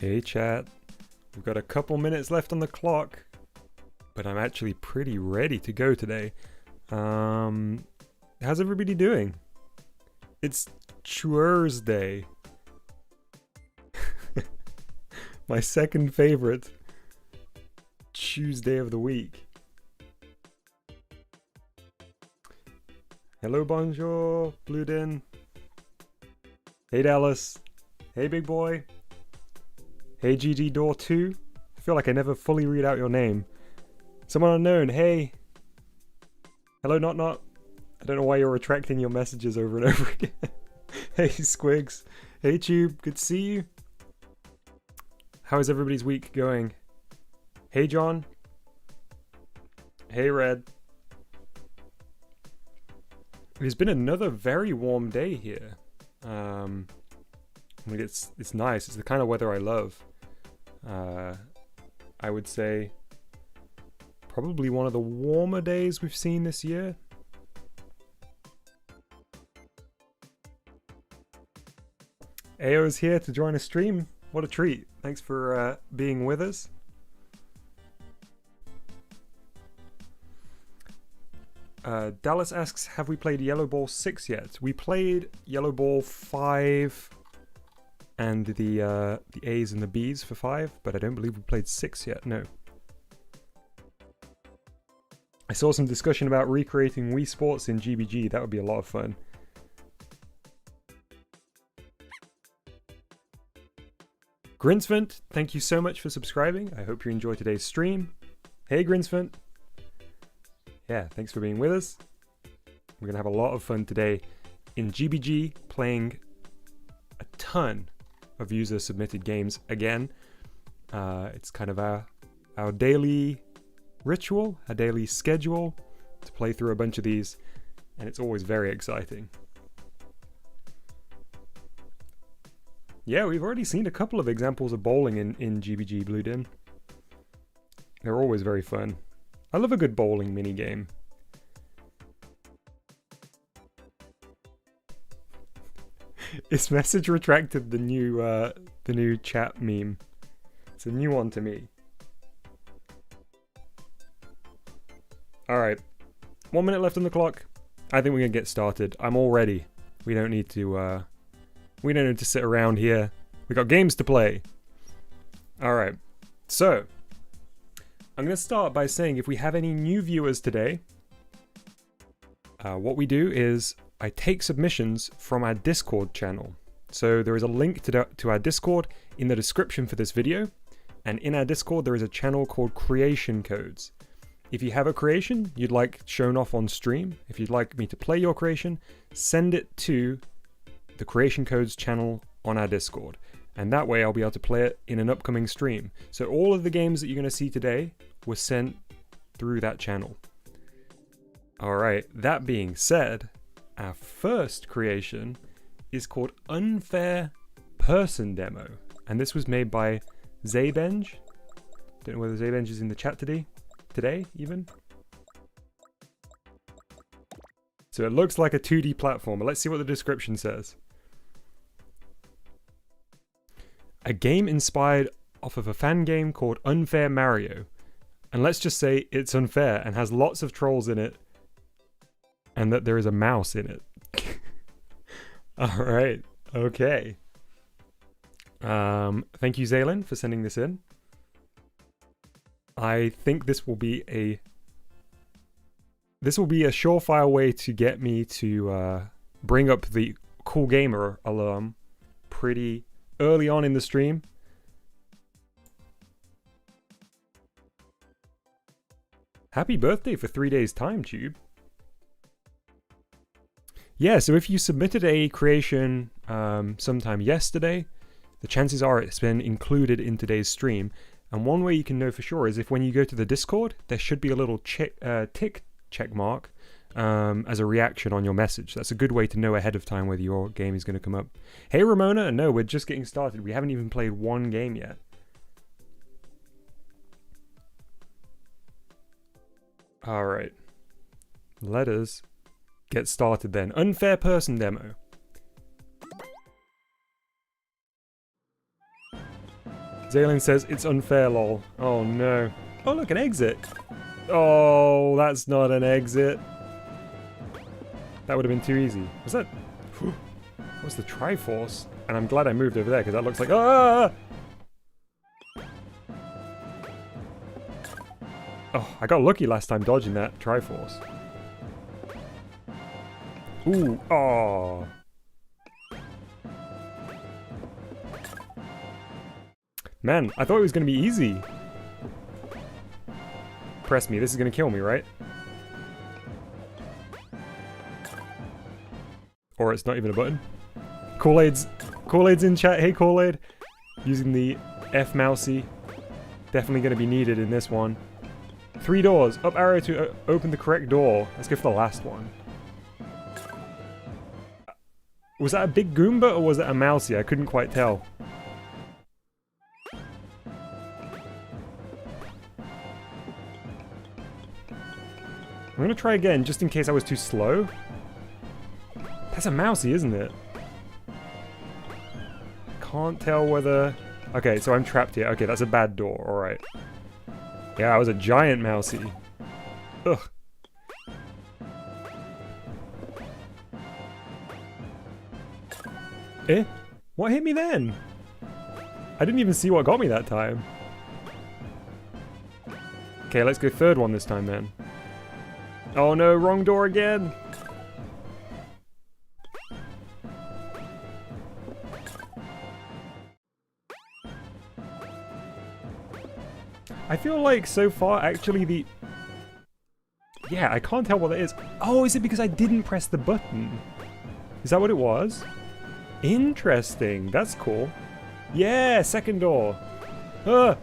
Hey chat, we've got a couple minutes left on the clock, but I'm actually pretty ready to go today. How's everybody doing? It's Tue-ursday. My second favorite Tuesday of the week. Hello, bonjour, Bluden. Hey, Dallas. Hey, big boy. Hey, GG Door 2. I feel like I never fully read out your name. Someone unknown, hey. Hello, Not. I don't know why you're retracting your messages over and over again. Hey, Squigs. Hey, Tube. Good to see you. How is everybody's week going? Hey, John. Hey, Red. It's been another very warm day here. It's nice. It's the kind of weather I love. I would say probably one of the warmer days we've seen this year. Ao's here to join a stream. What a treat. Thanks for being with us. Dallas asks, have we played Yellow Ball 6 yet? We played Yellow Ball 5 and the A's and the B's for 5, but I don't believe we played 6 yet, no. I saw some discussion about recreating Wii Sports in GBG. That would be a lot of fun. Grinsvent, thank you so much for subscribing. I hope you enjoy today's stream. Hey, Grinsvent. Yeah, thanks for being with us. We're going to have a lot of fun today in GBG, playing a ton of user-submitted games again. It's kind of our daily ritual, our daily schedule to play through a bunch of these, and it's always very exciting. Yeah, we've already seen a couple of examples of bowling in GBG Bluden. They're always very fun. I love a good bowling minigame. Is message retracted the new chat meme? It's a new one to me. Alright. 1 minute left on the clock. I think we're gonna get started. I'm all ready. We don't need to sit around here. We got games to play. Alright. So I'm going to start by saying if we have any new viewers today, what we do is I take submissions from our Discord channel. So there is a link to our Discord in the description for this video. And in our Discord, there is a channel called Creation Codes. If you have a creation you'd like shown off on stream, if you'd like me to play your creation, send it to the Creation Codes channel on our Discord. And that way I'll be able to play it in an upcoming stream. So all of the games that you're going to see today were sent through that channel. Alright, that being said, our first creation is called Unfair Person Demo. And this was made by Zaybenge. Don't know whether Zaybenge is in the chat today even. So it looks like a 2D platformer. Let's see what the description says. A game inspired off of a fan game called Unfair Mario. And let's just say it's unfair and has lots of trolls in it. And that there is a mouse in it. Alright, okay. Thank you, Zaylin, for sending this in. I think this will be a surefire way to get me to bring up the Cool Gamer alarm pretty early on in the stream. Happy birthday for 3 days time, Tube. Yeah, so if you submitted a creation sometime yesterday, the chances are it's been included in today's stream. And one way you can know for sure is if when you go to the Discord, there should be a little tick check mark as a reaction on your message. That's a good way to know ahead of time whether your game is going to come up. Hey Ramona, no, we're just getting started. We haven't even played one game yet. Alright. Let us get started then. Unfair Person Demo. Zaylin says, it's unfair, lol. Oh no. Oh look, an exit. Oh, that's not an exit. That would have been too easy. Was that... That was the Triforce. And I'm glad I moved over there, because that looks like... Ah! Oh, I got lucky last time dodging that Triforce. Ooh, oh. Man, I thought it was going to be easy. Press me, this is going to kill me, right? Or it's not even a button. Kool-Aid's in chat. Hey, Kool-Aid. Using the F-mousey. Definitely going to be needed in this one. 3 doors. Up arrow to open the correct door. Let's go for the last one. Was that a big Goomba or was it a mousey? I couldn't quite tell. I'm gonna try again, just in case I was too slow. That's a mousey, isn't it? Can't tell whether... Okay, so I'm trapped here. Okay, that's a bad door, alright. Yeah, I was a giant mousey. Ugh. Eh? What hit me then? I didn't even see what got me that time. Okay, let's go third one this time then. Oh no, wrong door again! I feel like so far actually the... Yeah, I can't tell what that is. Oh, is it because I didn't press the button? Is that what it was? Interesting, that's cool. Yeah, second door. Was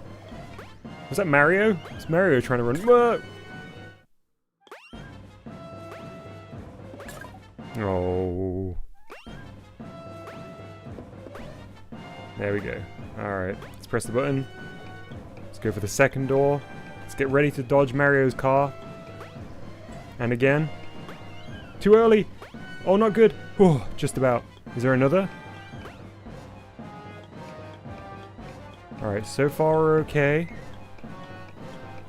that Mario? It's Mario trying to run. Oh. There we go. Alright, let's press the button. Let's go for the second door. Let's get ready to dodge Mario's car. And again. Too early! Oh, not good. Oh, just about. Is there another? Alright, so far we're okay.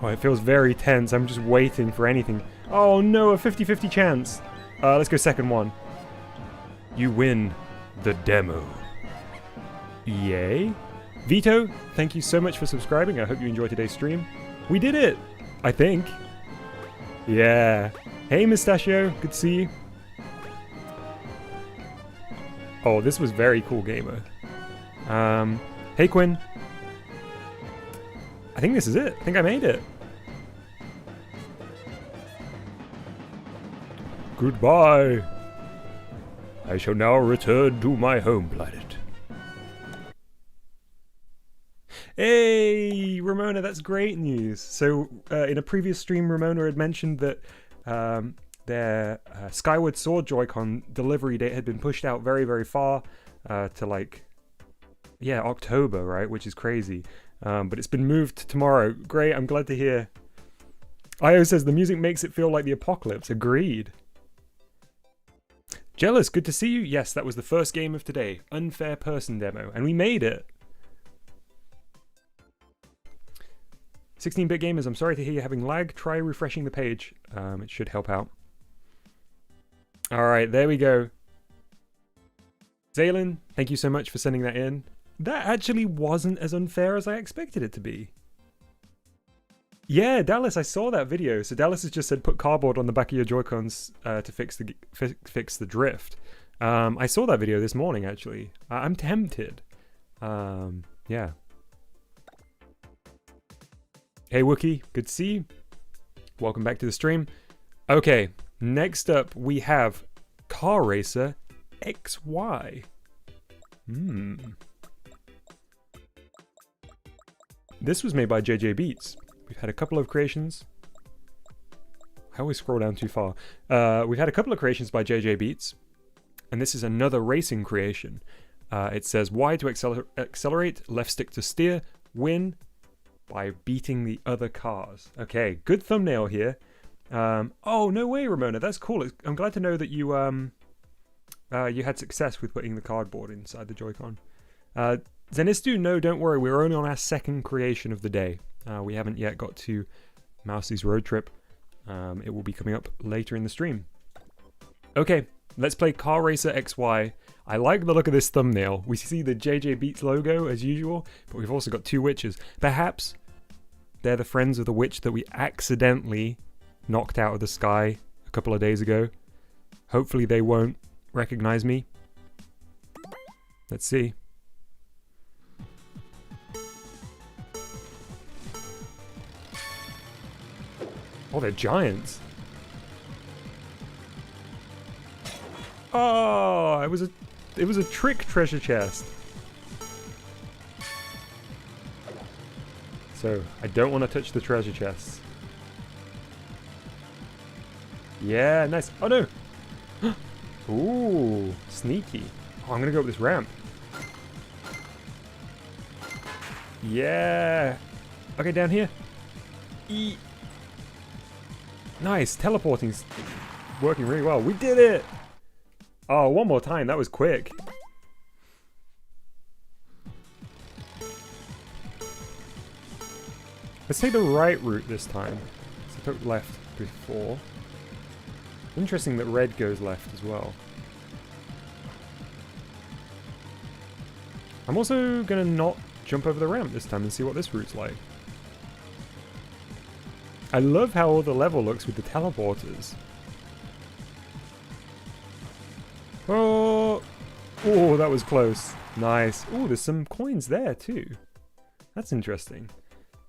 Oh, it feels very tense. I'm just waiting for anything. Oh no, a 50-50 chance. Let's go second one. You win the demo. Yay. Vito, thank you so much for subscribing. I hope you enjoyed today's stream. We did it! I think. Yeah. Hey, Mustachio. Good to see you. Oh, this was very cool, gamer. Hey, Quinn. I think this is it. I think I made it. Goodbye. I shall now return to my home planet. Hey, Ramona, that's great news. So, in a previous stream, Ramona had mentioned that their Skyward Sword Joy-Con delivery date had been pushed out very, very far to like, yeah, October, right? Which is crazy. But it's been moved to tomorrow. Great, I'm glad to hear. Io says the music makes it feel like the apocalypse. Agreed. Jealous, good to see you. Yes, that was the first game of today. Unfair Person demo. And we made it. 16-bit gamers, I'm sorry to hear you're having lag. Try refreshing the page. It should help out. Alright, there we go. Zaylin, thank you so much for sending that in. That actually wasn't as unfair as I expected it to be. Yeah, Dallas, I saw that video. So Dallas has just said put cardboard on the back of your Joy-Cons to fix the drift. I saw that video this morning, actually. I'm tempted. Yeah. Hey, Wookie, good to see you. Welcome back to the stream. Okay, next up we have Car Racer XY. This was made by JJ Beats. We've had a couple of creations. I always scroll down too far. We've had a couple of creations by JJ Beats, and this is another racing creation. It says Y to accelerate, left stick to steer, win by beating the other cars. Okay, good thumbnail here. Oh, no way, Ramona. That's cool. I'm glad to know that you you had success with putting the cardboard inside the Joy-Con. Zenistu, no, don't worry. We're only on our second creation of the day. We haven't yet got to Mousie's road trip. It will be coming up later in the stream. Okay, let's play Car Racer XY. I like the look of this thumbnail. We see the JJ Beats logo as usual, but we've also got two witches. Perhaps they're the friends of the witch that we accidentally knocked out of the sky a couple of days ago. Hopefully they won't recognize me. Let's see. Oh, they're giants. Oh, it was a trick treasure chest. So, I don't want to touch the treasure chests. Yeah, nice. Oh no! Ooh, sneaky. Oh, I'm gonna go up this ramp. Yeah. Okay, down here. Nice, teleporting's working really well. We did it! Oh, one more time, that was quick. Let's take the right route this time. So I took left before. Interesting that red goes left as well. I'm also gonna not jump over the ramp this time and see what this route's like. I love how the level looks with the teleporters. Oh, oh, that was close. Nice. Oh, there's some coins there too. That's interesting.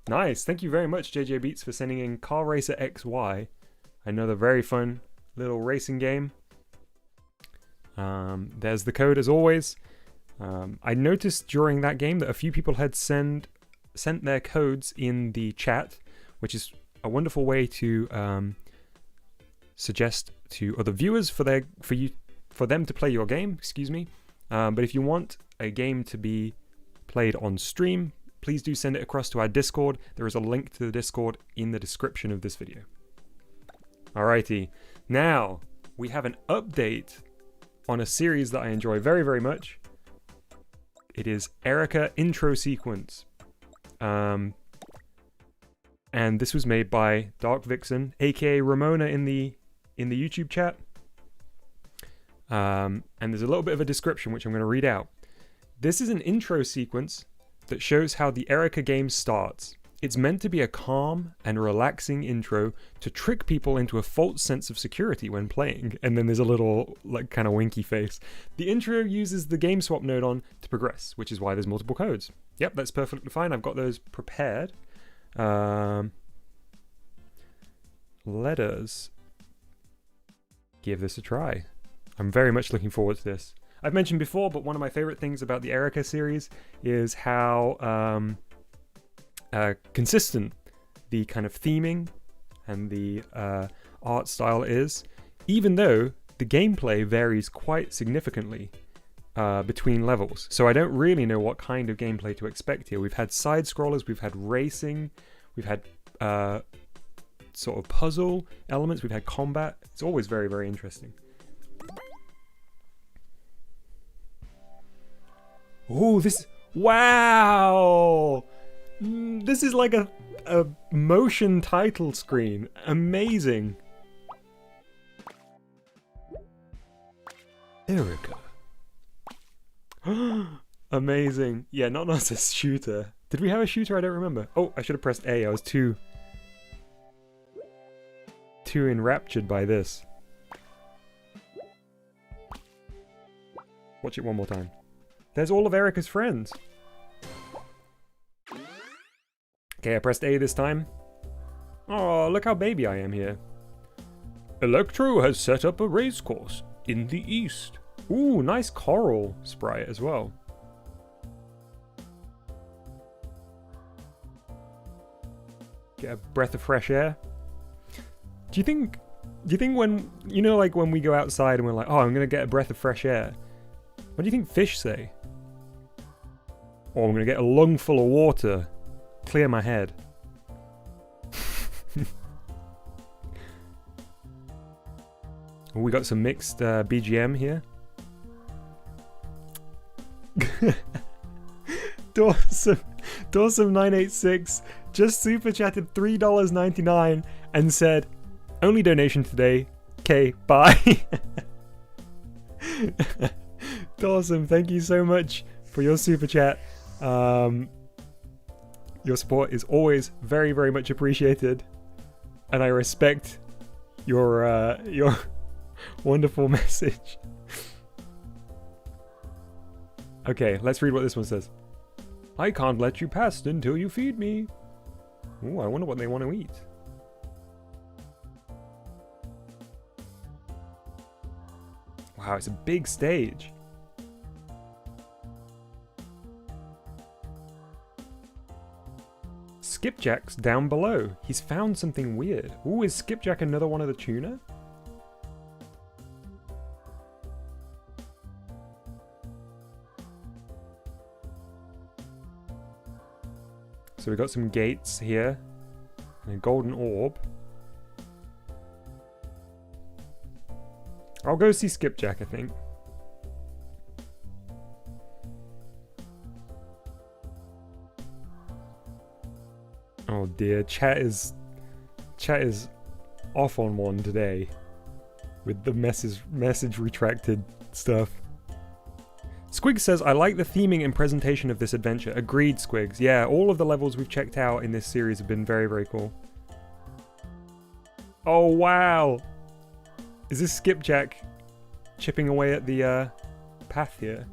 Nice. Thank you very much, JJ Beats, for sending in Car Racer XY. Another very fun little racing game. There's the code as always. I noticed during that game that a few people had sent their codes in the chat, which is a wonderful way to suggest to other viewers for them to play your game. Excuse me. But if you want a game to be played on stream, please do send it across to our Discord. There is a link to the Discord in the description of this video. Alrighty, now we have an update on a series that I enjoy very, very much. It is Erica Intro Sequence. And this was made by Dark Vixen, aka Ramona in the YouTube chat. And there's a little bit of a description which I'm going to read out. This is an intro sequence that shows how the Erica game starts. It's meant to be a calm and relaxing intro to trick people into a false sense of security when playing. And then there's a little like kind of winky face. The intro uses the game swap node on to progress, which is why there's multiple codes. Yep, that's perfectly fine. I've got those prepared. Let us give this a try. I'm very much looking forward to this. I've mentioned before, but one of my favorite things about the Erica series is how consistent the kind of theming and the art style is, even though the gameplay varies quite significantly between levels. So I don't really know what kind of gameplay to expect here. We've had side-scrollers, we've had racing, we've had sort of puzzle elements, we've had combat. It's always very, very interesting. Oh, this... Wow! This is like a motion title screen. Amazing. Erica. Amazing. Yeah, not as a shooter. Did we have a shooter? I don't remember. Oh, I should have pressed A. I was too enraptured by this. Watch it one more time. There's all of Erica's friends. Okay, I pressed A this time. Oh, look how baby I am here. Electro has set up a race course in the east. Ooh, nice coral sprite as well. Get a breath of fresh air. Do you think when, you know, like when we go outside and we're like, oh, I'm gonna get a breath of fresh air. What do you think fish say? Oh, I'm gonna get a lung full of water. Clear my head. We got some mixed BGM here. Dawson986 just super chatted $3.99 and said, "Only donation today. Okay, bye." Dawson, thank you so much for your super chat. Your support is always very, very much appreciated, and I respect your wonderful message. Okay, let's read what this one says. "I can't let you past until you feed me." Ooh, I wonder what they want to eat. Wow, it's a big stage. Skipjack's down below. He's found something weird. Ooh, is Skipjack another one of the tuna? So we've got some gates here. And a golden orb. I'll go see Skipjack, I think. Oh dear, chat is off on one today with the message retracted stuff. Squigs says, "I like the theming and presentation of this adventure." Agreed, Squigs. Yeah, all of the levels we've checked out in this series have been very, very cool. Oh wow! Is this Skipjack chipping away at the path here?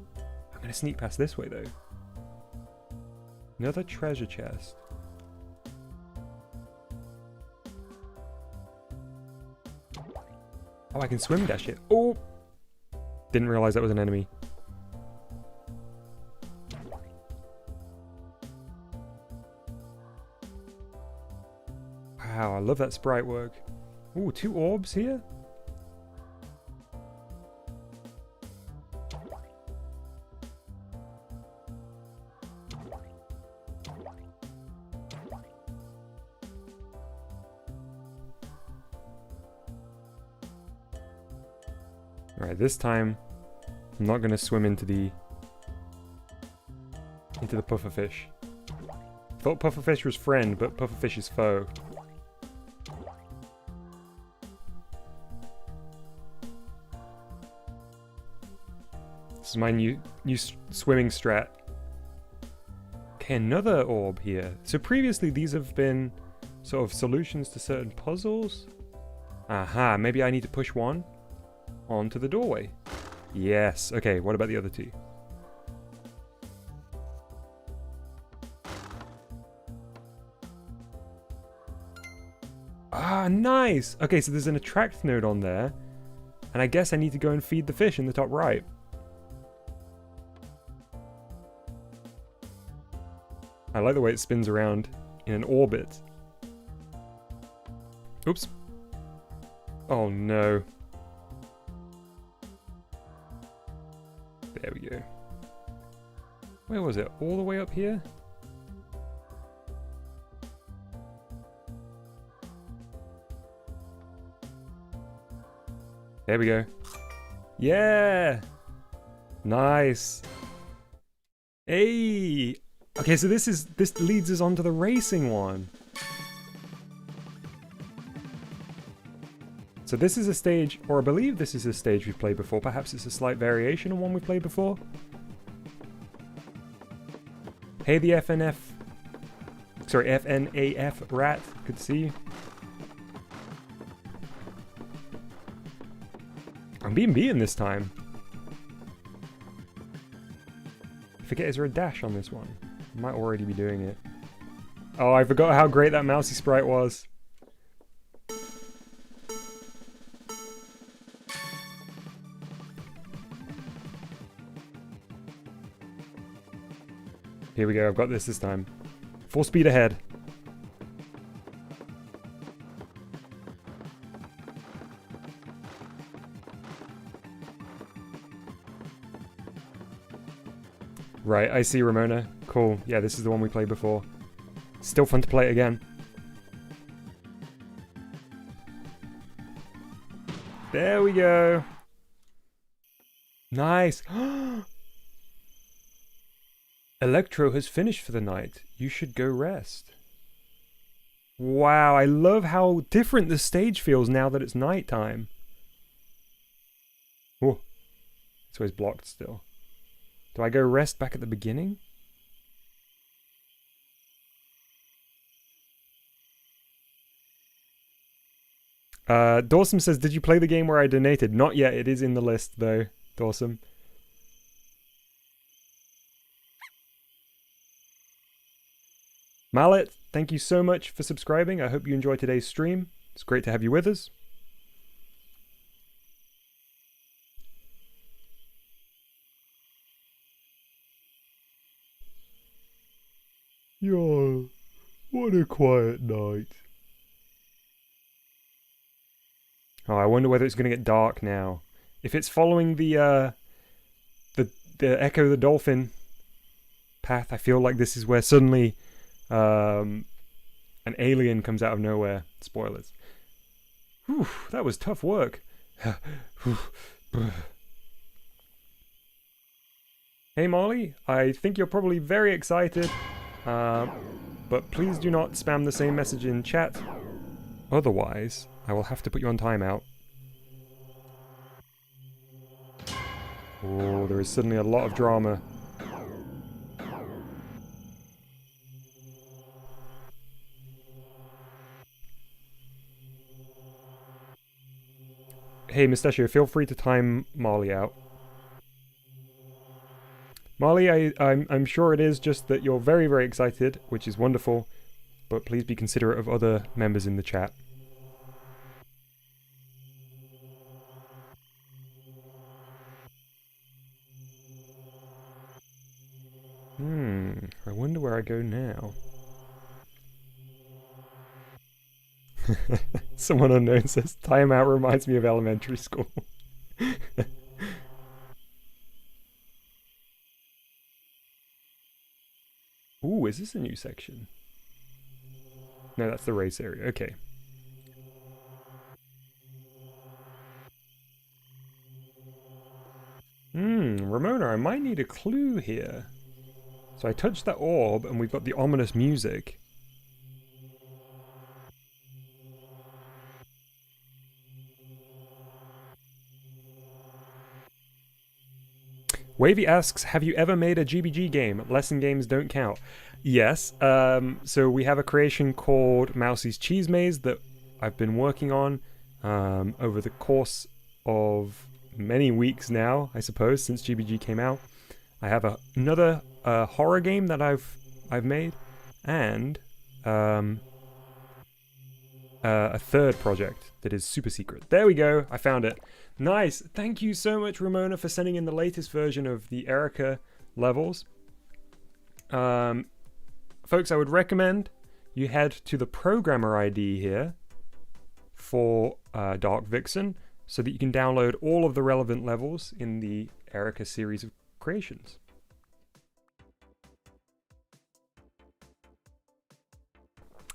I'm gonna sneak past this way though. Another treasure chest. Oh, I can swim dash it. Oh! Didn't realize that was an enemy. Wow, I love that sprite work. Ooh, 2 orbs here? Alright, this time I'm not gonna swim into the pufferfish. Thought pufferfish was friend, but pufferfish is foe. This is my new swimming strat. Okay, another orb here. So previously these have been sort of solutions to certain puzzles. Aha, maybe I need to push one onto the doorway. Yes. Okay, what about the other 2? Ah, nice! Okay, so there's an attract node on there. And I guess I need to go and feed the fish in the top right. I like the way it spins around in an orbit. Oops. Oh no. There we go. Where was it? All the way up here? There we go. Yeah! Nice. Hey! Okay, so this leads us on to the racing one. So this is a stage, or I believe this is a stage we've played before. Perhaps it's a slight variation on one we've played before. Hey, the FNF rat. Good to see you. I'm being beaten this time. I forget, is there a dash on this one? I might already be doing it. Oh, I forgot how great that mousy sprite was. Here we go, I've got this time. Full speed ahead. Right, I see, Ramona. Cool. Yeah, this is the one we played before. Still fun to play it again. There we go. Nice. Electro has finished for the night. You should go rest. Wow, I love how different the stage feels now that it's nighttime. Oh, it's always blocked still. Do I go rest back at the beginning? Dawson says, did you play the game where I donated? Not yet, it is in the list though, Dawson. Mallet, thank you so much for subscribing. I hope you enjoyed today's stream. It's great to have you with us. Yo, what a quiet night. Oh, I wonder whether it's going to get dark now. If it's following the Echo the Dolphin path, I feel like this is where suddenly an alien comes out of nowhere. Spoilers. Whew, that was tough work. Hey Molly, I think you're probably very excited, but please do not spam the same message in chat. Otherwise, I will have to put you on timeout. Oh, there is suddenly a lot of drama. Hey Mustachio, feel free to time Molly out. Molly, I'm sure it is just that you're very, very excited, which is wonderful, but please be considerate of other members in the chat. I wonder where I go now. Someone unknown says, timeout reminds me of elementary school. Ooh, is this a new section? No, that's the race area. Okay. Ramona, I might need a clue here. So I touched that orb and we've got the ominous music. Wavy asks, have you ever made a GBG game? Lesson games don't count. Yes, so we have a creation called Mousie's Cheese Maze that I've been working on over the course of many weeks now, I suppose, since GBG came out. I have another horror game that I've made, and a third project that is super secret. There we go, I found it. Nice, thank you so much, Ramona, for sending in the latest version of the Erica levels. Folks, I would recommend you head to the programmer ID here for Dark Vixen so that you can download all of the relevant levels in the Erica series of creations.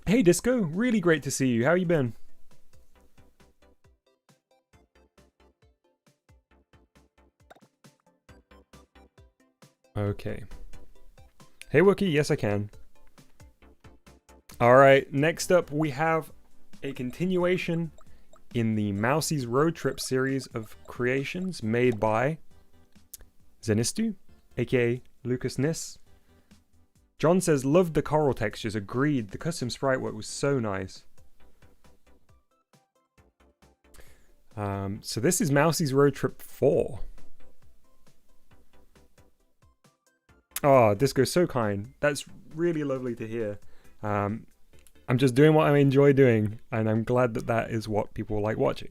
Hey Disco, really great to see you. How you been? Okay. Hey Wookie, yes I can. Alright, next up we have a continuation in the Mousie's Road Trip series of creations made by Zenistu, aka Lucas Nis. John says, loved the coral textures, agreed, the custom sprite work was so nice. So this is Mousie's Road Trip 4. Oh, Disco's so kind. That's really lovely to hear. I'm just doing what I enjoy doing, and I'm glad that that is what people like watching.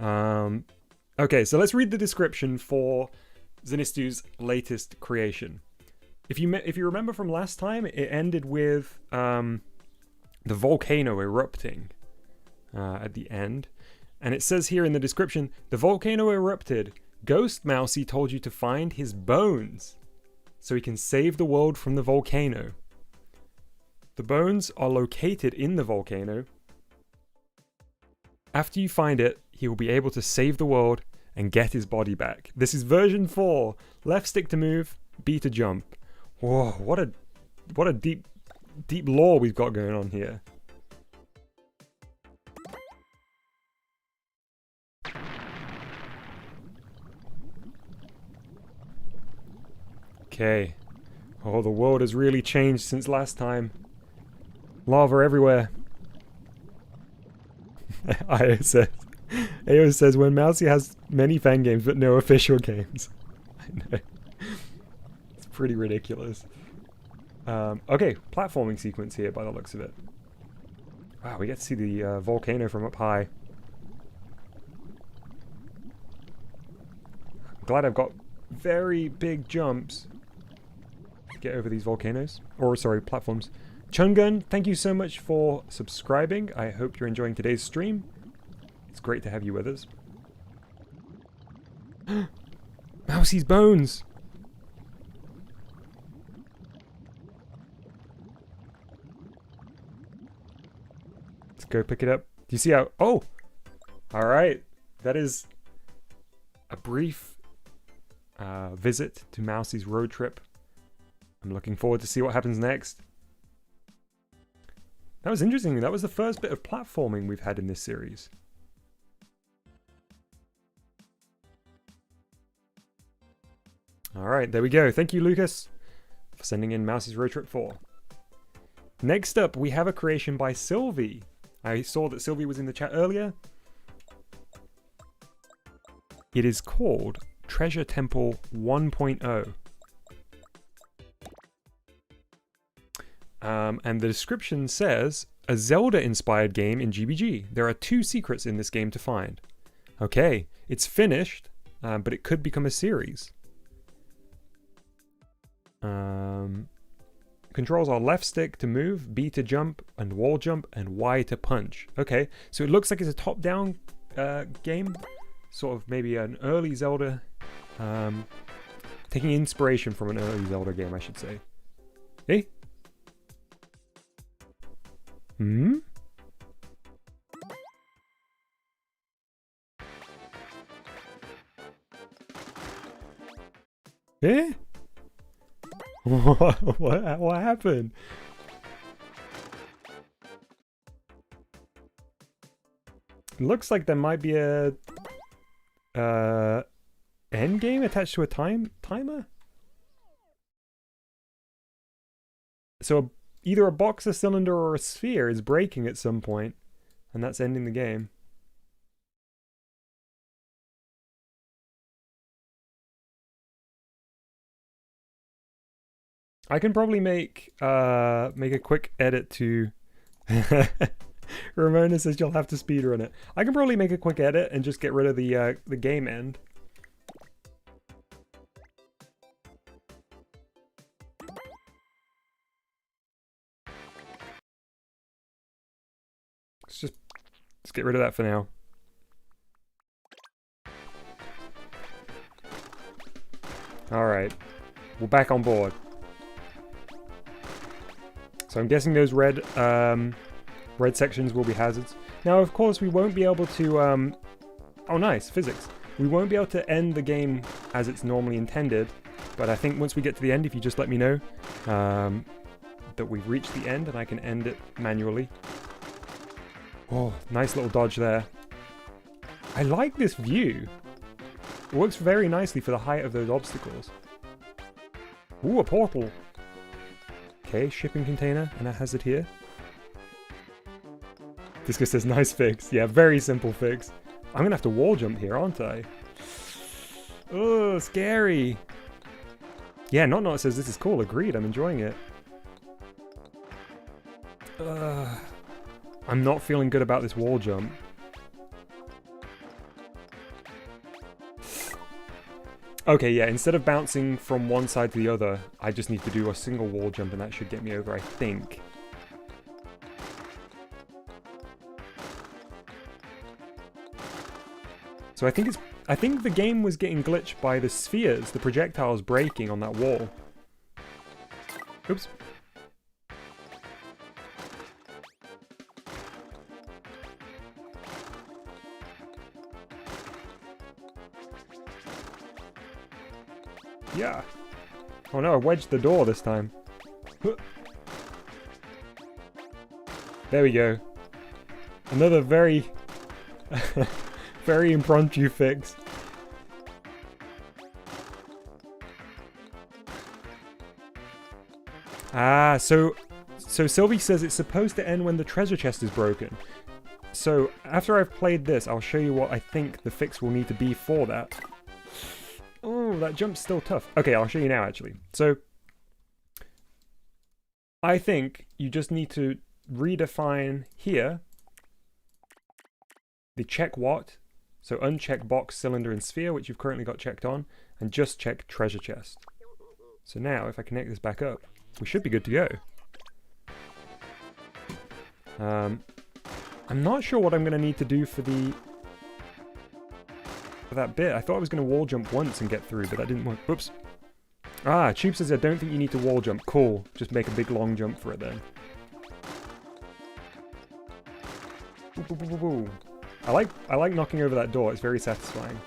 Okay, so let's read the description for Zenistu's latest creation. If you remember from last time, it ended with the volcano erupting at the end. And it says here in the description, the volcano erupted. Ghost Mousie told you to find his bones so he can save the world from the volcano. The bones are located in the volcano. After you find it, he will be able to save the world and get his body back. This is version 4. Left stick to move, B to jump. Whoa, what a deep lore we've got going on here. Okay. Oh, the world has really changed since last time. Lava everywhere. AO says, when Mousy has many fan games but no official games. I know. It's pretty ridiculous. Okay, platforming sequence here by the looks of it. Wow, we get to see the volcano from up high. I'm glad I've got very big jumps to get over these volcanoes. Or, sorry, platforms. Chungun, thank you so much for subscribing. I hope you're enjoying today's stream. It's great to have you with us. Mousy's bones! Let's go pick it up. Do you see how... Oh! Alright. That is a brief visit to Mousy's road trip. I'm looking forward to see what happens next. That was interesting. That was the first bit of platforming we've had in this series. Alright, there we go. Thank you, Lucas, for sending in Mousy's Road Trip 4. Next up, we have a creation by Sylvie. I saw that Sylvie was in the chat earlier. It is called Treasure Temple 1.0. And the description says, a Zelda-inspired game in GBG. There are 2 secrets in this game to find. Okay, it's finished, but it could become a series. Controls are left stick to move, B to jump, and wall jump, and Y to punch. Okay, so it looks like it's a top-down game. Sort of maybe an early Zelda. Taking inspiration from an early Zelda game, I should say. Hey? Hmm? Eh? What happened? It looks like there might be a end game attached to a timer. So either a box, a cylinder, or a sphere is breaking at some point, and that's ending the game. I can probably make a quick edit to... Ramona says you'll have to speedrun it. I can probably make a quick edit and just get rid of the game end. Let's get rid of that for now. Alright. We're back on board. So I'm guessing those red sections will be hazards. Now, of course, we won't be able to... oh, nice. Physics. We won't be able to end the game as it's normally intended. But I think once we get to the end, if you just let me know that we've reached the end and I can end it manually. Oh, nice little dodge there. I like this view. It works very nicely for the height of those obstacles. Ooh, a portal. Okay, shipping container, and a hazard here. Disco says, nice fix. Yeah, very simple fix. I'm gonna have to wall jump here, aren't I? Oh, scary. Yeah, Not says, this is cool. Agreed, I'm enjoying it. I'm not feeling good about this wall jump. Okay, yeah, instead of bouncing from one side to the other, I just need to do a single wall jump and that should get me over, I think. So I think the game was getting glitched by the spheres, the projectiles breaking on that wall. Oops. Yeah. Oh no, I wedged the door this time. There we go. Another very, very impromptu fix. Ah, so Sylvie says it's supposed to end when the treasure chest is broken. So after I've played this, I'll show you what I think the fix will need to be for that. Oh, that jump's still tough. Okay, I'll show you now actually. So I think you just need to redefine here the check what. So uncheck box, cylinder, and sphere, which you've currently got checked on, and just check treasure chest. So now if I connect this back up, we should be good to go. I'm not sure what I'm going to need to do for that bit. I thought I was going to wall jump once and get through, but that didn't work. Whoops. Ah, Tube says I don't think you need to wall jump. Cool. Just make a big long jump for it then. I like knocking over that door. It's very satisfying.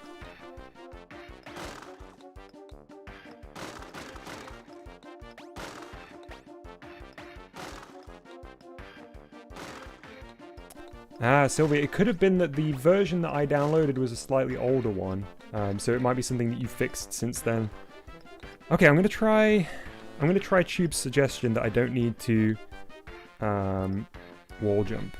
Ah, Sylvia, it could have been that the version that I downloaded was a slightly older one. So it might be something that you fixed since then. Okay, I'm gonna try Tube's suggestion that I don't need to wall jump.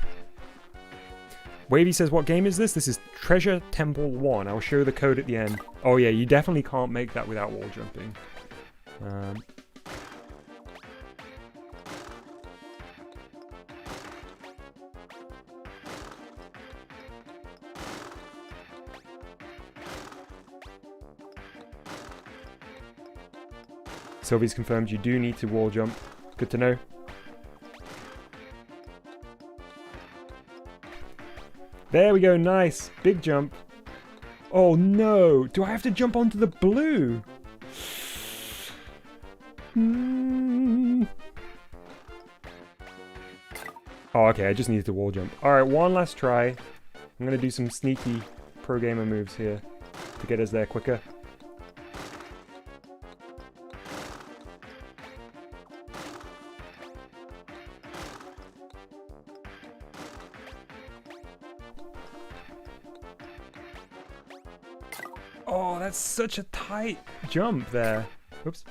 Wavy says, what game is this? This is Treasure Temple 1. I'll show the code at the end. Oh yeah, you definitely can't make that without wall jumping. Sylvie's confirmed you do need to wall jump. Good to know. There we go, nice. Big jump. Oh no! Do I have to jump onto the blue? Oh, okay, I just needed to wall jump. Alright, one last try. I'm gonna do some sneaky pro gamer moves here to get us there quicker. Oh, that's such a tight jump there. Oops.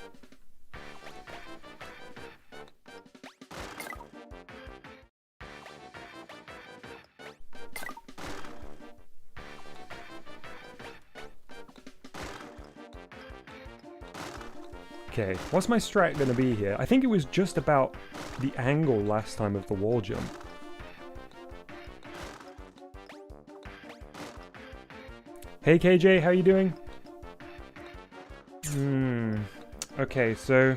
Okay, what's my strat gonna be here? I think it was just about the angle last time of the wall jump. Hey KJ, how you doing? Okay, so...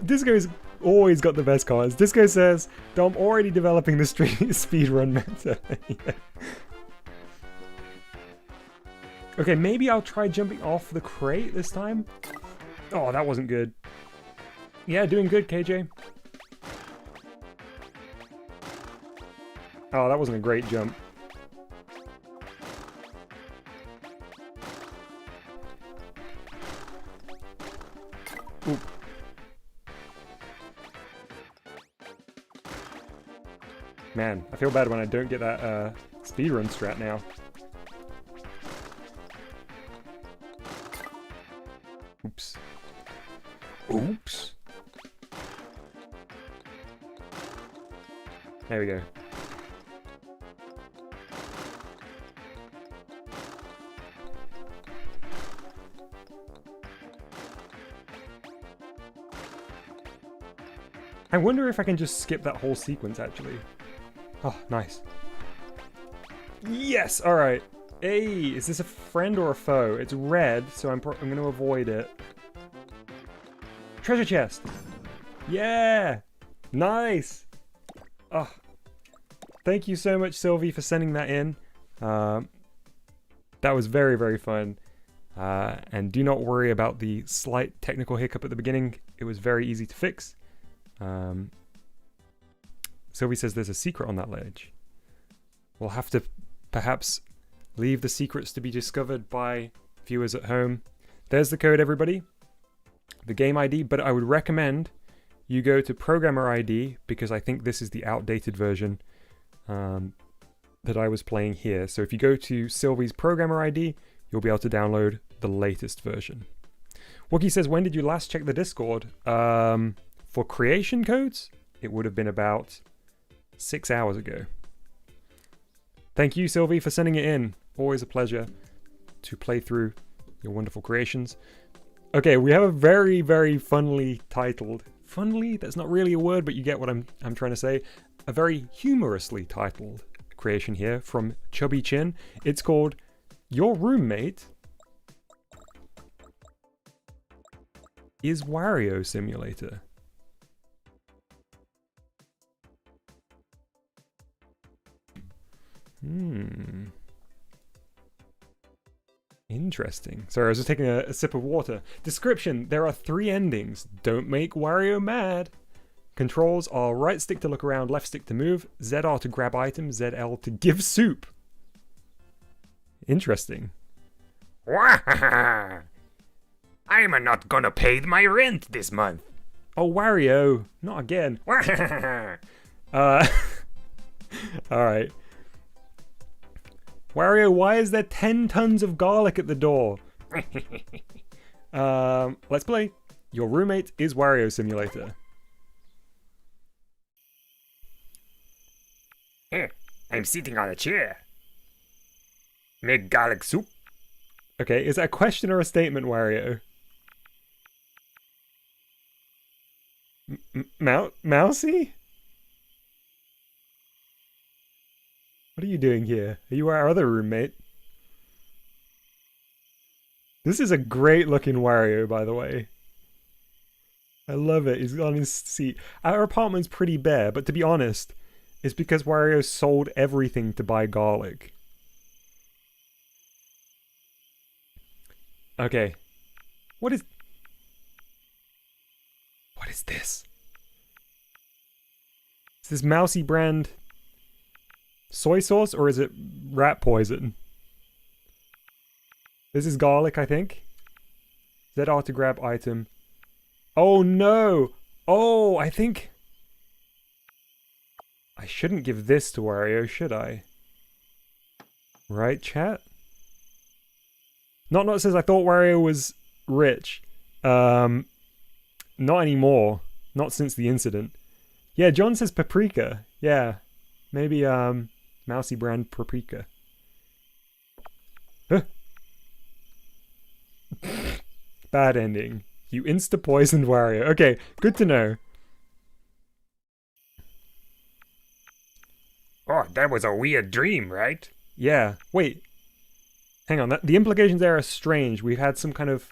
Disco's always got the best comments. Disco says, Dom already developing the speedrun meta. Yeah. Okay, maybe I'll try jumping off the crate this time. Oh, that wasn't good. Yeah, doing good, KJ. Oh, that wasn't a great jump. Oop. Man, I feel bad when I don't get that speedrun strat now. Oops. Oops. There we go. I wonder if I can just skip that whole sequence, actually. Oh, nice. Yes! Alright. Hey, is this a friend or a foe? It's red, so I'm going to avoid it. Treasure chest! Yeah! Nice! Oh. Thank you so much, Sylvie, for sending that in. That was very, very fun. And do not worry about the slight technical hiccup at the beginning. It was very easy to fix. Sylvie says there's a secret on that ledge. We'll have to perhaps Leave the secrets to be discovered by viewers at home. There's the code, everybody. The game ID, but I would recommend you go to Programmer ID because I think this is the outdated version that I was playing here. So if you go to Sylvie's Programmer ID, you'll be able to download the latest version. Wookie says, when did you last check the Discord? For creation codes, it would have been about 6 hours ago. Thank you, Sylvie, for sending it in. Always a pleasure to play through your wonderful creations. Okay, we have a very, very funnily titled... Funnily? That's not really a word, but you get what I'm trying to say. A very humorously titled creation here from Chubby Chin. It's called Your Roommate is Wario Simulator. Interesting. Sorry, I was just taking a sip of water. Description: there are 3 endings. Don't make Wario mad. Controls are right stick to look around, left stick to move, ZR to grab items, ZL to give soup. Interesting. I'm not gonna pay my rent this month. Oh, Wario, not again. Alright. Wario, why is there 10 tons of garlic at the door? Let's play. Your Roommate is Wario Simulator. I'm sitting on a chair. Make garlic soup. Okay, is that a question or a statement, Wario? Mousy? What are you doing here? Are you our other roommate? This is a great looking Wario, by the way. I love it. He's on his seat. Our apartment's pretty bare, but to be honest, it's because Wario sold everything to buy garlic. Okay. What is this? Is this Mousy brand soy sauce or is it rat poison? This is garlic, I think. ZR to grab item. Oh no! Oh, I think I shouldn't give this to Wario, should I? Right, chat? Not says I thought Wario was rich. Not anymore. Not since the incident. Yeah, John says paprika. Yeah. Maybe, Mousy brand paprika. Huh. Bad ending. You insta-poisoned Wario. Okay, good to know. Oh, that was a weird dream, right? Yeah. Wait. Hang on. The implications there are strange. We've had some kind of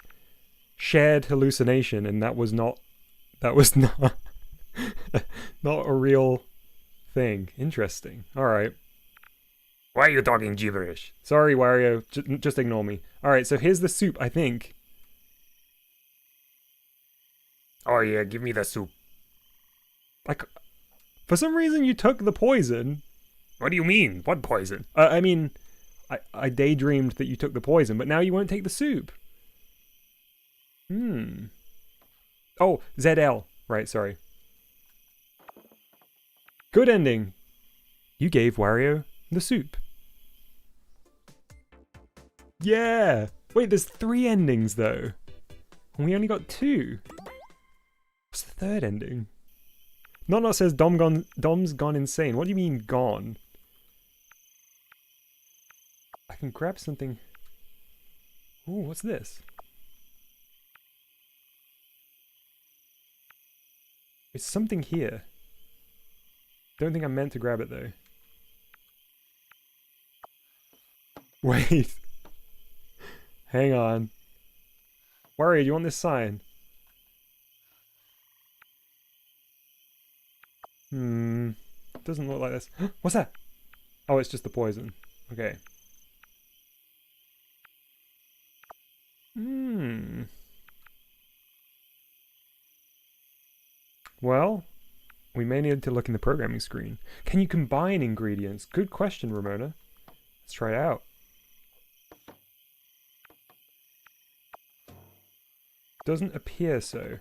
shared hallucination, and that was not not a real thing. Interesting. All right. Why are you talking gibberish? Sorry, Wario. Just ignore me. All right. So here's the soup. I think. Oh yeah, give me the soup. Like, for some reason you took the poison. What do you mean? What poison? I mean, I daydreamed that you took the poison, but now you won't take the soup. Oh, ZL. Right, sorry. Good ending. You gave Wario the soup. Yeah! Wait, there's 3 endings, though. And we only got 2. What's the third ending? Not says Dom's gone insane. What do you mean, gone? I can grab something. Ooh, what's this? It's something here. Don't think I'm meant to grab it, though. Wait. Hang on. Wario, do you want this sign? Doesn't look like this. What's that? Oh, it's just the poison. Okay. Well, we may need to look in the programming screen. Can you combine ingredients? Good question, Ramona. Let's try it out. Doesn't appear so.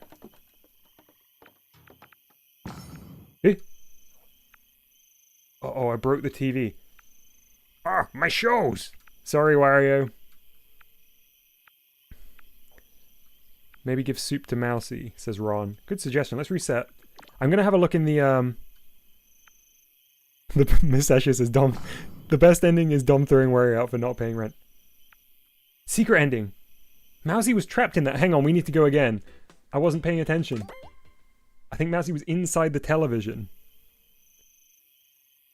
Eh? Uh-oh, I broke the TV. Ah, my shoes! Sorry, Wario. Maybe give soup to Mousy, says Ron. Good suggestion. Let's reset. I'm gonna have a look in the The Miss Ashes says Dom. The best ending is Dom throwing Wario out for not paying rent. Secret ending. Mousy was trapped in that. Hang on, we need to go again. I wasn't paying attention. I think Mousy was inside the television.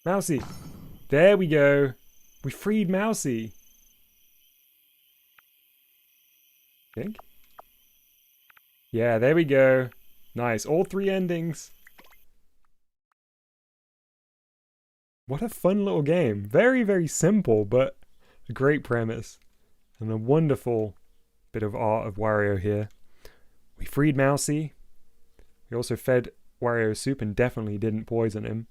Mousy. There we go. We freed Mousy. Think? Yeah, there we go. Nice. All 3 endings. What a fun little game. Very, very simple, but a great premise. And a wonderful bit of art of Wario here. We freed Mousy. We also fed Wario soup and definitely didn't poison him.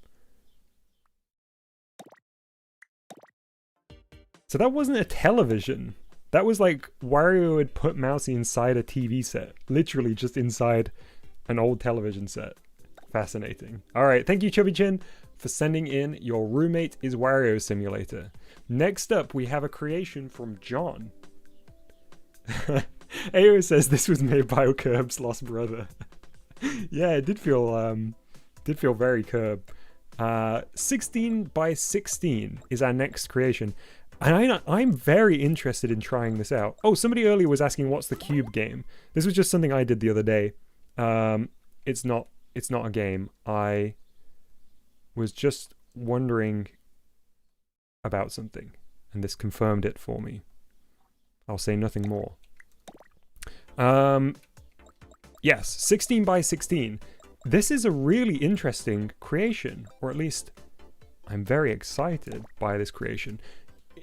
So that wasn't a television. That was like Wario had put Mousy inside a TV set. Literally just inside an old television set. Fascinating. Alright, thank you Chubby Chin for sending in your Roommate is Wario simulator. Next up, we have a creation from John. Ayo says this was made by Curb's lost brother. Yeah, it did feel very Curb. 16 by 16 is our next creation. And I'm very interested in trying this out. Oh, somebody earlier was asking what's the cube game. This was just something I did the other day. It's not a game. I was just wondering about something, and this confirmed it for me. I'll say nothing more. Yes, 16 by 16. This is a really interesting creation, or at least I'm very excited by this creation.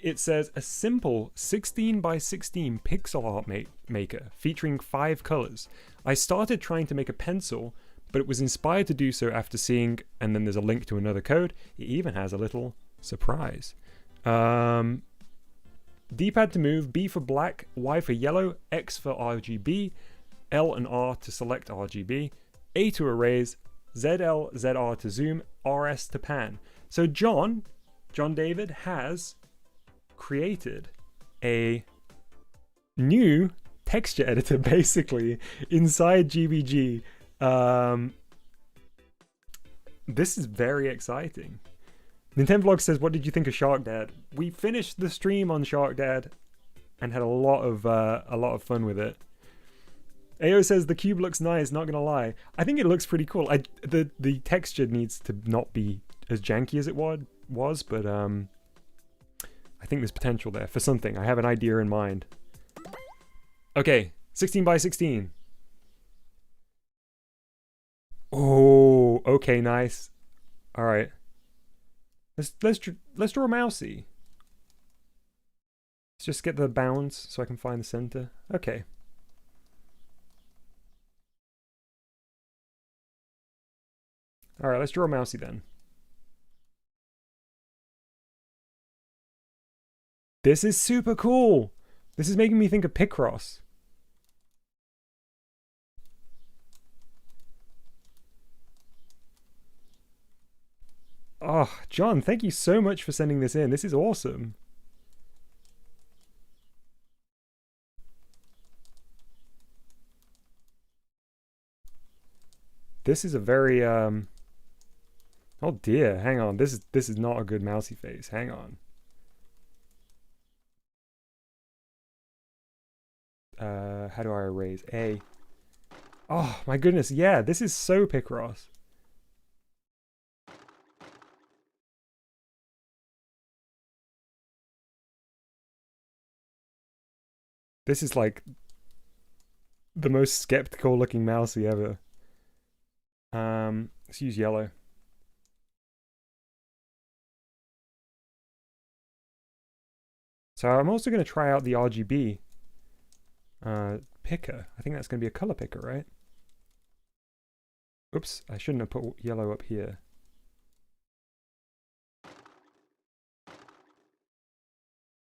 It says a simple 16 by 16 pixel art maker featuring 5 colors. I started trying to make a pencil, but it was inspired to do so after seeing, and then there's a link to another code. It even has a little surprise. D-pad to move, B for black, Y for yellow, X for RGB, L and R to select RGB, A to erase, ZL, ZR to zoom, RS to pan. So John David has created a new texture editor basically inside GBG. This is very exciting. Nintendo says, what did you think of Shark Dad? We finished the stream on Shark Dad and had a lot of fun with it. Ao says the cube looks nice, not gonna lie. I think it looks pretty cool. The texture needs to not be as janky as it was, but I think there's potential there for something. I have an idea in mind. Okay, 16 by 16. Oh, okay, nice. All right. Let's draw a Mousy. Let's just get the bounds so I can find the center. Okay. All right, let's draw a Mousy then. This is super cool. This is making me think of Picross. Oh, John, thank you so much for sending this in. This is awesome. This is a very oh dear, hang on. This is not a good Mousy face. Hang on. How do I erase? A. Oh my goodness, yeah, this is so Picross. This is like the most skeptical looking Mousy ever. Let's use yellow. So I'm also going to try out the RGB picker. I think that's going to be a color picker, right? Oops, I shouldn't have put yellow up here.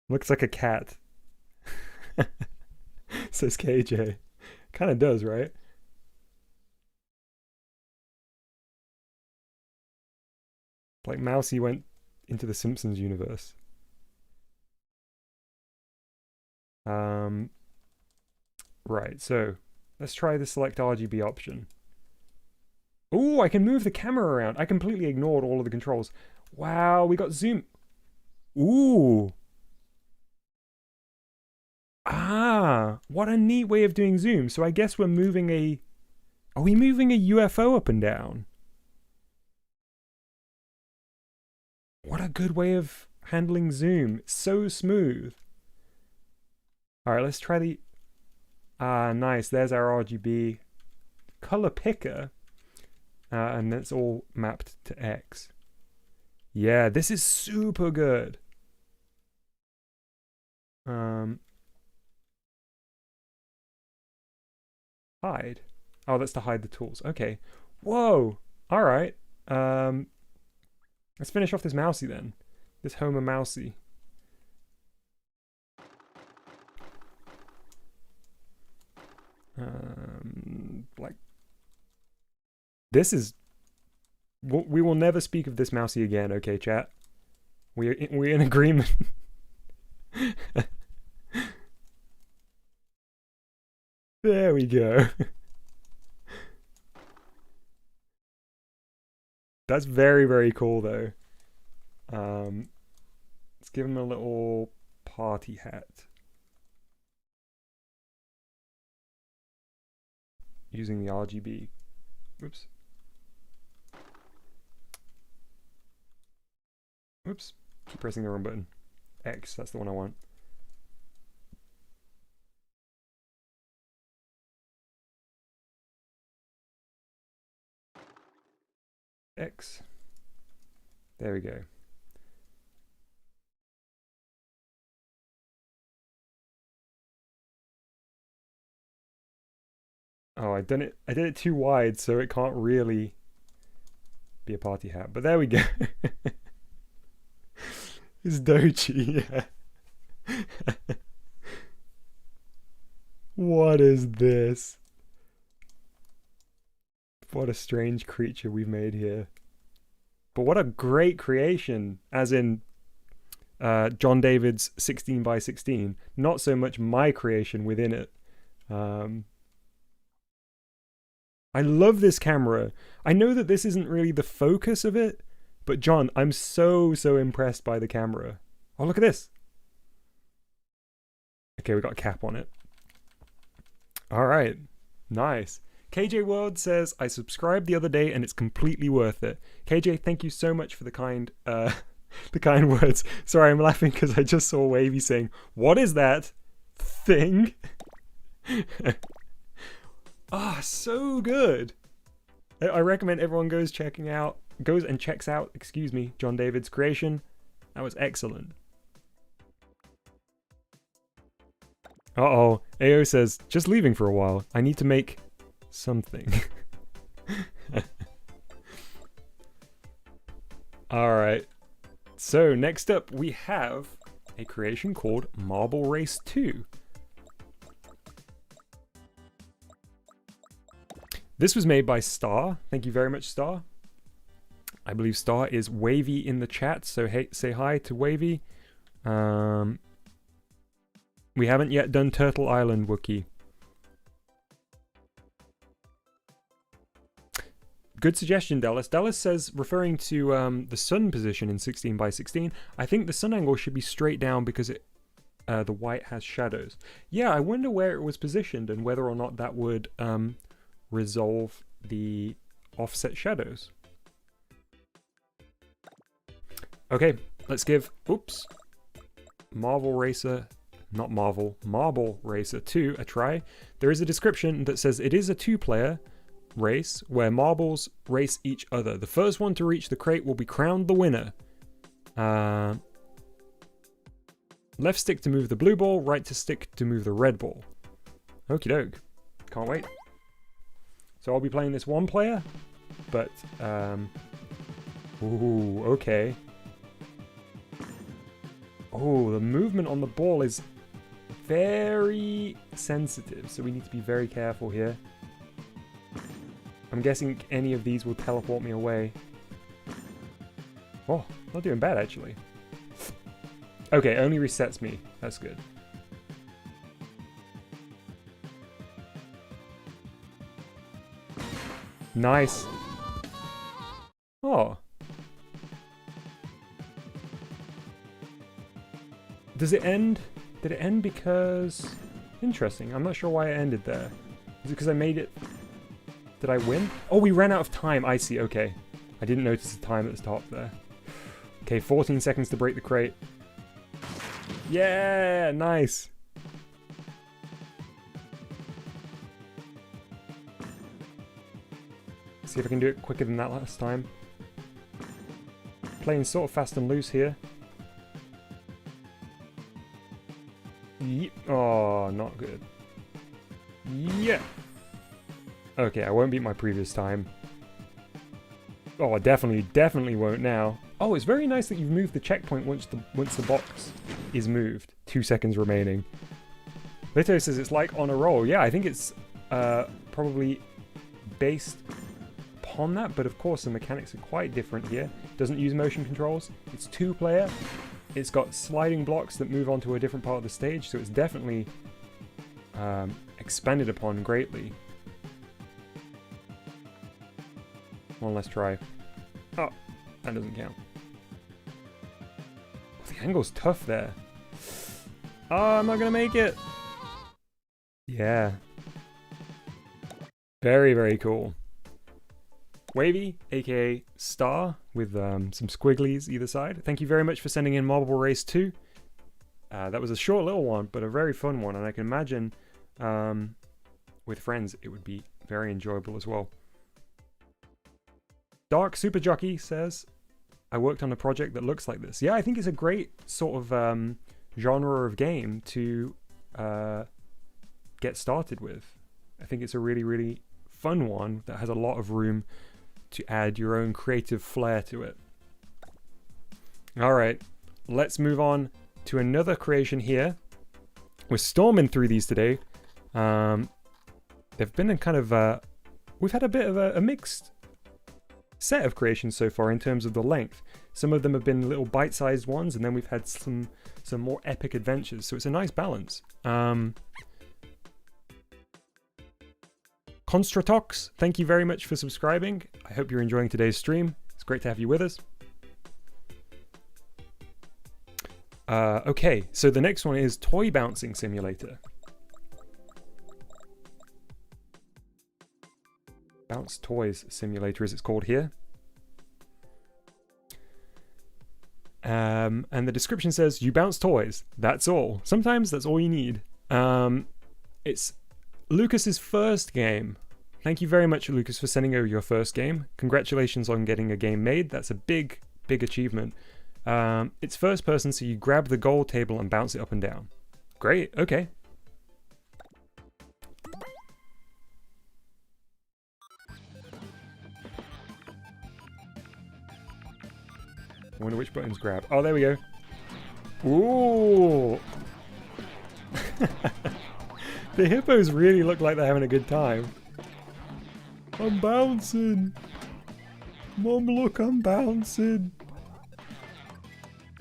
Looks like a cat. Says KJ. Kind of does, right? Like Mousy went into the Simpsons universe. Right, so let's try the select RGB option. Ooh, I can move the camera around. I completely ignored all of the controls. Wow, we got zoom. Ooh. Ah, what a neat way of doing zoom. So I guess we're moving a... Are we moving a UFO up and down? What a good way of handling zoom. So smooth. All right, let's try the... Ah, nice. There's our RGB color picker. And that's all mapped to X. Yeah, this is super good. Hide. Oh, that's to hide the tools. Okay. Whoa. All right. Let's finish off this Mousy then. This Homer Mousy. Like, this is... We will never speak of this Mousy again, okay, chat? We're in agreement. There we go. That's very, very cool, though. Let's give him a little party hat. Using the RGB. Oops. Oops. Keep pressing the wrong button. X, that's the one I want. X. There we go. Oh, I did it too wide, so it can't really be a party hat. But there we go. It's Dochi, yeah. What is this? What a strange creature we've made here. But what a great creation, as in John David's 16 by 16. Not so much my creation within it. I love this camera. I know that this isn't really the focus of it, but John, I'm so impressed by the camera. Oh, look at this. Okay, we got a cap on it. All right, nice. KJ World says, I subscribed the other day and it's completely worth it. KJ, thank you so much for the kind words. Sorry, I'm laughing because I just saw Wavy saying, what is that thing? Ah, so good. I recommend everyone goes and checks out, excuse me, John David's creation. That was excellent. Uh-oh, AO says, just leaving for a while. I need to make something. Alright, so next up we have a creation called Marble Race 2. This was made by Star. Thank you very much, Star. I believe Star is Wavy in the chat, so hey, say hi to Wavy. We haven't yet done Turtle Island, Wookie. Good suggestion, Dallas. Dallas says, referring to the sun position in 16 by 16, I think the sun angle should be straight down because the white has shadows. Yeah, I wonder where it was positioned and whether or not that would resolve the offset shadows. Okay, let's give, oops, Marble Racer 2 a try. There is a description that says it is a 2-player race where marbles race each other. The first one to reach the crate will be crowned the winner. Left stick to move the blue ball, right to stick to move the red ball. Okie doke. Can't wait. So I'll be playing this 1-player, but ooh, okay. Oh, the movement on the ball is very sensitive, so we need to be very careful here. I'm guessing any of these will teleport me away. Oh, not doing bad, actually. Okay, only resets me. That's good. Nice. Oh. Does it end? Did it end because... Interesting. I'm not sure why it ended there. Is it because I made it... Did I win? Oh, we ran out of time. I see. Okay. I didn't notice the time at the top there. Okay, 14 seconds to break the crate. Yeah! Nice! See if I can do it quicker than that last time. Playing sort of fast and loose here. Yep. Oh, not good. Yeah! Okay, I won't beat my previous time. Oh, I definitely won't now. Oh, it's very nice that you've moved the checkpoint once the box is moved. 2 seconds remaining. Lito says it's like on a roll. Yeah, I think it's probably based upon that, but of course the mechanics are quite different here. Doesn't use motion controls. It's 2-player. It's got sliding blocks that move onto a different part of the stage, so it's definitely expanded upon greatly. One last try. Oh, that doesn't count. Oh, the angle's tough there. Oh, I'm not gonna make it. Yeah. Very, very cool. Wavy, aka Star, with some squigglies either side. Thank you very much for sending in Marble Race 2. That was a short little one, but a very fun one, and I can imagine with friends it would be very enjoyable as well. Dark Super Jockey says, I worked on a project that looks like this. Yeah, I think it's a great sort of genre of game to get started with. I think it's a really, really fun one that has a lot of room to add your own creative flair to it. Alright, let's move on to another creation here. We're storming through these today. They've been a kind of... we've had a bit of a mixed set of creations so far in terms of the length. Some of them have been little bite-sized ones, and then we've had some more epic adventures, so it's a nice balance. Constratox, thank you very much for subscribing. I hope you're enjoying today's stream. It's great to have you with us. Okay, so the next one is Toy Bouncing Simulator. Bounce Toys Simulator, as it's called here. And the description says, you bounce toys. That's all. Sometimes that's all you need. It's Lucas's first game. Thank you very much, Lucas, for sending over your first game. Congratulations on getting a game made. That's a big, big achievement. It's first person, so you grab the gold table and bounce it up and down. Great, okay. I wonder which buttons grab. Oh, there we go. Ooh! The hippos really look like they're having a good time. I'm bouncing! Mom, look, I'm bouncing!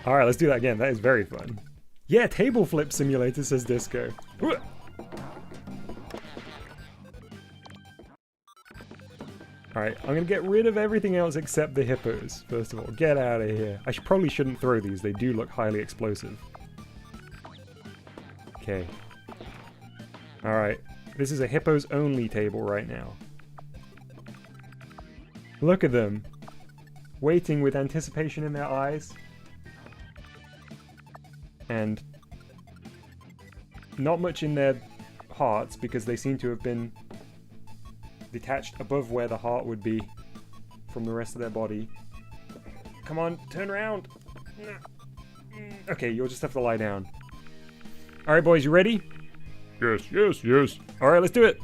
Alright, let's do that again. That is very fun. Yeah, table flip simulator, says Disco. Alright, I'm gonna get rid of everything else except the hippos, first of all. Get out of here. I probably shouldn't throw these. They do look highly explosive. Okay. Alright. This is a hippos only table right now. Look at them. Waiting with anticipation in their eyes. And not much in their hearts, because they seem to have been detached above where the heart would be from the rest of their body. Come on, turn around. Okay, you'll just have to lie down. Alright, boys, you ready? Yes, yes, yes. Alright, let's do it.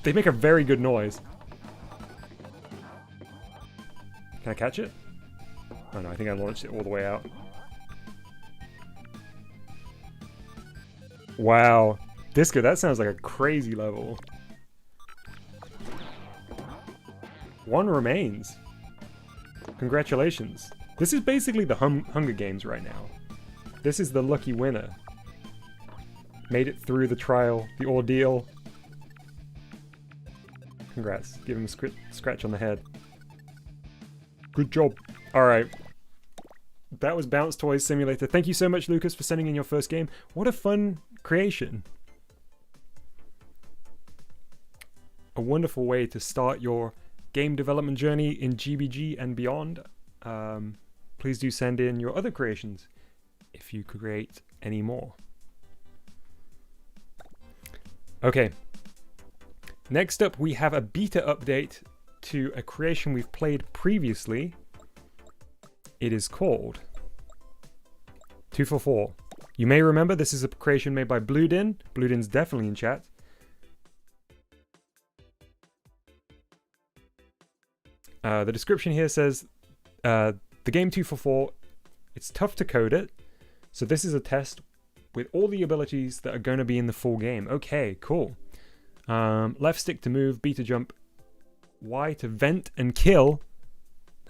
They make a very good noise. Can I catch it? Oh no, I think I launched it all the way out. Wow. Disco, that sounds like a crazy level. One remains. Congratulations. This is basically the Hunger Games right now. This is the lucky winner. Made it through the trial, the ordeal. Congrats. Give him a scratch on the head. Good job. Alright. That was Bounce Toys Simulator. Thank you so much, Lucas, for sending in your first game. What a fun creation. A wonderful way to start your game development journey in GBG and beyond. Please do send in your other creations if you create any more. Okay. Next up, we have a beta update to a creation we've played previously. It is called 244. You may remember this is a creation made by Bluedin. Bluedin's definitely in chat. The description here says, the game 244, it's tough to code it. So this is a test with all the abilities that are going to be in the full game. Okay, cool. Left stick to move, B to jump, Y to vent and kill.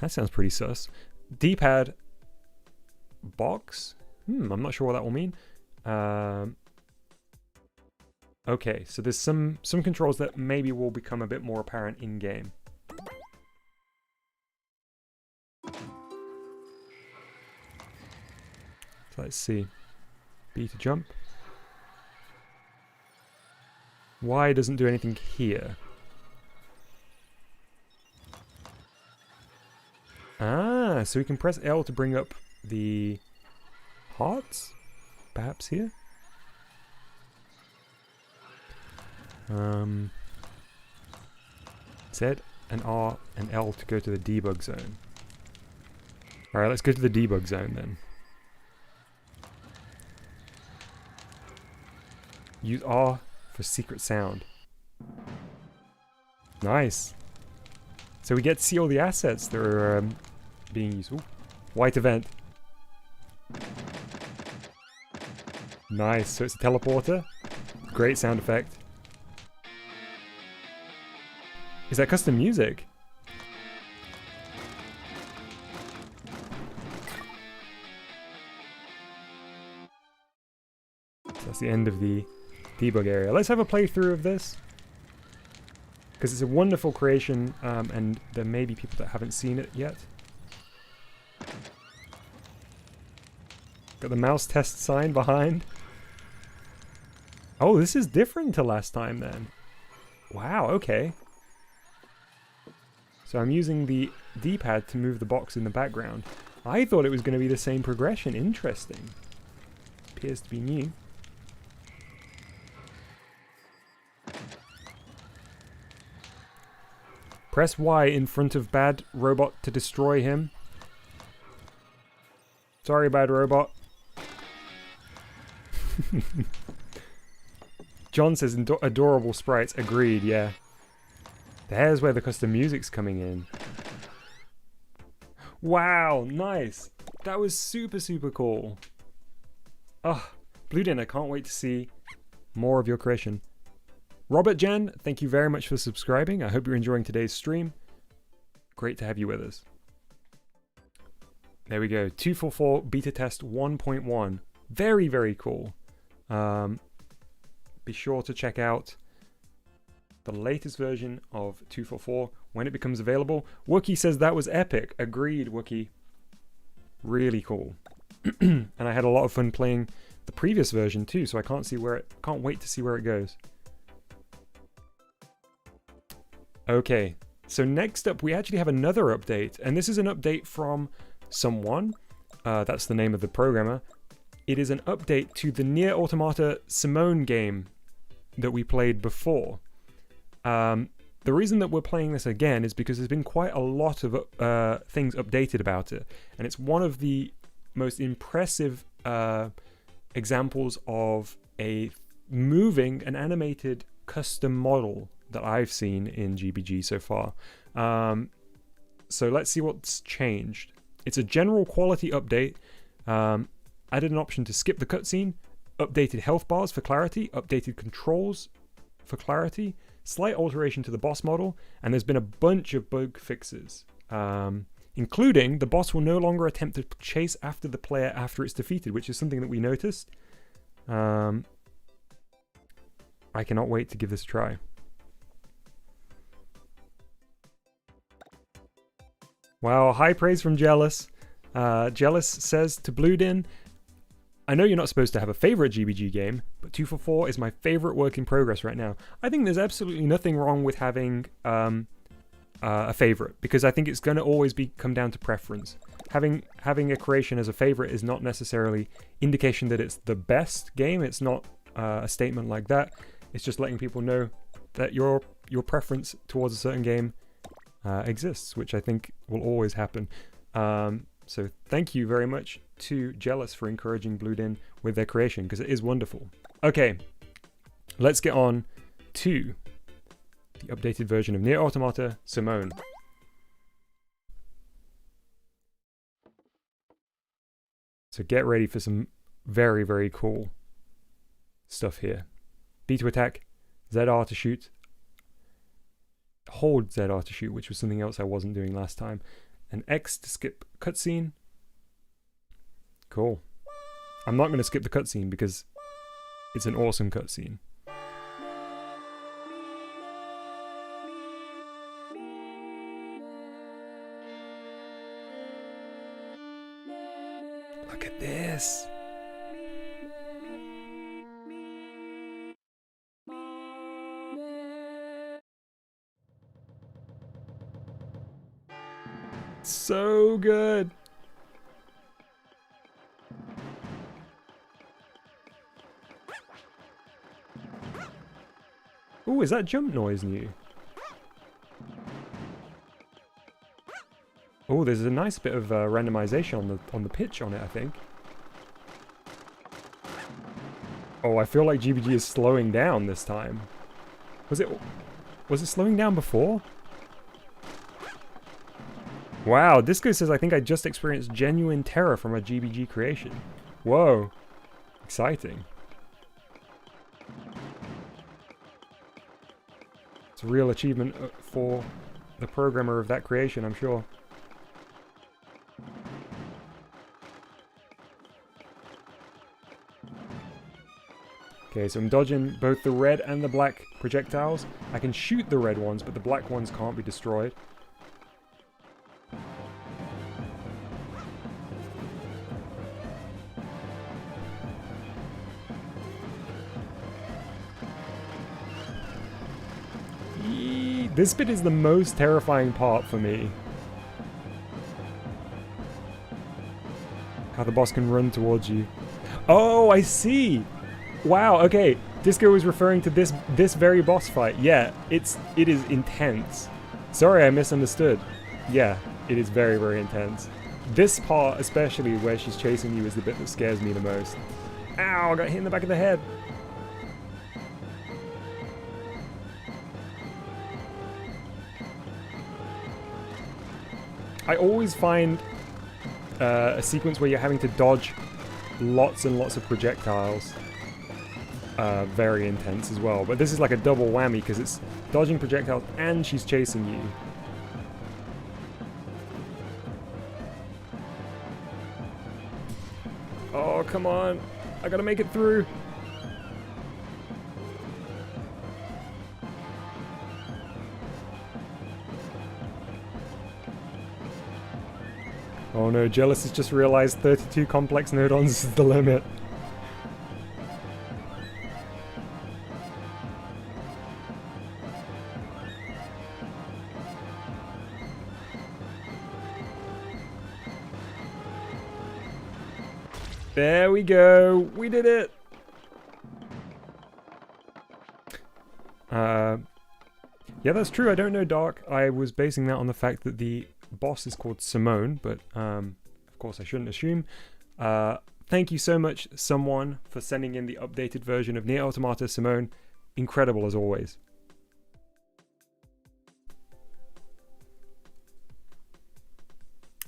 That sounds pretty sus. D-pad, box. I'm not sure what that will mean. Okay, so there's some controls that maybe will become a bit more apparent in game. So let's see. B to jump. Y doesn't do anything here. Ah, so we can press L to bring up the hearts? Perhaps here? Z and R and L to go to the debug zone. Alright, let's go to the debug zone then. Use R for secret sound. Nice. So we get to see all the assets that are being used. Ooh. White event. Nice. So it's a teleporter. Great sound effect. Is that custom music? So that's the end of the debug area. Let's have a playthrough of this, because it's a wonderful creation, and there may be people that haven't seen it yet. Got the mouse test sign behind. Oh, this is different to last time then. Wow, okay. So I'm using the D-pad to move the box in the background. I thought it was going to be the same progression. Interesting. Appears to be new. Press Y in front of bad robot to destroy him. Sorry, bad robot. John says adorable sprites. Agreed, yeah. There's where the custom music's coming in. Wow, nice. That was super, super cool. Oh, Bluedin, I can't wait to see more of your creation. Robert Jan, thank you very much for subscribing. I hope you're enjoying today's stream. Great to have you with us. There we go. 244 beta test 1.1. Very, very cool. Be sure to check out the latest version of 244 when it becomes available. Wookie says that was epic. Agreed, Wookie. Really cool. And I had a lot of fun playing the previous version too, so I can't wait to see where it goes. Okay, so next up we actually have another update, and this is an update from someone. That's the name of the programmer. It is an update to the Nier Automata Simone game that we played before. The reason that we're playing this again is because there's been quite a lot of things updated about it, and it's one of the most impressive examples of a moving and animated custom model that I've seen in GBG so far. So let's see what's changed. It's a general quality update. Added an option to skip the cutscene, updated health bars for clarity, updated controls for clarity, slight alteration to the boss model, and there's been a bunch of bug fixes, including the boss will no longer attempt to chase after the player after it's defeated, which is something that we noticed. I cannot wait to give this a try. Wow, high praise from Jealous. Jealous says to Bluedin, I know you're not supposed to have a favorite GBG game, but 244 is my favorite work in progress right now. I think there's absolutely nothing wrong with having a favorite, because I think it's going to always come down to preference. Having a creation as a favorite is not necessarily indication that it's the best game. It's not a statement like that. It's just letting people know that your preference towards a certain game exists, which I think will always happen. So thank you very much to Jealous for encouraging Bluedin with their creation, because it is wonderful. Okay, let's get on to the updated version of Nier Automata Simone. So get ready for some very, very cool stuff here. B to attack, ZR to shoot, hold ZR to shoot, which was something else I wasn't doing last time, and X to skip cutscene. Cool. I'm not going to skip the cutscene because it's an awesome cutscene. Look at this. So good. Ooh, is that jump noise new? Oh, there's a nice bit of randomization on the pitch on it, I think. Oh, I feel like GBG is slowing down this time. Was it slowing down before? Wow, Disco says, I think I just experienced genuine terror from a GBG creation. Whoa. Exciting. It's a real achievement for the programmer of that creation, I'm sure. Okay, so I'm dodging both the red and the black projectiles. I can shoot the red ones, but the black ones can't be destroyed. This bit is the most terrifying part for me. How the boss can run towards you. Oh, I see! Wow, okay. Disco was referring to this very boss fight. Yeah, it is intense. Sorry, I misunderstood. Yeah, it is very, very intense. This part, especially where she's chasing you, is the bit that scares me the most. Ow, I got hit in the back of the head. I always find a sequence where you're having to dodge lots and lots of projectiles very intense as well. But this is like a double whammy because it's dodging projectiles and she's chasing you. Oh, come on. I gotta make it through. Oh no, Jealous has just realized 32 complex nodons is the limit. There we go, we did it! Yeah, that's true, I don't know Dark. I was basing that on the fact that the boss is called Simone, but of course I shouldn't assume. Thank you so much, someone, for sending in the updated version of Nier Automata Simone. Incredible as always.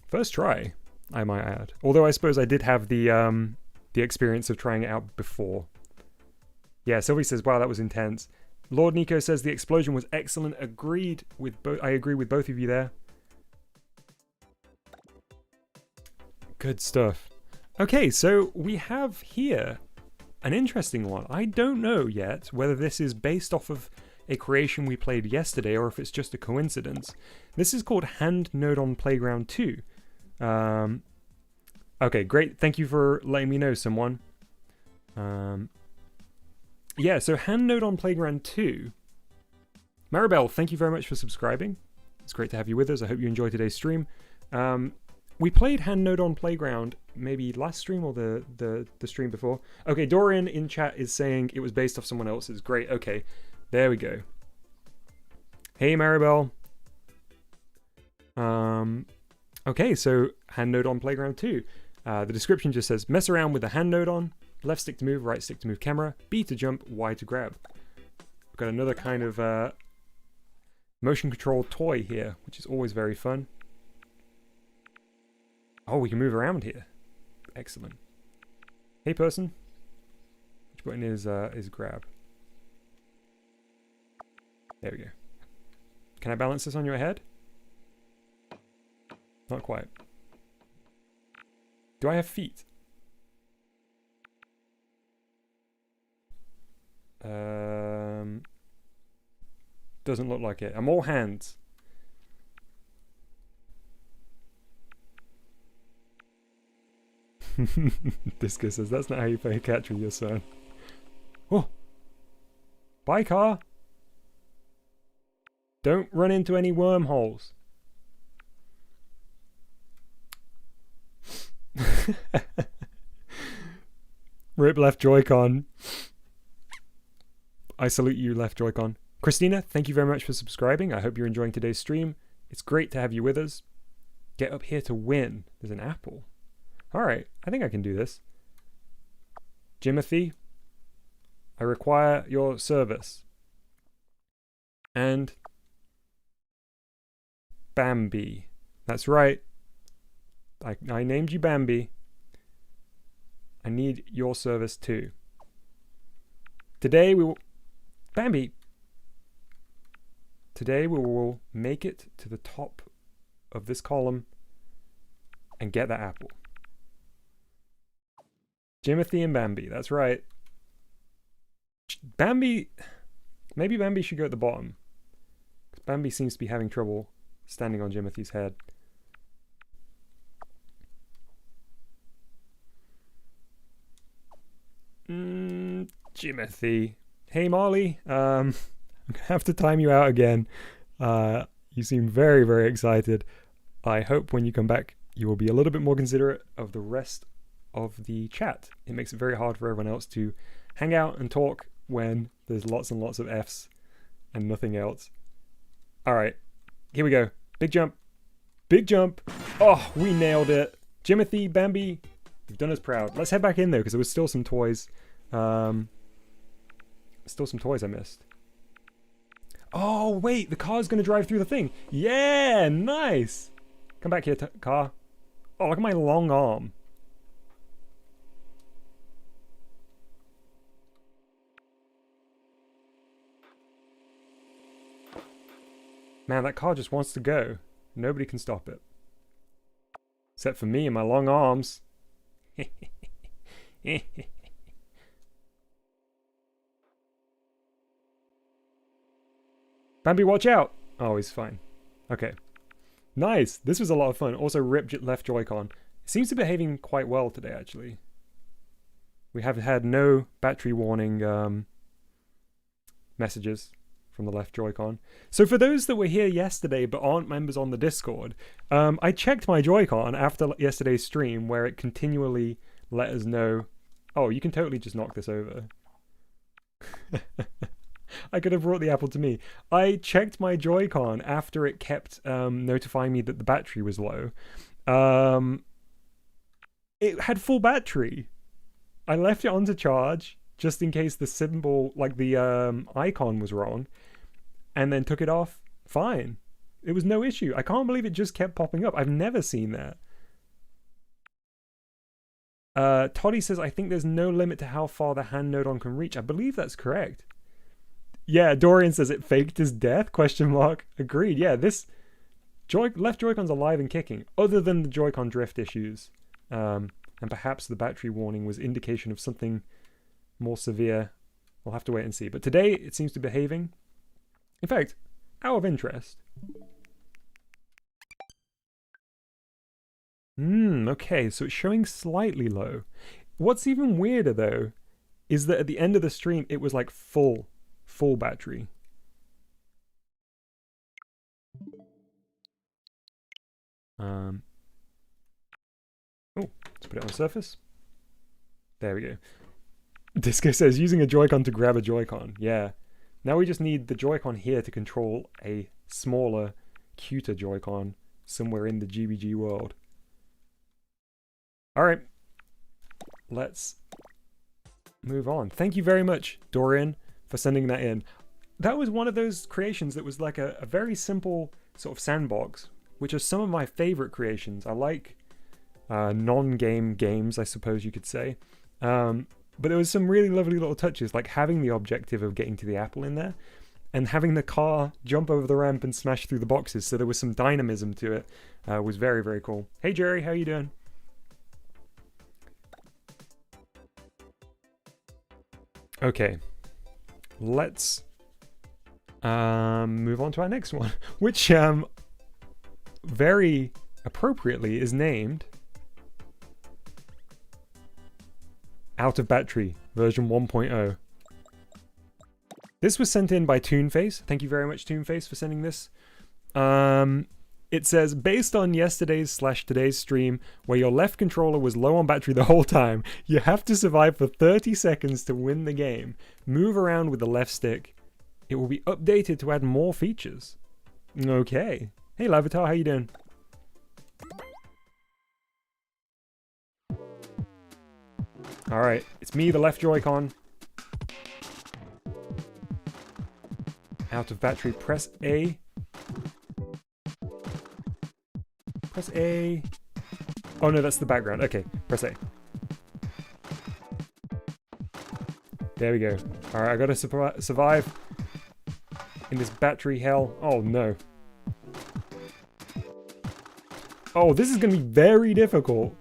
First try, I might add. Although I suppose I did have the the experience of trying it out before. Yeah, Sylvie says, wow, that was intense. Lord Nico says the explosion was excellent. Agreed with both. I agree with both of you there. Good stuff. Okay, so we have here an interesting one. I don't know yet whether this is based off of a creation we played yesterday or if it's just a coincidence. This is called Hand Node on Playground 2. Okay, great. Thank you for letting me know, someone. Yeah, so Hand Node on Playground 2. Maribel, thank you very much for subscribing. It's great to have you with us. I hope you enjoyed today's stream. We played Hand Node on Playground maybe last stream or the stream before. Okay, Dorian in chat is saying it was based off someone else's. Great, okay. There we go. Hey, Maribel. Okay, so Hand Node on Playground 2. The description just says, mess around with the hand node on. Left stick to move, right stick to move camera. B to jump, Y to grab. We've got another kind of motion control toy here, which is always very fun. Oh, we can move around here. Excellent. Hey, person. Which button is grab? There we go. Can I balance this on your head? Not quite. Do I have feet? Doesn't look like it. I'm all hands. Disco says, that's not how you play catch with your son. Oh! Bye, car! Don't run into any wormholes. Rip left Joy-Con. I salute you, left Joy-Con. Christina, thank you very much for subscribing. I hope you're enjoying today's stream. It's great to have you with us. Get up here to win. There's an apple. Alright, I think I can do this. Jimothy, I require your service. And Bambi. That's right. I named you Bambi. I need your service too. Today we will... Bambi! Today we will make it to the top of this column and get that apple. Jimothy and Bambi, that's right. Bambi... Maybe Bambi should go at the bottom. Bambi seems to be having trouble standing on Jimothy's head. Jimothy. Hey, Molly. I'm gonna have to time you out again. You seem very, very excited. I hope when you come back, you will be a little bit more considerate of the rest of the chat. It makes it very hard for everyone else to hang out and talk when there's lots and lots of Fs and nothing else. All right, here we go. Big jump. Big jump. Oh, we nailed it. Jimothy, Bambi, you've done us proud. Let's head back in though, because there was still some toys. Still some toys I missed. Oh, wait, the car's going to drive through the thing. Yeah, nice. Come back here, car. Oh, look at my long arm. Man, that car just wants to go. Nobody can stop it. Except for me and my long arms. Bambi, watch out! Oh, he's fine. Okay. Nice! This was a lot of fun. Also, rip left Joy-Con. It seems to be behaving quite well today, actually. We have had no battery warning messages from the left Joy-Con. So for those that were here yesterday but aren't members on the Discord, I checked my Joy-Con after yesterday's stream where it continually let us know, oh, you can totally just knock this over. I could have brought the apple to me. I checked my Joy-Con after it kept notifying me that the battery was low. It had full battery. I left it on to charge just in case the symbol, like the icon was wrong, and then took it off. Fine. It was no issue. I can't believe it just kept popping up. I've never seen that. Toddy says, I think there's no limit to how far the hand node-on can reach. I believe that's correct. Yeah, Dorian says it faked his death, question mark. Agreed, yeah, this left Joy-Con's alive and kicking, other than the Joy-Con drift issues. And perhaps the battery warning was indication of something more severe. We'll have to wait and see. But today, it seems to be behaving. In fact, out of interest. Okay, so it's showing slightly low. What's even weirder, though, is that at the end of the stream, it was like full battery. Oh, let's put it on the surface. There we go. Disco says, using a Joy-Con to grab a Joy-Con. Yeah. Now we just need the Joy-Con here to control a smaller, cuter Joy-Con somewhere in the GBG world. Alright. Let's move on. Thank you very much, Dorian, for sending that in. That was one of those creations that was like a very simple sort of sandbox, which are some of my favorite creations. I like non-game games, I suppose you could say. But there was some really lovely little touches, like having the objective of getting to the apple in there, and having the car jump over the ramp and smash through the boxes, so there was some dynamism to it. Was very, very cool. Hey Jerry, how you doing? Okay, let's move on to our next one, which very appropriately is named Out of Battery version 1.0. This was sent in by Toonface. Thank you very much, Toonface, for sending this. It says, based on yesterday's/today's stream, where your left controller was low on battery the whole time, you have to survive for 30 seconds to win the game. Move around with the left stick. It will be updated to add more features. Okay. Hey, Lavatar, how you doing? Alright, it's me, the left Joy-Con. Out of battery, press A. Press A. Oh no, that's the background. Okay, press A. There we go. Alright, I gotta survive in this battery hell. Oh no. Oh, this is gonna be very difficult.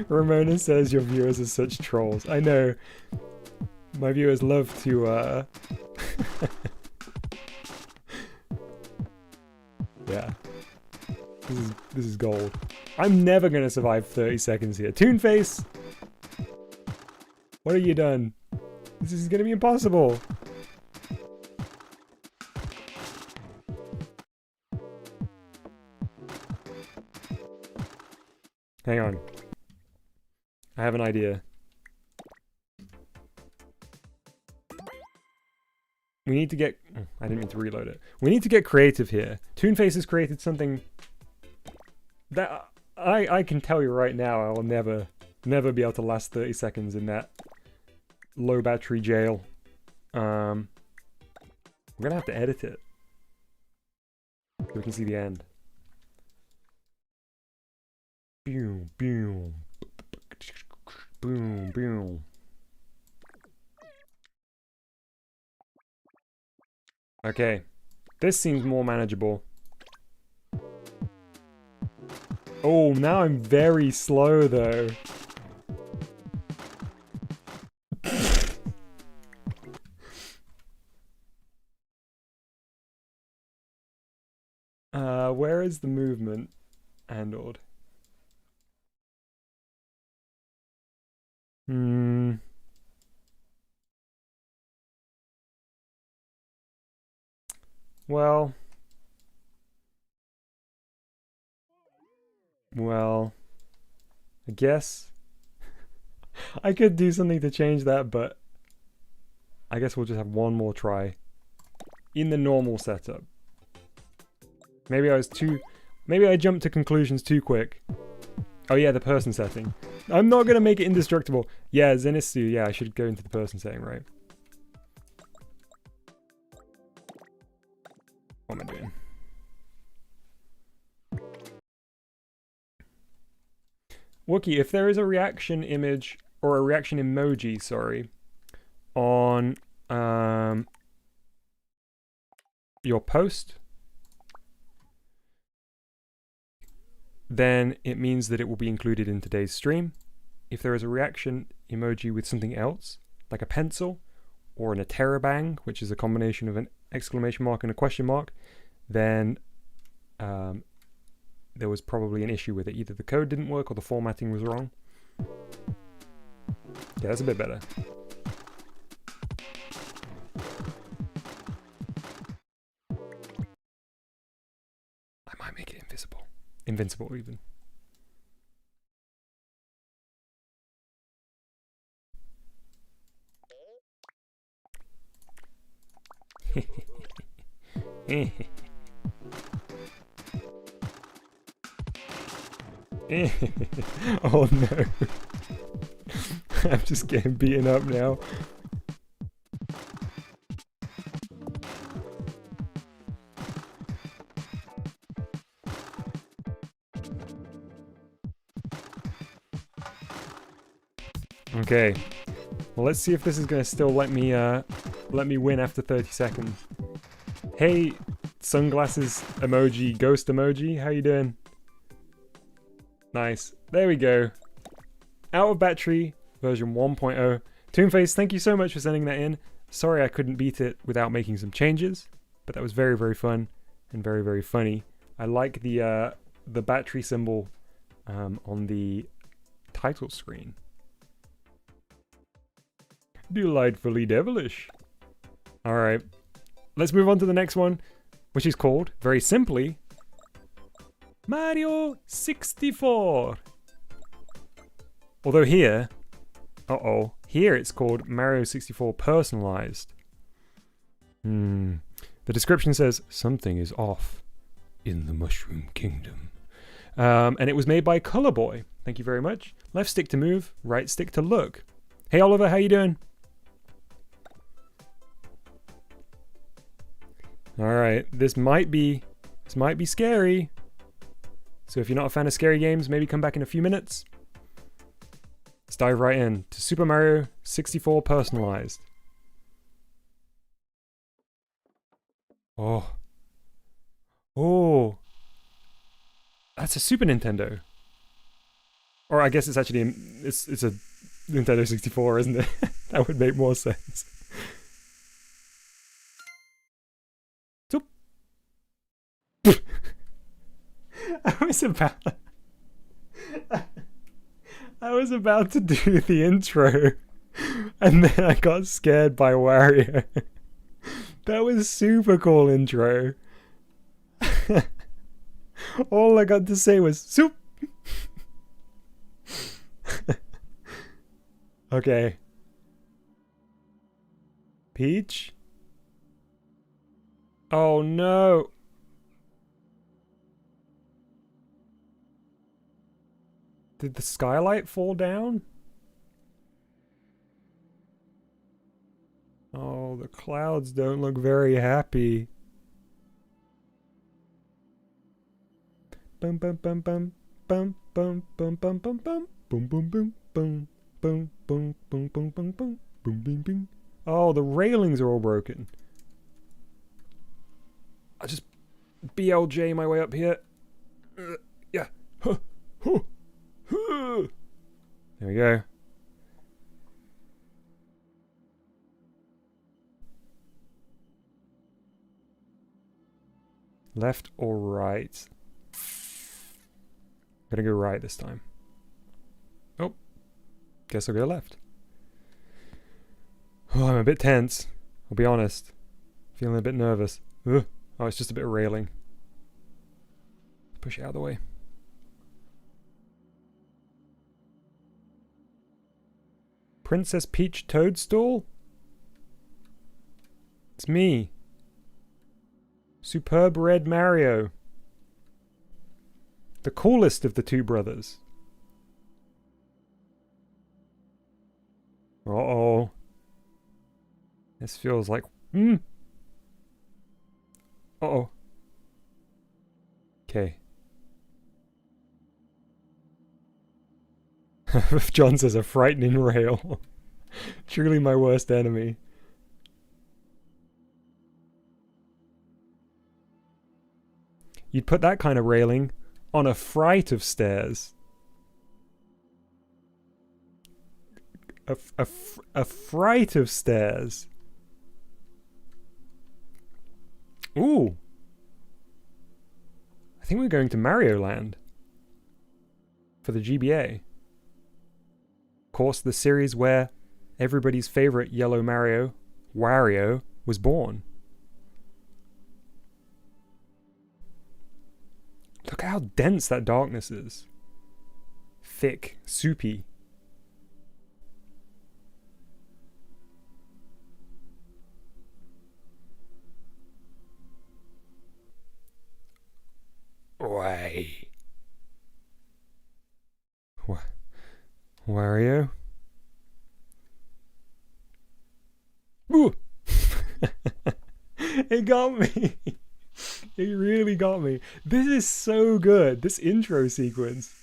Ramona says your viewers are such trolls. I know. My viewers love to, yeah. This is gold. I'm never gonna survive 30 seconds here. Toonface! What have you done? This is gonna be impossible. Hang on. I have an idea. We need to get... I didn't mean to reload it. We need to get creative here. Toonface has created something that I can tell you right now I will never be able to last 30 seconds in that low battery jail. We're gonna have to edit it so we can see the end. Boom, boom, boom, boom. Okay, this seems more manageable. Oh, now I'm very slow though. Where is the movement handled? Well, I guess I could do something to change that, but I guess we'll just have one more try in the normal setup. Maybe I jumped to conclusions too quick. Oh yeah, the person setting. I'm not gonna make it indestructible. Yeah, Zenistu, yeah, I should go into the person setting, right? What am I doing? Wookie, if there is a reaction image or a reaction emoji, sorry, on your post, then it means that it will be included in today's stream. If there is a reaction emoji with something else, like a pencil or an interrobang, which is a combination of an exclamation mark and a question mark, then there was probably an issue with it. Either the code didn't work or the formatting was wrong. Yeah, that's a bit better. I might make it invisible. Invincible, even. Oh no. I'm just getting beaten up now. Okay. Well, let's see if this is gonna still let me win after 30 seconds. Hey, sunglasses emoji, ghost emoji, how you doing? Nice. There we go. Out of battery, version 1.0. Toonface, thank you so much for sending that in. Sorry I couldn't beat it without making some changes, but that was very, very fun and very, very funny. I like the battery symbol on the title screen. Delightfully devilish. Alright, let's move on to the next one, which is called, very simply, Mario 64. Although here, here it's called Mario 64 Personalized. The description says, something is off in the Mushroom Kingdom. And it was made by Colorboy. Thank you very much. Left stick to move, right stick to look. Hey Oliver, how you doing? Alright, this might be scary. So if you're not a fan of scary games, maybe come back in a few minutes. Let's dive right in to Super Mario 64 Personalized. Oh. That's a Super Nintendo. Or I guess it's actually it's a Nintendo 64, isn't it? That would make more sense. I was about to do the intro, and then I got scared by Wario. That was super cool intro. All I got to say was soup. Okay. Peach? Oh no. Did the skylight fall down? Oh, the clouds don't look very happy. Bum bum bum bum bum bum bum bum bum bum boom boom boom boom boom boom boom boom boom boom boom boom boom. Oh, the railings are all broken. I just BLJ my way up here. Yeah. There we go. Left or right? Gonna go right this time. Oh, guess I'll go left. Oh, I'm a bit tense. I'll be honest. Feeling a bit nervous. Ugh. Oh, it's just a bit of railing. Push it out of the way. Princess Peach Toadstool? It's me. Superb Red Mario. The coolest of the two brothers. Uh-oh. This feels like... Uh-oh. Okay. John says a frightening rail. Truly my worst enemy. You'd put that kind of railing on a fright of stairs. A fright of stairs. Ooh. I think we're going to Mario Land for the GBA. Of course, the series where everybody's favorite yellow Mario, Wario, was born. Look how dense that darkness is. Thick, soupy. Why? Wario? Ooh! It got me. It really got me. This is so good. This intro sequence.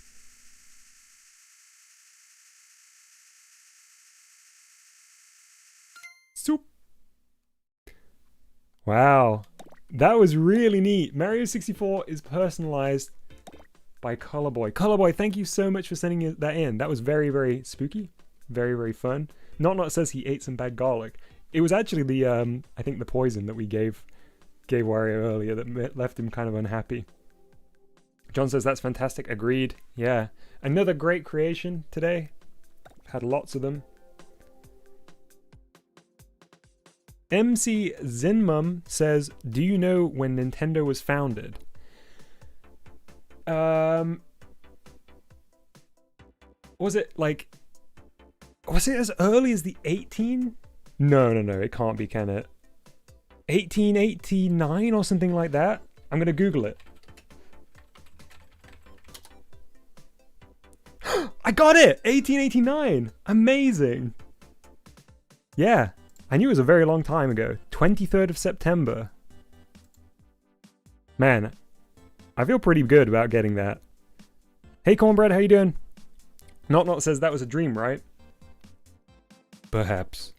Soup. Wow. That was really neat. Mario 64 is personalized by Colorboy. Colorboy, thank you so much for sending that in. That was very, very spooky. Very, very fun. Not says he ate some bad garlic. It was actually the, I think the poison that we gave Wario earlier that left him kind of unhappy. John says that's fantastic. Agreed. Yeah. Another great creation today. Had lots of them. MC Zinmum says, do you know when Nintendo was founded? Was it as early as the 18? No, it can't be, can it? 1889 or something like that? I'm gonna Google it. I got it! 1889! Amazing! Yeah, I knew it was a very long time ago. 23rd of September. Man, I feel pretty good about getting that. Hey Cornbread, how you doing? Not says that was a dream, right? Perhaps.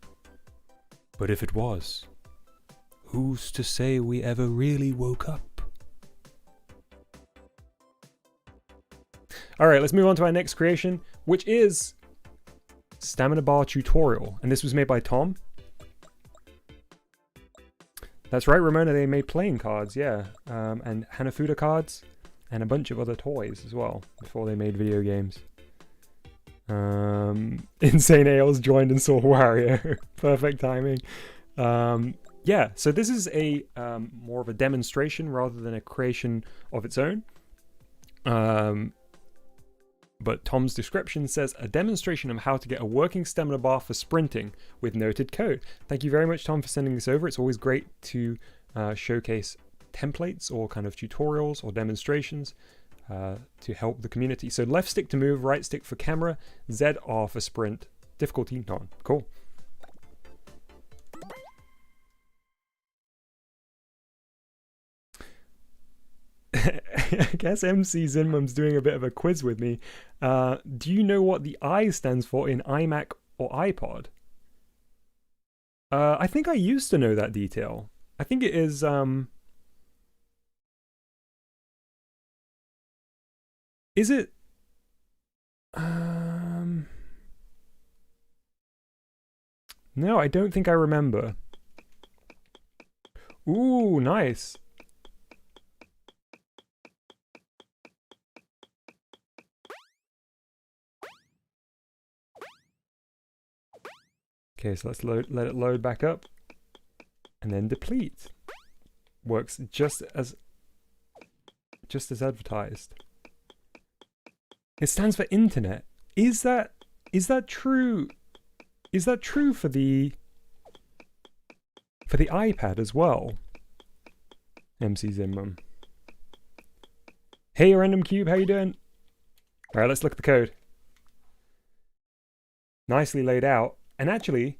But if it was, who's to say we ever really woke up? Alright, let's move on to our next creation, which is Stamina Bar Tutorial. And this was made by Tom. That's right, Ramona, they made playing cards, yeah. And Hanafuda cards, and a bunch of other toys as well, before they made video games. Insane Ales joined and saw Wario. Perfect timing. Yeah, so this is a more of a demonstration rather than a creation of its own. But Tom's description says, a demonstration of how to get a working stamina bar for sprinting with noted code. Thank you very much, Tom, for sending this over. It's always great to showcase templates or kind of tutorials or demonstrations to help the community. So left stick to move, right stick for camera, ZR for sprint, difficulty none. Cool. I guess MC Zinmum's doing a bit of a quiz with me. Do you know what the I stands for in iMac or iPod? I think I used to know that detail. I think it is... Is it... No, I don't think I remember. Ooh, nice. Okay, so let's let it load back up. And then deplete. Works just as advertised. It stands for internet. Is that true? Is that true for the iPad as well? MC Zinmum. Hey Random Cube, how you doing? Alright, let's look at the code. Nicely laid out. And actually,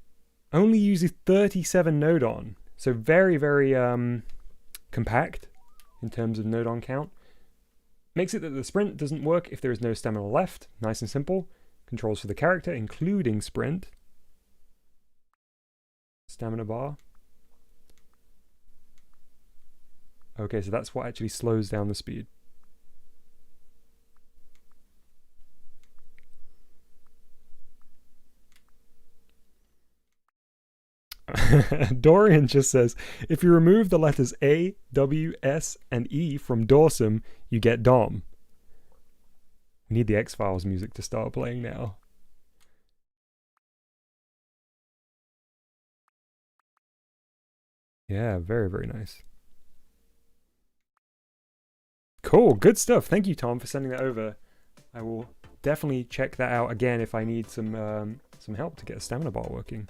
only uses 37 node on. So very, very compact in terms of node on count. Makes it that the sprint doesn't work if there is no stamina left. Nice and simple. controls for the character, including sprint, stamina bar. Okay, so that's what actually slows down the speed. Dorian just says, if you remove the letters A, W, S, and E from Dorsum, you get Dom. We need the X-Files music to start playing now. Yeah, very, very nice. Cool, good stuff. Thank you, Tom, for sending that over. I will definitely check that out again if I need some help to get a stamina bar working.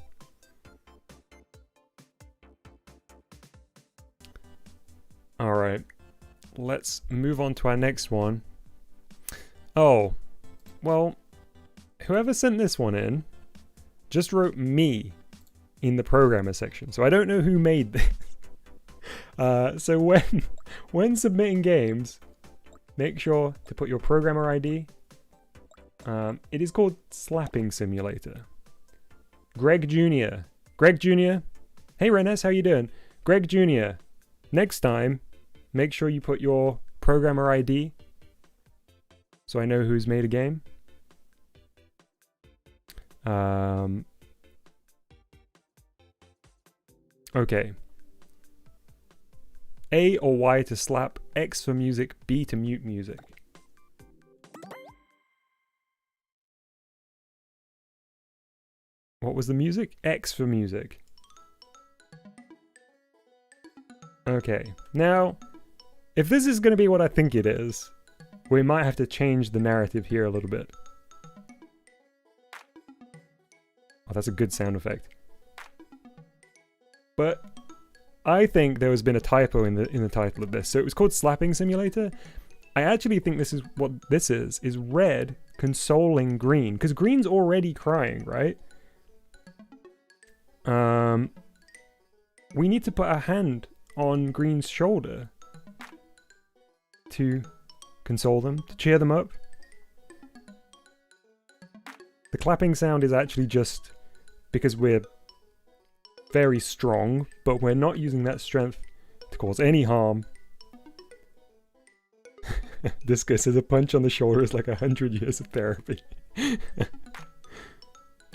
All right, let's move on to our next one. Oh, well, whoever sent this one in just wrote me in the programmer section, so I don't know who made this. So when submitting games, make sure to put your programmer ID. It is called Slapping Simulator. Greg Jr. Hey Renes, how you doing? Greg Jr. Next time, make sure you put your programmer ID so I know who's made a game. Okay. A or Y to slap, X for music, B to mute music. What was the music? X for music. Okay, now, if this is going to be what I think it is, we might have to change the narrative here a little bit. Oh, that's a good sound effect. But I think there has been a typo in the title of this. So it was called Slapping Simulator. I actually think this is what this is red consoling green, because green's already crying, right? We need to put our hand on green's shoulder to console them, to cheer them up. The clapping sound is actually just because we're very strong, but we're not using that strength to cause any harm. This guy says a punch on the shoulder is like 100 years of therapy.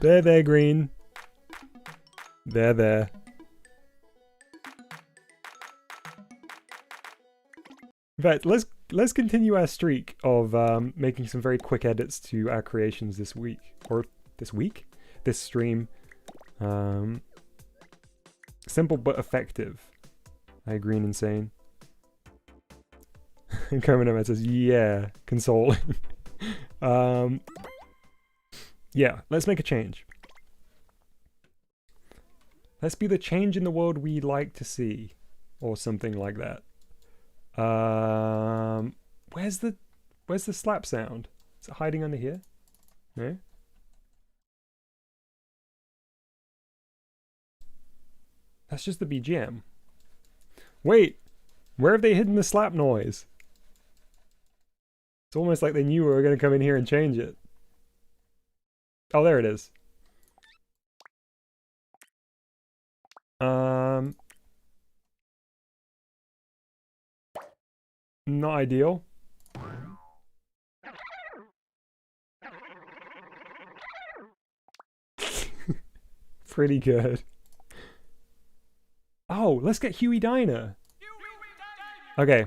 There, green. There. In fact, let's continue our streak of making some very quick edits to our creations this week. Or this stream. Simple but effective. I agree and insane. And Kermit says, yeah, consoling. Yeah, let's make a change. Let's be the change in the world we like to see. Or something like that. Where's the slap sound? Is it hiding under here? No? That's just the BGM. Wait! Where have they hidden the slap noise? It's almost like they knew we were going to come in here and change it. Oh, there it is. Not ideal. Pretty good. Oh, let's get Huey Diner. Okay.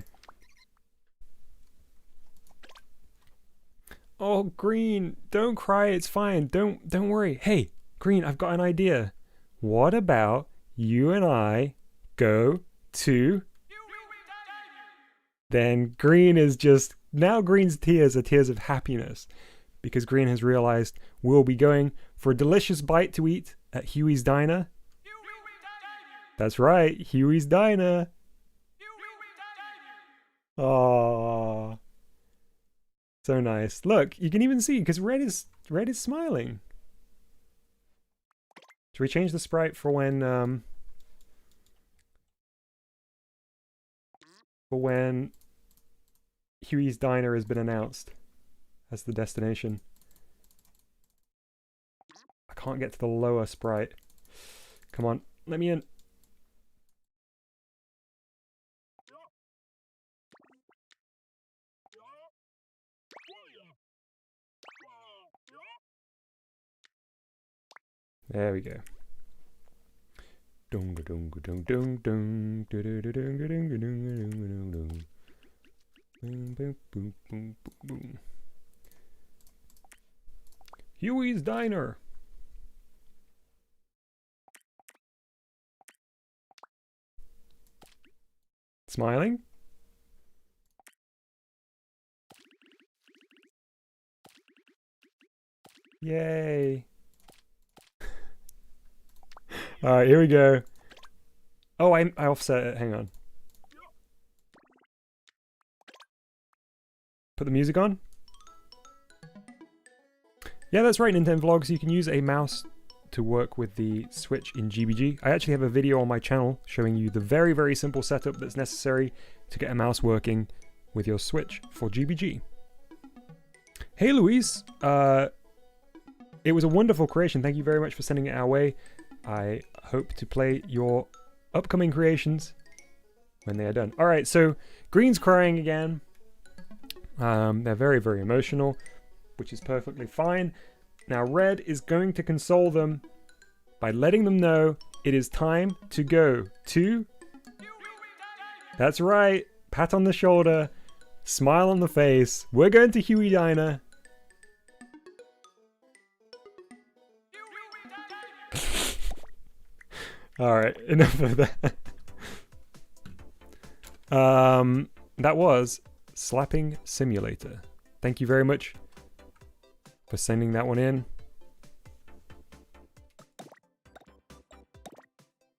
Oh, Green, don't cry, it's fine. Don't worry. Hey, Green, I've got an idea. What about you and I go to... Then Green is just... Now Green's tears are tears of happiness. Because Green has realized we'll be going for a delicious bite to eat at Huey's Diner. That's right, Huey's Diner. Aww. So nice. Look, you can even see, because Red is smiling. Should we change the sprite for when Huey's Diner has been announced as the destination? can't get to the lower sprite. Come on, let me in. There we go. Dung dung dung dung dung dung dung dung dung. Boom boom boom boom boom. Huey's Diner. Smiling? Yay. Alright, here we go. Oh, I offset it. Hang on. Put the music on. Yeah, that's right, Nintendo Vlogs. You can use a mouse to work with the Switch in GBG. I actually have a video on my channel showing you the very, very simple setup that's necessary to get a mouse working with your Switch for GBG. Hey, Louise. It was a wonderful creation. Thank you very much for sending it our way. I hope to play your upcoming creations when they are done. Alright, so Green's crying again. They're very, very emotional, which is perfectly fine. Now Red is going to console them by letting them know it is time to go to... That's right, pat on the shoulder, smile on the face. We're going to Huey Diner. Alright, enough of that. That was Slapping Simulator. Thank you very much for sending that one in.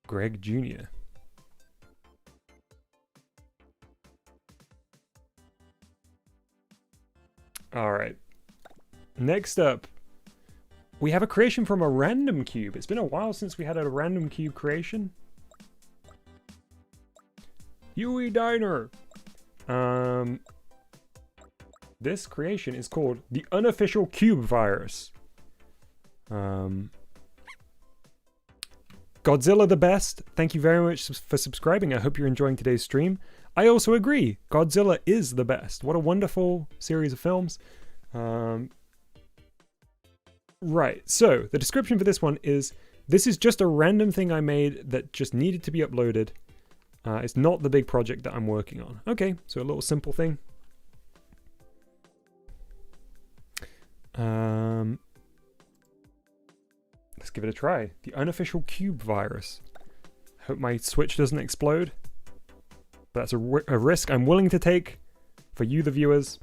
Greg Jr. Alright. Next up, we have a creation from a random cube. It's been a while since we had a random cube creation. Huey Diner. This creation is called the Unofficial Cube Virus. Godzilla the best. Thank you very much for subscribing. I hope you're enjoying today's stream. I also agree. Godzilla is the best. What a wonderful series of films. Right, so the description for this one is, this is just a random thing I made that just needed to be uploaded. It's not the big project that I'm working on. Okay, so a little simple thing. Let's give it a try. The Unofficial Cube Virus. Hope my Switch doesn't explode. That's a risk I'm willing to take for you, the viewers.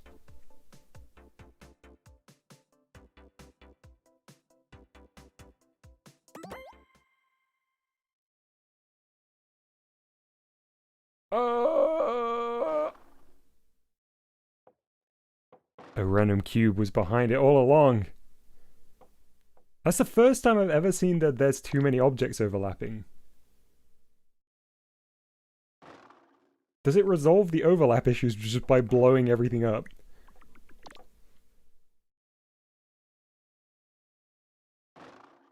A random cube was behind it all along. That's the first time I've ever seen that there's too many objects overlapping. Does it resolve the overlap issues just by blowing everything up?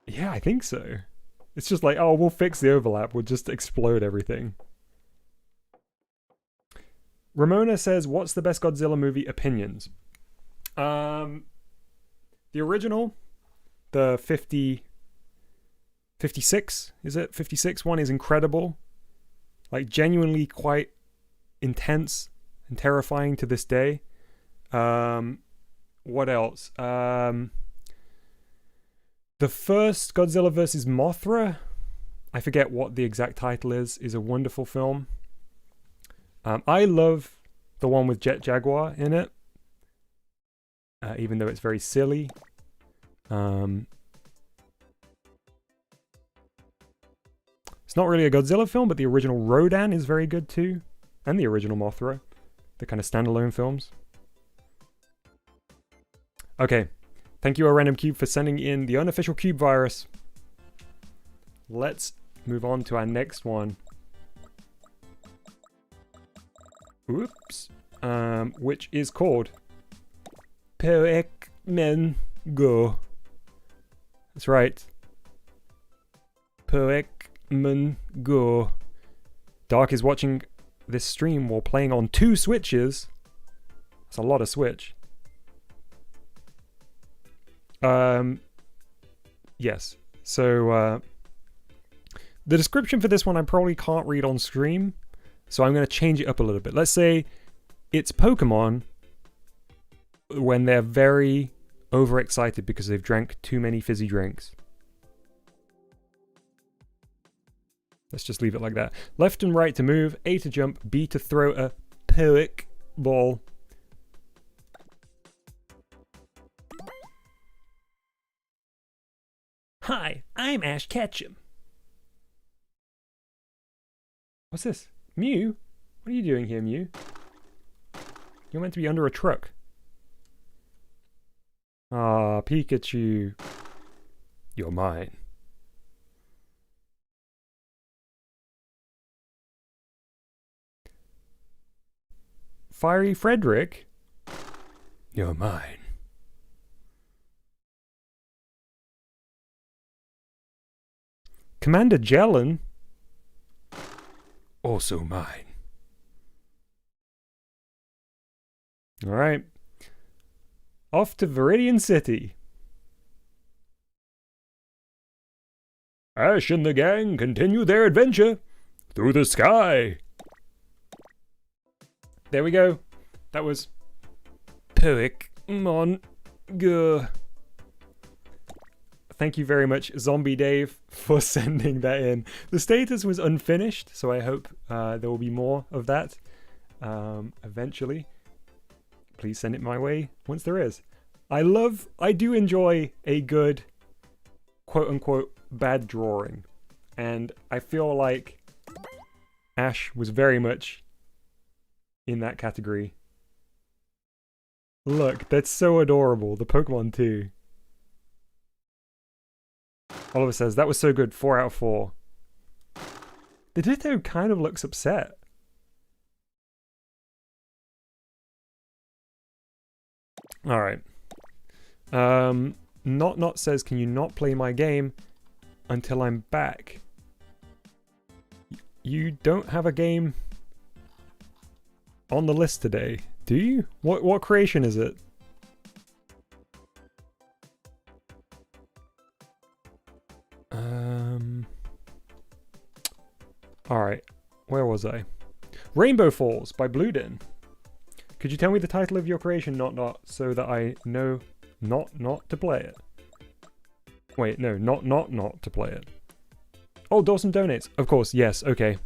Yeah, I think so. It's just like, oh, we'll fix the overlap, we'll just explode everything. Ramona says, what's the best Godzilla movie? Opinions. The original, the 56, is it? 56 one is incredible. Like, genuinely quite intense and terrifying to this day. What else? The first Godzilla vs. Mothra, I forget what the exact title is a wonderful film. I love the one with Jet Jaguar in it. Even though it's very silly. It's not really a Godzilla film, but the original Rodan is very good too. And the original Mothra. The kind of standalone films. Okay. Thank you, A Random Cube, for sending in the Unofficial Cube Virus. Let's move on to our next one. Oops. Which is called Poekmen Go. That's right. Pokemon Go. Dark is watching this stream while playing on 2 Switches. That's a lot of Switch. Yes. So, the description for this one I probably can't read on stream, so I'm going to change it up a little bit. Let's say it's Pokemon when they're very overexcited because they've drank too many fizzy drinks. Let's just leave it like that. Left and right to move, A to jump, B to throw a Pokeball. Hi, I'm Ash Ketchum. What's this? Mew? What are you doing here, Mew? You're meant to be under a truck. Ah, Pikachu. You're mine. Fiery Frederick. You're mine. Commander Jellin. Also mine. Alright. Off to Viridian City. Ash and the gang continue their adventure through the sky. There we go. That was Pokemon Go. Thank you very much, Zombie Dave, for sending that in. The status was unfinished, so I hope there will be more of that eventually. Please send it my way once there is. I do enjoy a good, quote-unquote, bad drawing. And I feel like Ash was very much in that category. Look, that's so adorable. The Pokemon too. Oliver says, that was so good, 4 out of 4. The Ditto kind of looks upset. Alright. Not says, can you not play my game until I'm back? You don't have a game on the list today, do you? What creation is it? Alright, where was I? Rainbow Falls by Bluedin. Could you tell me the title of your creation, not, so that I know not to play it? Wait, no, not to play it. Oh, Dawson donates. Of course, yes, okay.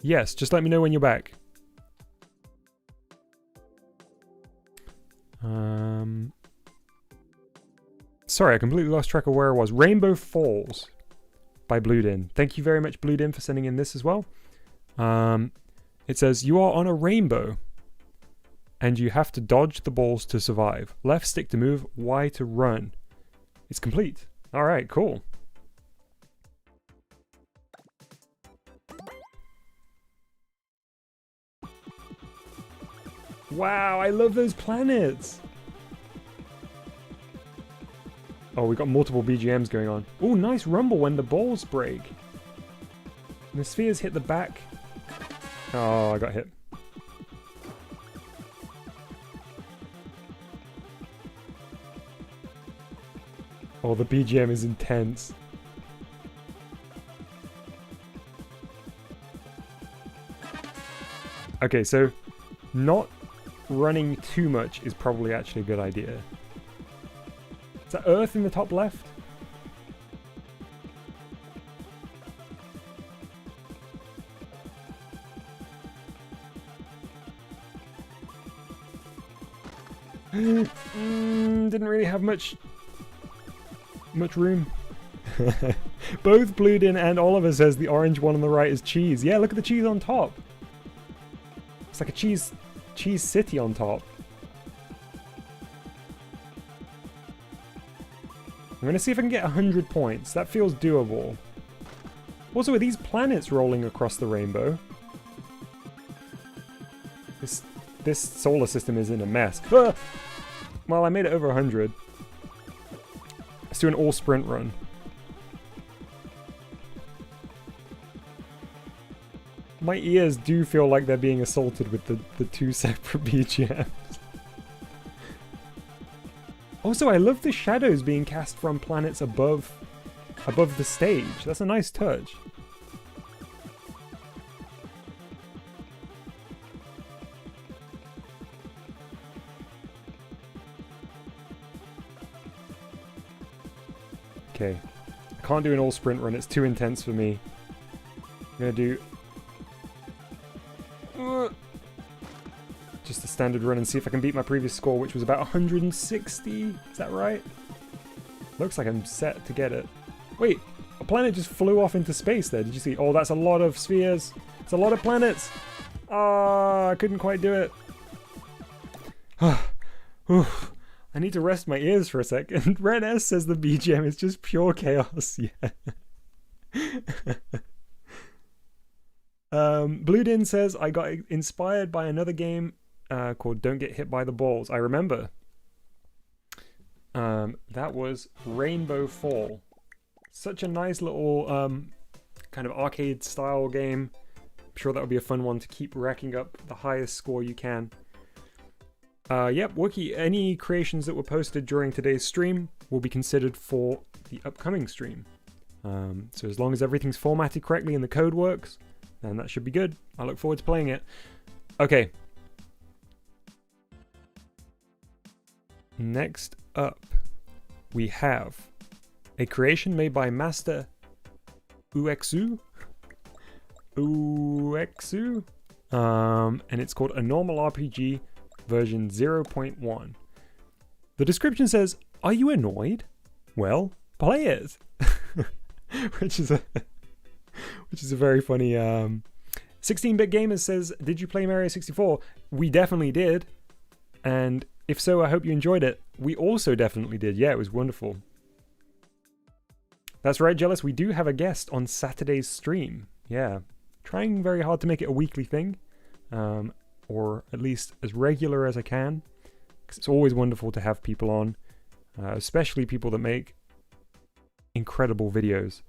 Yes, just let me know when you're back. Sorry, I completely lost track of where I was. Rainbow Falls by Bluedin. Thank you very much, Bluedin, for sending in this as well. It says, you are on a rainbow, and you have to dodge the balls to survive. Left stick to move, Y to run. It's complete. Alright, cool. Wow, I love those planets! Oh, we got multiple BGMs going on. Oh, nice rumble when the balls break. And the spheres hit the back. Oh, I got hit. Oh, the BGM is intense. Okay, so not running too much is probably actually a good idea. Is that Earth in the top left? Didn't really have much room. Both Bluedin and Oliver says the orange one on the right is cheese. Yeah, look at the cheese on top. It's like a cheese city on top. I'm gonna see if I can get 100 points. That feels doable. Also, are these planets rolling across the rainbow? This solar system is in a mess. Ah! Well, I made it over 100. Let's do an all sprint run. My ears do feel like they're being assaulted with the two separate BGMs. Also, I love the shadows being cast from planets above the stage. That's a nice touch. Okay. I can't do an all sprint run, it's too intense for me. I'm gonna do just a standard run and see if I can beat my previous score, which was about 160. Is that right? Looks like I'm set to get it. Wait, a planet just flew off into space there. Did you see? Oh, that's a lot of spheres. It's a lot of planets. Ah, I couldn't quite do it. I need to rest my ears for a second. Red S says the BGM is just pure chaos. Yeah. Blue Din says, I got inspired by another game called Don't Get Hit by the Balls. I remember. That was Rainbow Fall. Such a nice little kind of arcade style game. I'm sure that would be a fun one to keep racking up the highest score you can. Yep, Wookie, any creations that were posted during today's stream will be considered for the upcoming stream. So as long as everything's formatted correctly and the code works, then that should be good. I look forward to playing it. Okay. Next up, we have a creation made by Master Uexu. And it's called A Normal RPG version 0.1. The description says, "Are you annoyed? Well, play it." which is a very funny 16-bit Gamers says, "Did you play Mario 64? We definitely did. And if so, I hope you enjoyed it. We also definitely did. Yeah, it was wonderful." That's right, Jealous. We do have a guest on Saturday's stream. Yeah. Trying very hard to make it a weekly thing. Or at least as regular as I can. Because it's always wonderful to have people on. Especially people that make incredible videos.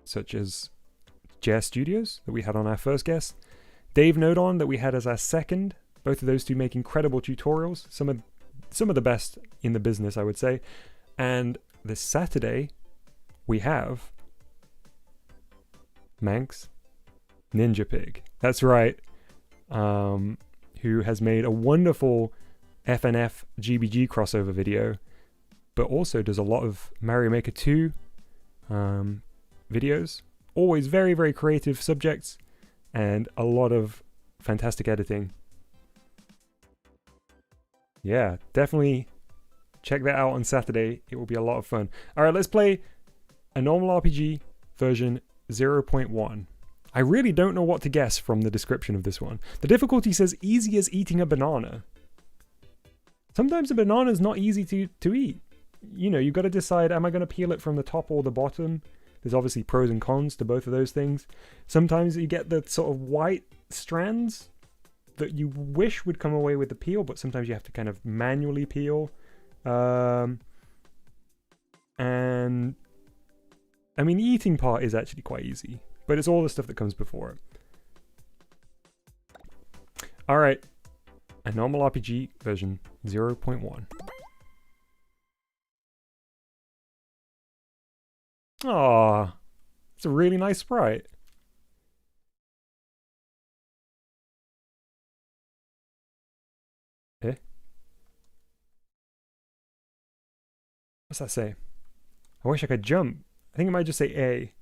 Such as JS Studios, that we had on our first guest. Dave Nodon, that we had as our second. Both of those two make incredible tutorials. Some of the best in the business, I would say. And this Saturday, we have Manx Ninja Pig. That's right. Who has made a wonderful FNF GBG crossover video, but also does a lot of Mario Maker 2 videos. Always very, very creative subjects and a lot of fantastic editing. Yeah, definitely check that out on Saturday. It will be a lot of fun. All right, let's play A Normal RPG version 0.1. I really don't know what to guess from the description of this one. The difficulty says easy as eating a banana. Sometimes a banana is not easy to eat. You know, you've got to decide, am I going to peel it from the top or the bottom? There's obviously pros and cons to both of those things. Sometimes you get the sort of white strands that you wish would come away with the peel, but sometimes you have to kind of manually peel. And I mean, the eating part is actually quite easy, but it's all the stuff that comes before it. All right, A Normal RPG version 0.1. Aww, it's a really nice sprite. Eh? What's that say? I wish I could jump. I think it might just say A.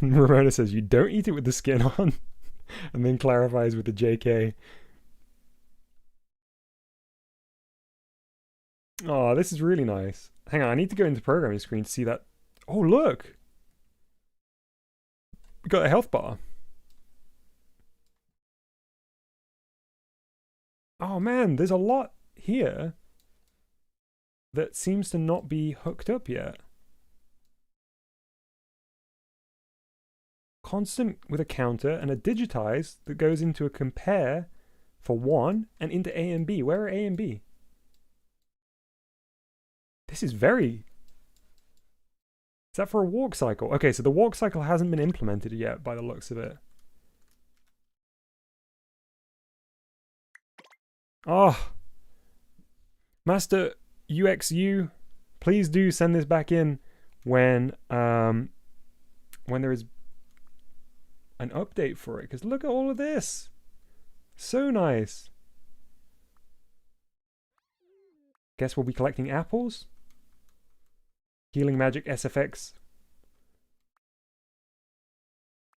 Ramona says, you don't eat it with the skin on. And then clarifies with the JK. Oh, this is really nice. Hang on, I need to go into programming screen to see that. Oh, look! We got a health bar. Oh man, there's a lot here that seems to not be hooked up yet. constant with a counter, and a digitize that goes into a compare for 1 and into A and B. Where are A and B? This is very... Is that for a walk cycle? Okay, so the walk cycle hasn't been implemented yet by the looks of it. Oh, Master UXU, please do send this back in when there is an update for it, because look at all of this. So nice. Guess we'll be collecting apples. Healing Magic SFX.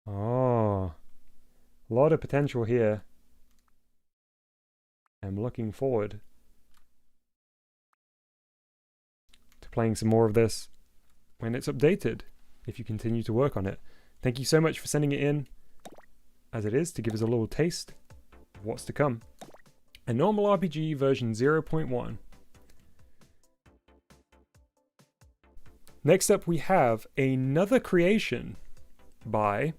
Oh, a lot of potential here. I'm looking forward to playing some more of this when it's updated, if you continue to work on it. Thank you so much for sending it in as it is, to give us a little taste of what's to come. A normal RPG version 0.1. Next up, we have another creation by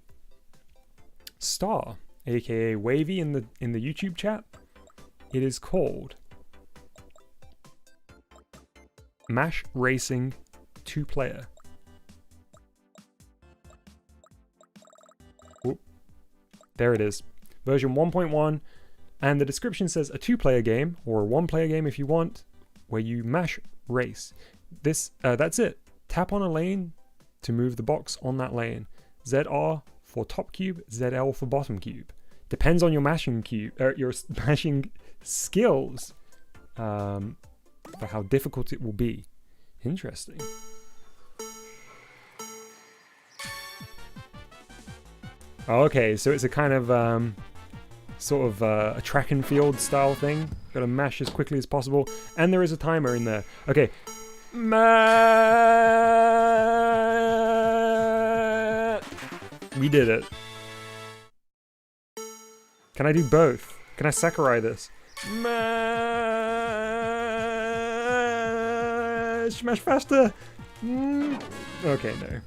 Star, aka Wavy in the YouTube chat. It is called Mash Racing 2-player. There it is, version 1.1, and the description says a 2-player game, or a 1-player game if you want, where you mash race. That's it. Tap on a lane to move the box on that lane. ZR for top cube, ZL for bottom cube. Depends on your mashing your mashing skills for how difficult it will be. Interesting. Okay, so it's a kind of a track and field style thing. Got to mash as quickly as possible, and there is a timer in there. Okay, we did it. Can I do both? Can I Sakurai this? Smash faster! Okay, no.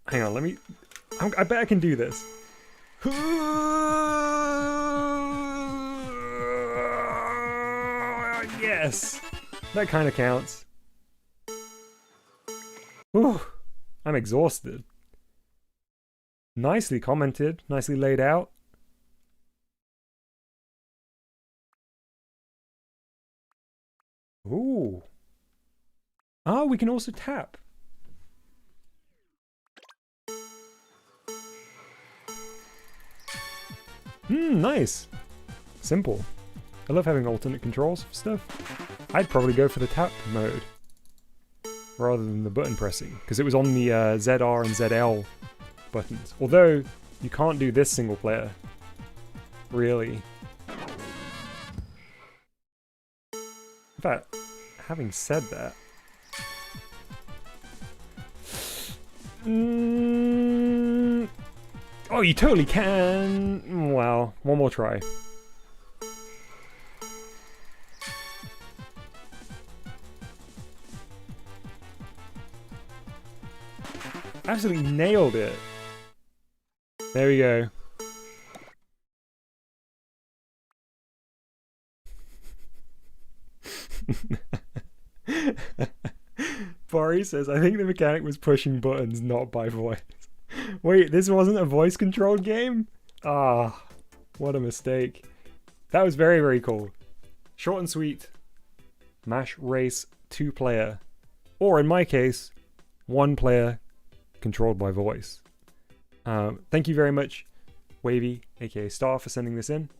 Hang on, let me... I bet I can do this. Yes! That kind of counts. Whew, I'm exhausted. Nicely commented, nicely laid out. Ooh. Oh, we can also tap. Nice. Simple. I love having alternate controls for stuff. I'd probably go for the tap mode rather than the button pressing, because it was on the ZR and ZL buttons. Although, you can't do this single player. Really. In fact, having said that... Oh, you totally can! Well, one more try. Absolutely nailed it. There we go. Bari says, I think the mechanic was pushing buttons, not by voice. Wait, this wasn't a voice-controlled game? Ah, what a mistake. That was very, very cool. Short and sweet. Mash Race 2-player. Or in my case, 1-player controlled by voice. Thank you very much, Wavy, aka Star, for sending this in.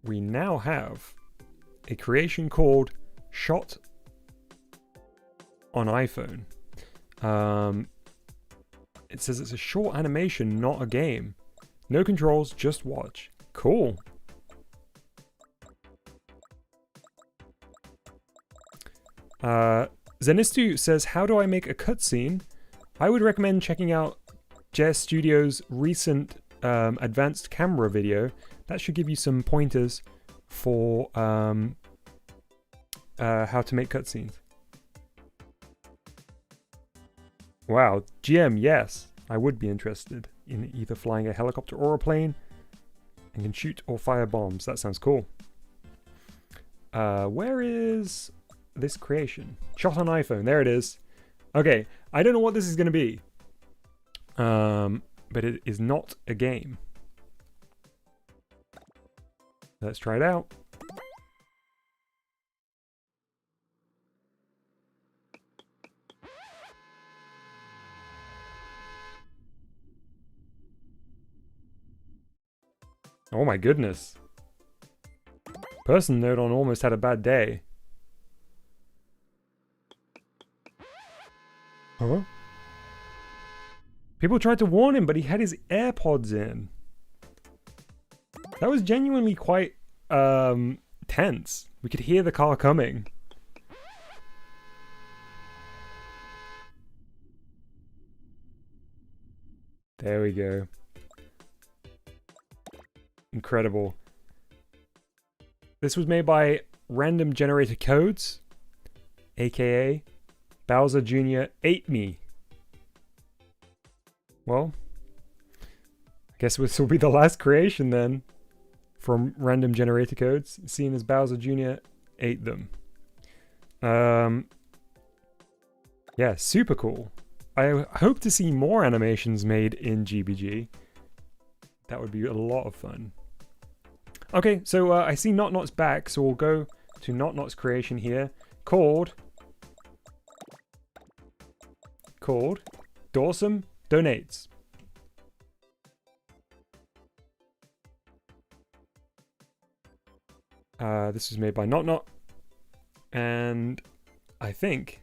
We now have a creation called Shot on iPhone. It says it's a short animation, not a game. No controls, just watch. Cool. Zenistu says, how do I make a cutscene? I would recommend checking out JS Studio's recent advanced camera video. That should give you some pointers for how to make cutscenes. Wow, GM, yes. I would be interested in either flying a helicopter or a plane and can shoot or fire bombs. That sounds cool. Where is this creation? Shot on iPhone. There it is. Okay, I don't know what this is going to be. But it is not a game. Let's try it out. Oh my goodness. Person node on almost had a bad day. Huh? People tried to warn him, but he had his AirPods in. That was genuinely quite tense. We could hear the car coming. There we go. Incredible. This was made by Random Generator Codes, aka Bowser Jr. ate me. Well, I guess this will be the last creation then from Random Generator Codes, seeing as Bowser Jr. ate them. Yeah, super cool. I hope to see more animations made in GBG. That would be a lot of fun. Okay, so I see Not back, so we'll go to Not creation here, called Dawsome Donates. This was made by Not, and I think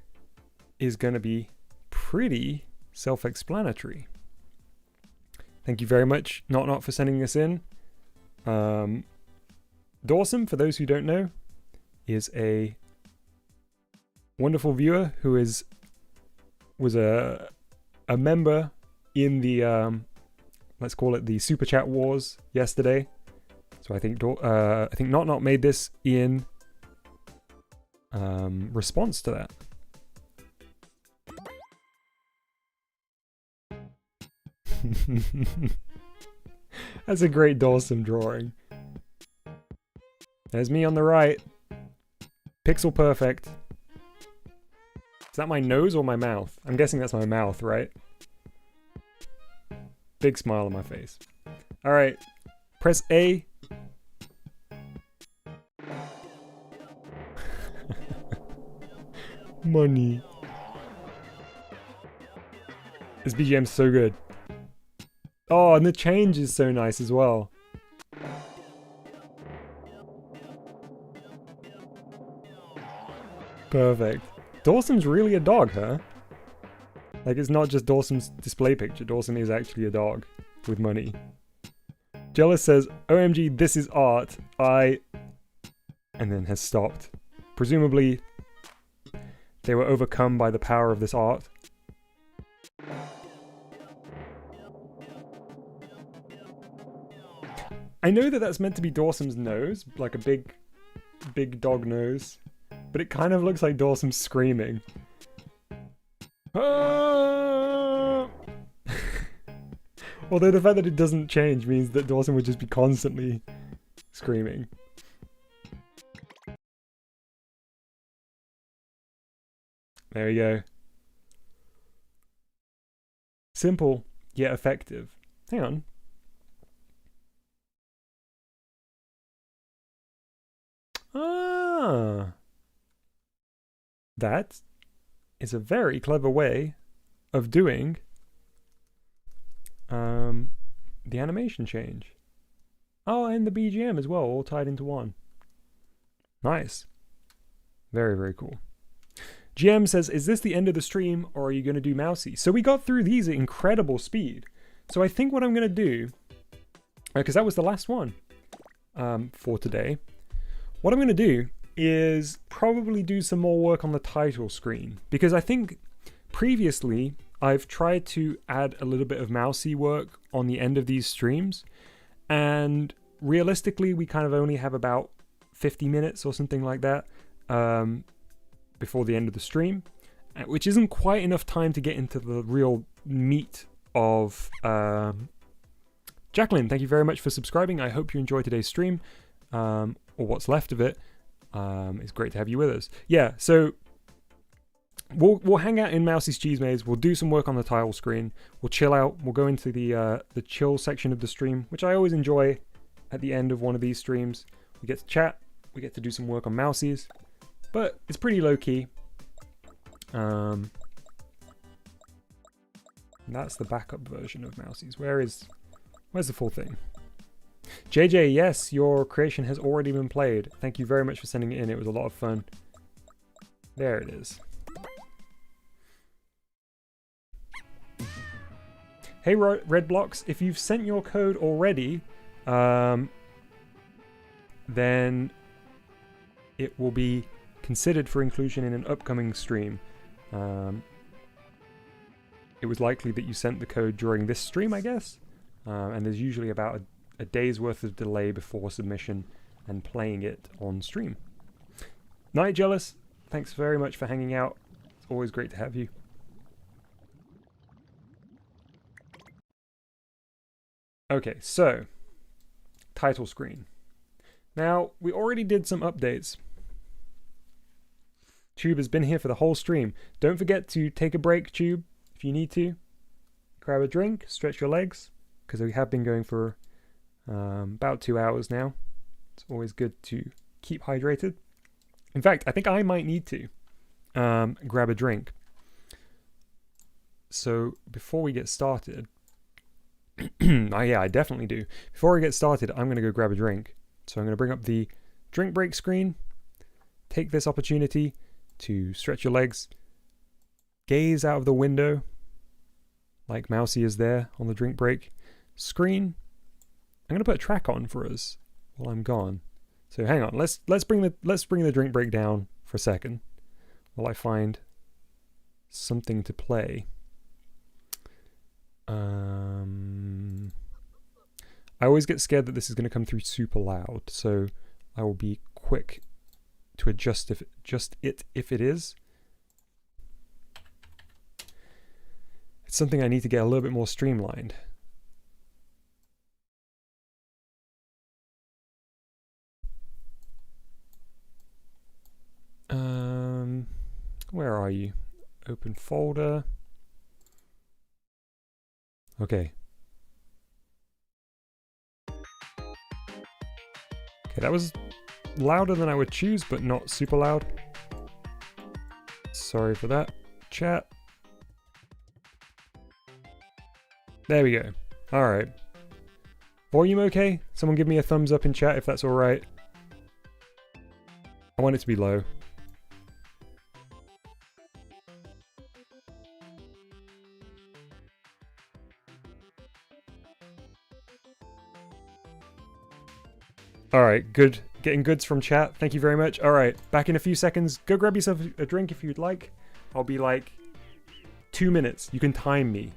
is going to be pretty self-explanatory. Thank you very much, Not for sending this in. Dawsome, for those who don't know, is a wonderful viewer who was a member in the let's call it the Super Chat Wars yesterday. So I think Not made this in response to that. That's a great Dawsome drawing. There's me on the right. Pixel perfect. Is that my nose or my mouth? I'm guessing that's my mouth, right? Big smile on my face. Alright. Press A. Money. This BGM's so good. Oh, and the change is so nice as well. Perfect. Dawson's really a dog, huh? Like, it's not just Dawson's display picture. Dawson is actually a dog with money. Jealous says, OMG, this is art. And then has stopped. Presumably, they were overcome by the power of this art. I know that that's meant to be Dawson's nose, like a big dog nose. But it kind of looks like Dawson screaming. Ah! Although the fact that it doesn't change means that Dawson would just be constantly screaming. There we go. Simple, yet effective. Hang on. Ah. That is a very clever way of doing the animation change. Oh, and the BGM as well, all tied into one. Nice. Very, very cool. GM says, is this the end of the stream or are you going to do Mousy? So we got through these at incredible speed. So I think what I'm going to do, because that was the last one for today, what I'm going to do is probably do some more work on the title screen, because I think previously I've tried to add a little bit of mousy work on the end of these streams, and realistically we kind of only have about 50 minutes or something like that before the end of the stream, which isn't quite enough time to get into the real meat of Jacqueline. Thank you very much for subscribing. I hope you enjoyed today's stream, or what's left of it. It's great to have you with us. Yeah, so we'll hang out in Mousie's Cheese Maze. We'll do some work on the tile screen. We'll chill out. We'll go into the chill section of the stream, which I always enjoy at the end of one of these streams. We get to chat. We get to do some work on Mousie's, but it's pretty low key. That's the backup version of Mousie's. Where's the full thing? JJ, yes, your creation has already been played. Thank you very much for sending it in. It was a lot of fun. There it is. Hey, Red Blocks, if you've sent your code already, then it will be considered for inclusion in an upcoming stream. It was likely that you sent the code during this stream, I guess. And there's usually about a day's worth of delay before submission and playing it on stream. Night Jealous, thanks very much for hanging out. It's always great to have you. Okay, so title screen. Now, we already did some updates. Tube has been here for the whole stream. Don't forget to take a break, Tube, if you need to. Grab a drink, stretch your legs, because we have been going for about 2 hours now. It's always good to keep hydrated. In fact, I think I might need to grab a drink. So before we get started, oh yeah, I definitely do. Before we get started, I'm going to go grab a drink. So I'm going to bring up the drink break screen, take this opportunity to stretch your legs, gaze out of the window like Mousie is there on the drink break screen. I'm going to put a track on for us while I'm gone. So hang on, let's bring the drink break down for a second while I find something to play. I always get scared that this is going to come through super loud, so I will be quick to adjust it if it is. It's something I need to get a little bit more streamlined. Where are you? Open folder. Okay. Okay, that was louder than I would choose, but not super loud. Sorry for that, chat. There we go. Alright. Volume okay? Someone give me a thumbs up in chat if that's alright. I want it to be low. Alright, good. Getting goods from chat. Thank you very much. Alright, back in a few seconds. Go grab yourself a drink if you'd like. I'll be like 2 minutes. You can time me.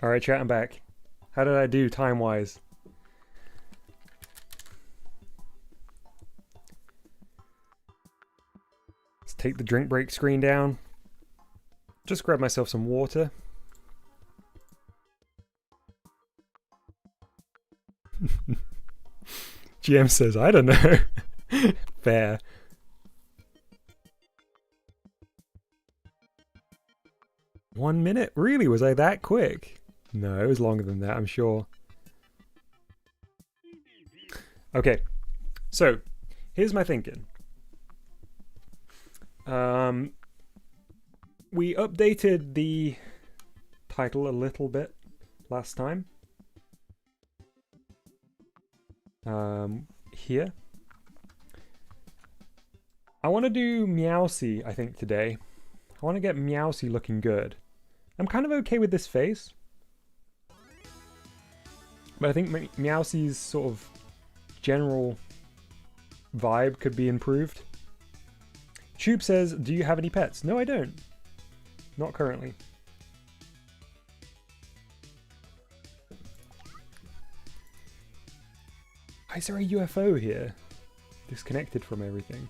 Alright, chat, I'm back. How did I do time-wise? Let's take the drink break screen down. Just grab myself some water. GM says, I don't know. Fair. One minute? Really? Was I that quick? No, it was longer than that, I'm sure. Okay, so here's my thinking. We updated the title a little bit last time. Here. I want to do Meowsy, I think, today. I want to get Meowsy looking good. I'm kind of okay with this face. But I think Meowsy's sort of general vibe could be improved. Tube says, do you have any pets? No, I don't. Not currently. Why is there a UFO here? Disconnected from everything.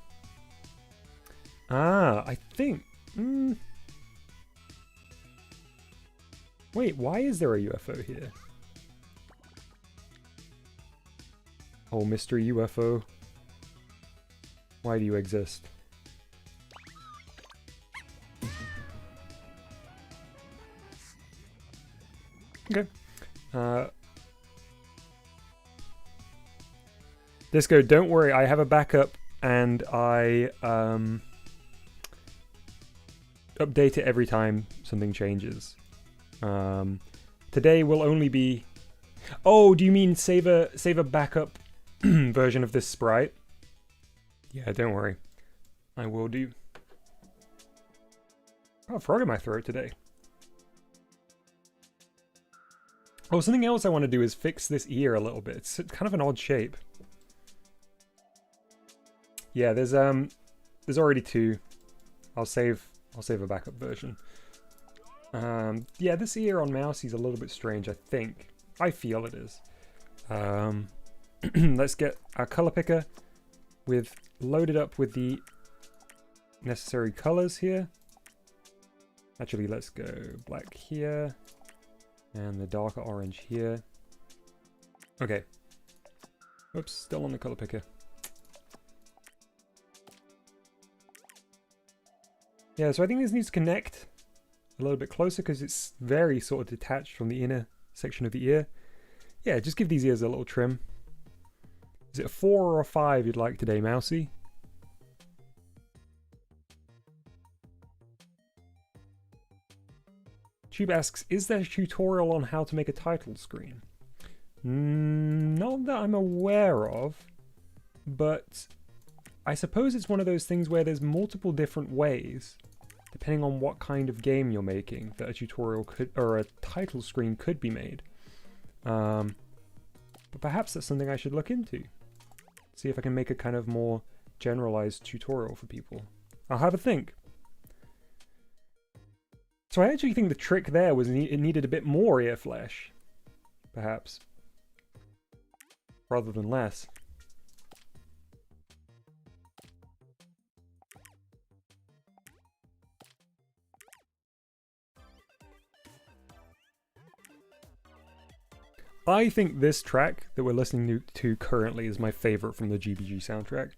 Ah, I think... Wait, why is there a UFO here? Oh, mystery UFO. Why do you exist? Okay. Disco, don't worry, I have a backup and I update it every time something changes. Today will only be... Oh, do you mean save a backup version of this sprite? Yeah, don't worry. I will do. Got a frog in my throat today. Oh, something else I want to do is fix this ear a little bit. It's kind of an odd shape. Yeah, there's already two. I'll save a backup version. Yeah, this ear on Mousy's a little bit strange, I think. I feel it is. Let's get our color picker loaded up with the necessary colors here. Actually, let's go black here and the darker orange here. Okay. Oops, still on the color picker. Yeah, so I think this needs to connect a little bit closer because it's very sort of detached from the inner section of the ear. Yeah, just give these ears a little trim. Is it a 4 or a 5 you'd like today, Mousy? Tube asks, is there a tutorial on how to make a title screen? Not that I'm aware of, but I suppose it's one of those things where there's multiple different ways, depending on what kind of game you're making, that a tutorial could, or a title screen could be made. But perhaps that's something I should look into. See if I can make a kind of more generalized tutorial for people. I'll have a think. So I actually think the trick there was it needed a bit more ear flesh, perhaps, rather than less. I think this track that we're listening to currently is my favorite from the GBG soundtrack.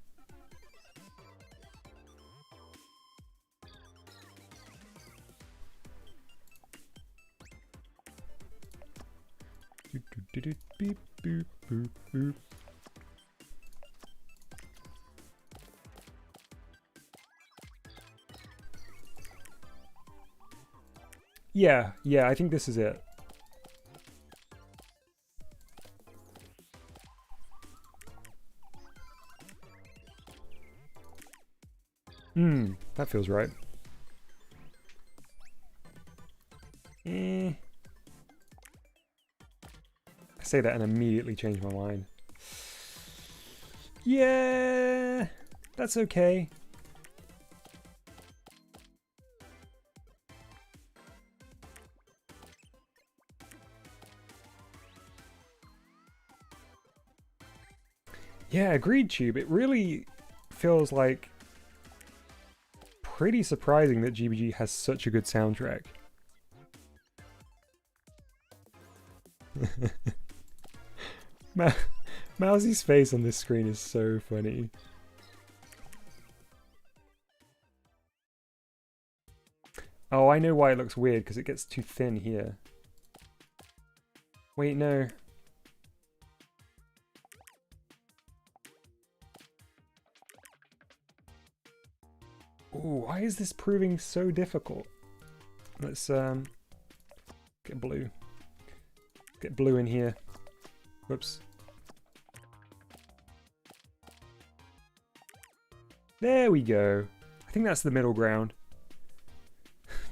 Yeah, I think this is it. That feels right. I say that and immediately change my mind. Yeah, that's okay. Yeah, agreed, Tube. It really feels like pretty surprising that GBG has such a good soundtrack. Mousy's face on this screen is so funny. Oh, I know why it looks weird, because it gets too thin here. Wait, no. Ooh, why is this proving so difficult? Let's get blue. Get blue in here. Whoops. There we go. I think that's the middle ground.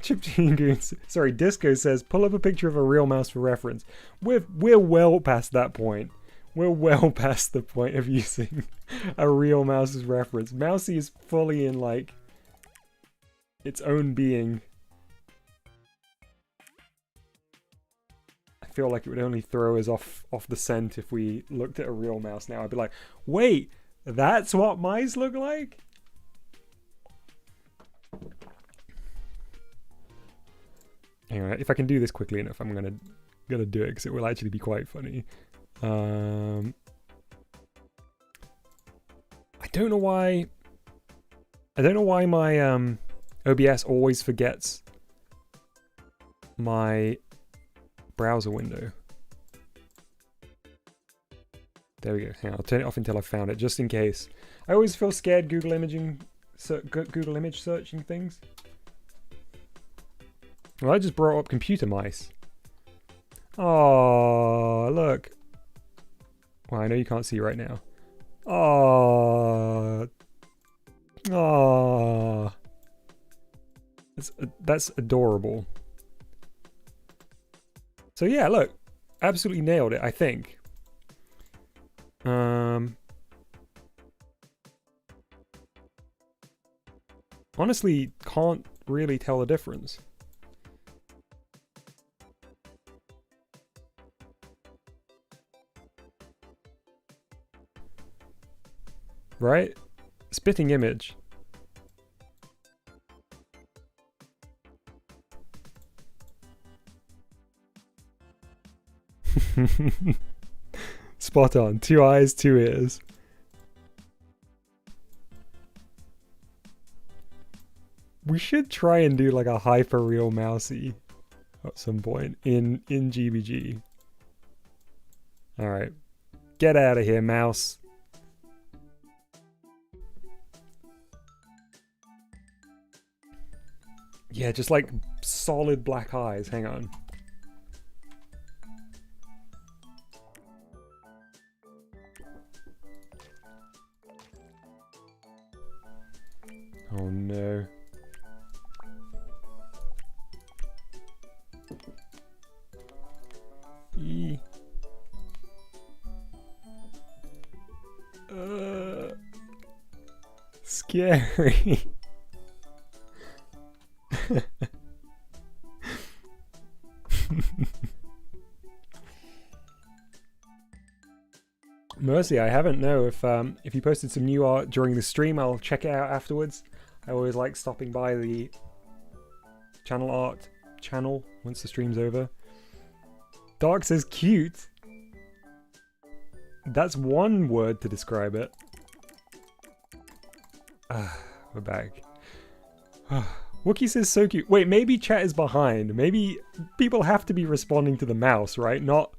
Chiptune Goons. Sorry, Disco says, pull up a picture of a real mouse for reference. We're well past that point. We're well past the point of using a real mouse as reference. Mousy is fully in, like, its own being. I feel like it would only throw us off the scent if we looked at a real mouse now. I'd be like, wait, that's what mice look like? Anyway, if I can do this quickly enough, I'm gonna do it because it will actually be quite funny. I don't know why. I don't know why my OBS always forgets my browser window. There we go. Hang on, I'll turn it off until I've found it, just in case. I always feel scared Google image searching things. Well, I just brought up computer mice. Oh, look. Well, I know you can't see right now. Oh. Oh. That's adorable. So yeah, look. Absolutely nailed it, I think. Honestly, can't really tell the difference. Right? Spitting image. Spot on. 2 eyes, 2 ears. We should try and do like a hyper-real mousy at some point in GBG. Alright. Get out of here, mouse. Yeah, just like solid black eyes. Hang on. Oh no. Eee. Scary. Mercy, I haven't know if you posted some new art during the stream. I'll check it out afterwards. I always like stopping by the channel art channel once the stream's over. Dark says cute. That's one word to describe it. We're back. Wookie says so cute. Wait, maybe chat is behind. Maybe people have to be responding to the mouse, right? Not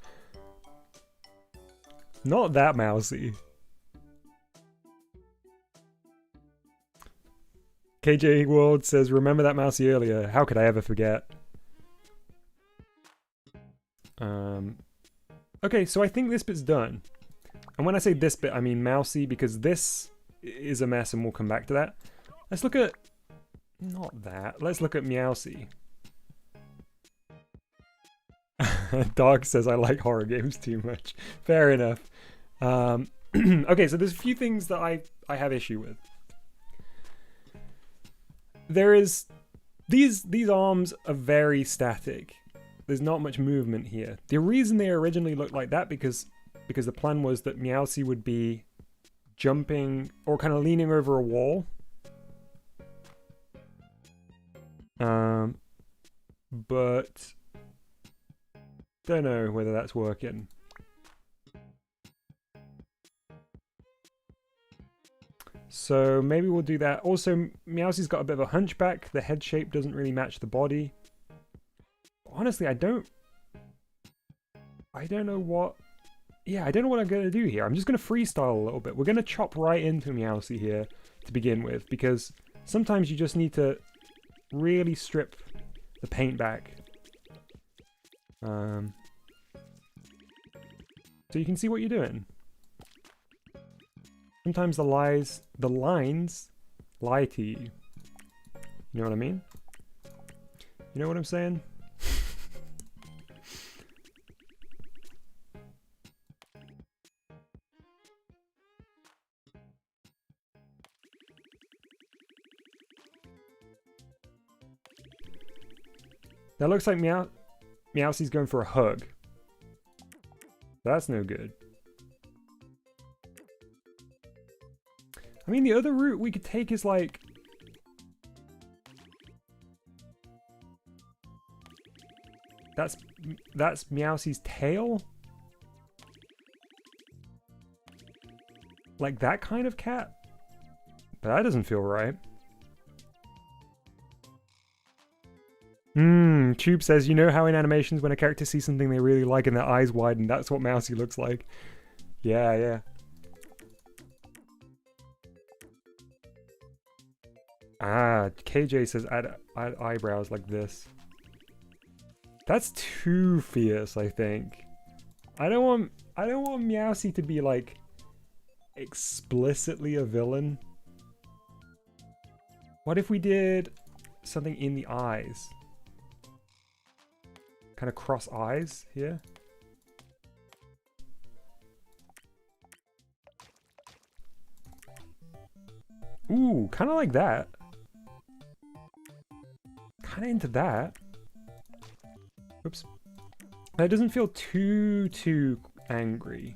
that mousy. KJ World says, remember that mousy earlier. How could I ever forget? Okay, so I think this bit's done. And when I say this bit, I mean mousy, because this is a mess and we'll come back to that. Let's look at... Not that. Let's look at Meowsy. Dog says I like horror games too much. Fair enough. Okay, so there's a few things that I have issue with. There is... These arms are very static. There's not much movement here. The reason they originally looked like that because the plan was that Meowsy would be jumping or kind of leaning over a wall. But don't know whether that's working. So maybe we'll do that. Also, Meowsie's got a bit of a hunchback. The head shape doesn't really match the body. Honestly, I don't know what... Yeah, I don't know what I'm going to do here. I'm just going to freestyle a little bit. We're going to chop right into Meowsie here to begin with, because sometimes you just need to really strip the paint back. So you can see what you're doing. Sometimes the lines lie to you. You know what I mean? You know what I'm saying? That looks like Meowsie's going for a hug. That's no good. I mean, the other route we could take is like... That's Meowsie's tail? Like that kind of cat? But that doesn't feel right. Tube says, you know how in animations when a character sees something they really like and their eyes widen, that's what Meowsie looks like. Yeah, yeah. Ah, KJ says add eyebrows like this. That's too fierce, I think. I don't want Meowsie to be like explicitly a villain. What if we did something in the eyes? Kind of cross eyes here. Ooh, kind of like that. Kind of into that. Oops. That doesn't feel too angry.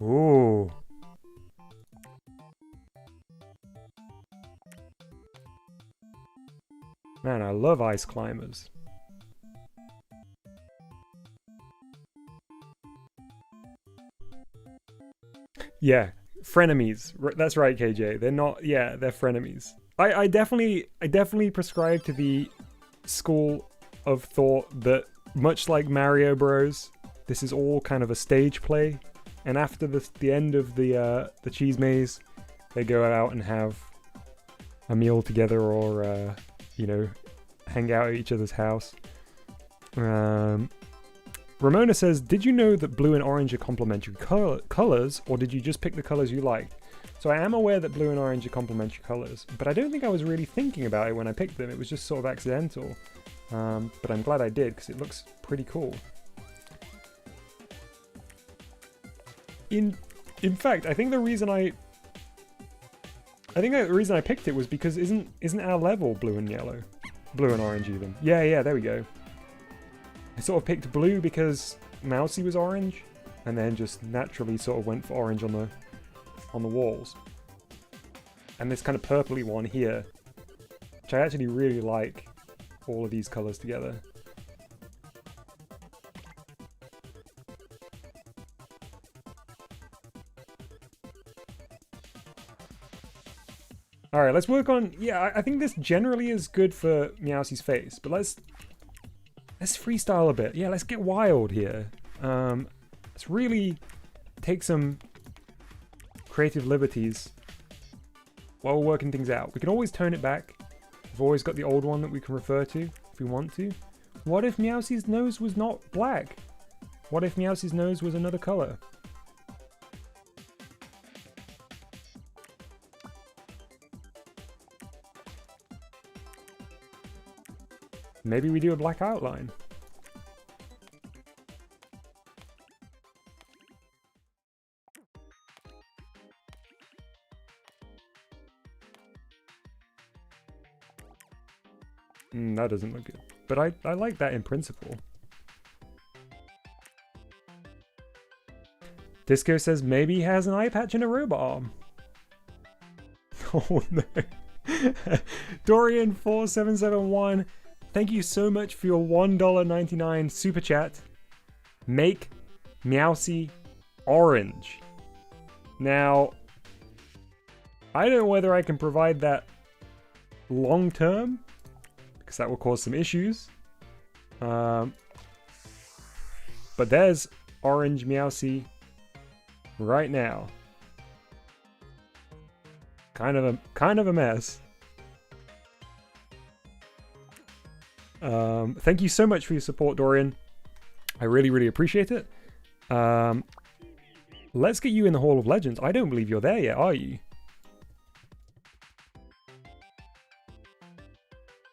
Ooh. Man, I love ice climbers. Yeah, frenemies. That's right, KJ. They're not. Yeah, they're frenemies. I definitely prescribe to the school of thought that much like Mario Bros, this is all kind of a stage play, and after the end of the cheese maze, they go out and have a meal together, or you know, hang out at each other's house. Ramona says, did you know that blue and orange are complementary colors, or did you just pick the colors you like? So I am aware that blue and orange are complementary colors, but I don't think I was really thinking about it when I picked them. It was just sort of accidental. But I'm glad I did, because it looks pretty cool. In fact, I think the reason I picked it was because isn't our level blue and yellow? Blue and orange even. Yeah, there we go. I sort of picked blue because Meowsie was orange, and then just naturally sort of went for orange on the walls. And this kind of purpley one here, which I actually really like all of these colors together. Alright, let's work on... Yeah, I think this generally is good for Meowsie's face, but let's freestyle a bit. Yeah, let's get wild here. Let's really take some creative liberties while we're working things out. We can always tone it back. We've always got the old one that we can refer to if we want to. What if Meowsie's nose was not black? What if Meowsie's nose was another color? Maybe we do a black outline. That doesn't look good. But I like that in principle. Disco says maybe he has an eye patch and a robot arm. Oh no. Dorian4771, thank you so much for your $1.99 super chat. Make Meowsy orange. Now, I don't know whether I can provide that long term, because that will cause some issues. But there's orange Meowsy right now. Kind of a mess. Thank you so much for your support, Dorian. I really, really appreciate it. Let's get you in the Hall of Legends. I don't believe you're there yet, are you?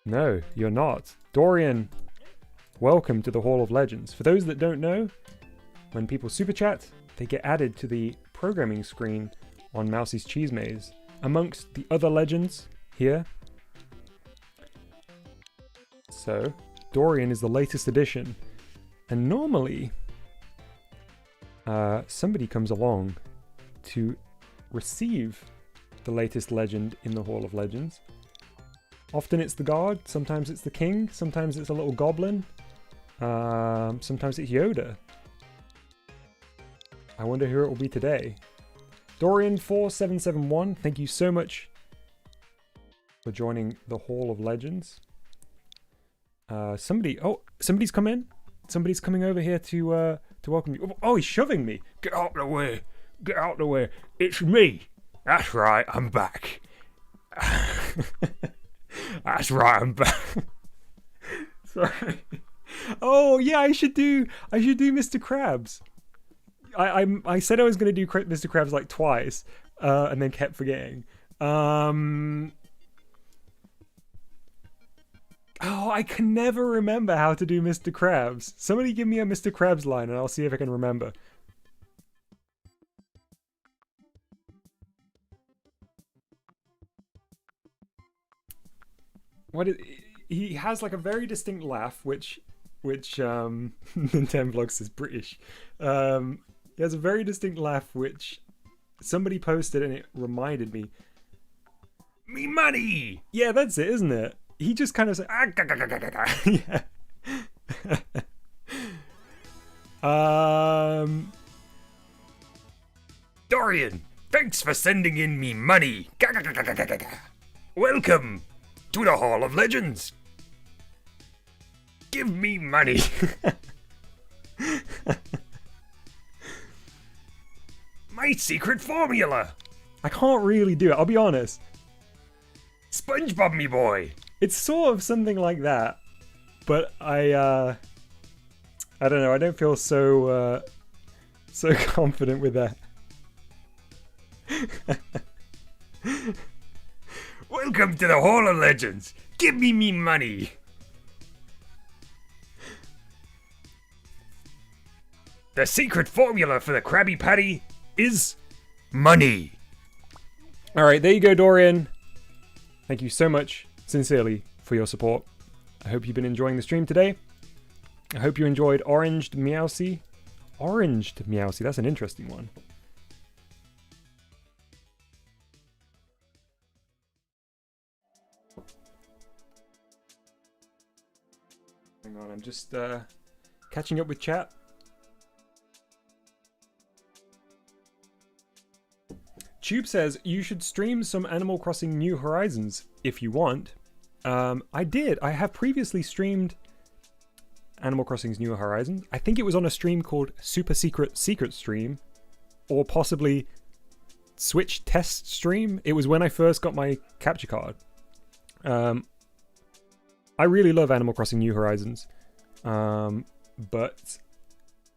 No, you're not. Dorian, welcome to the Hall of Legends. For those that don't know, when people super chat, they get added to the programming screen on Mousy's Cheese Maze, amongst the other legends here. So, Dorian is the latest addition, and normally somebody comes along to receive the latest legend in the Hall of Legends. Often it's the guard, sometimes it's the king, sometimes it's a little goblin, sometimes it's Yoda. I wonder who it will be today. Dorian4771, thank you so much for joining the Hall of Legends. Somebody's come in. Somebody's coming over here to welcome you. Oh, he's shoving me. Get out the way. Get out the way. It's me. That's right, I'm back. That's right, I'm back. Sorry. Oh yeah, I should do Mr. Krabs. I said I was going to do Mr. Krabs like twice, and then kept forgetting. Oh, I can never remember how to do Mr. Krabs. Somebody give me a Mr. Krabs line and I'll see if I can remember. He has like a very distinct laugh, which Nintendo Vlogs is British. He has a very distinct laugh, which somebody posted and it reminded me. Me money! Yeah, that's it, isn't it? He just kind of said, yeah. Dorian, thanks for sending in me money. Welcome to the Hall of Legends. Give me money. My secret formula. I can't really do it, I'll be honest. SpongeBob, me boy. It's sort of something like that, but I don't know. I don't feel so confident with that. Welcome to the Hall of Legends. Give me money. The secret formula for the Krabby Patty is money. All right, there you go, Dorian. Thank you so much, sincerely, for your support. I hope you've been enjoying the stream today. I hope you enjoyed Oranged Meowsy. Oranged Meowsy, that's an interesting one. Hang on, I'm just catching up with chat. Tube says, you should stream some Animal Crossing New Horizons if you want. I did. I have previously streamed Animal Crossing's New Horizons. I think it was on a stream called Super Secret Stream, or possibly Switch Test Stream. It was when I first got my capture card. I really love Animal Crossing New Horizons, but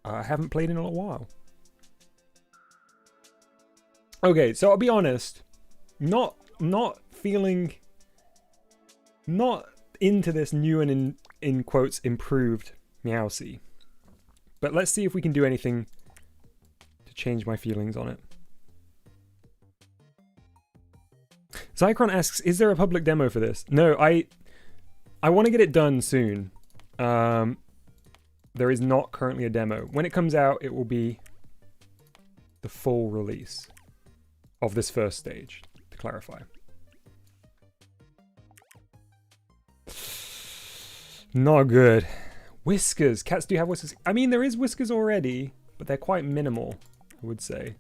I haven't played in a while. Okay, so I'll be honest, not into this new and in quotes improved Meowsy. But let's see if we can do anything to change my feelings on it. Zycron asks, is there a public demo for this? No, I want to get it done soon. There is not currently a demo. When it comes out, it will be the full release of this first stage, to clarify. Not good. Whiskers. Cats do have whiskers. I mean, there is whiskers already, but they're quite minimal, I would say.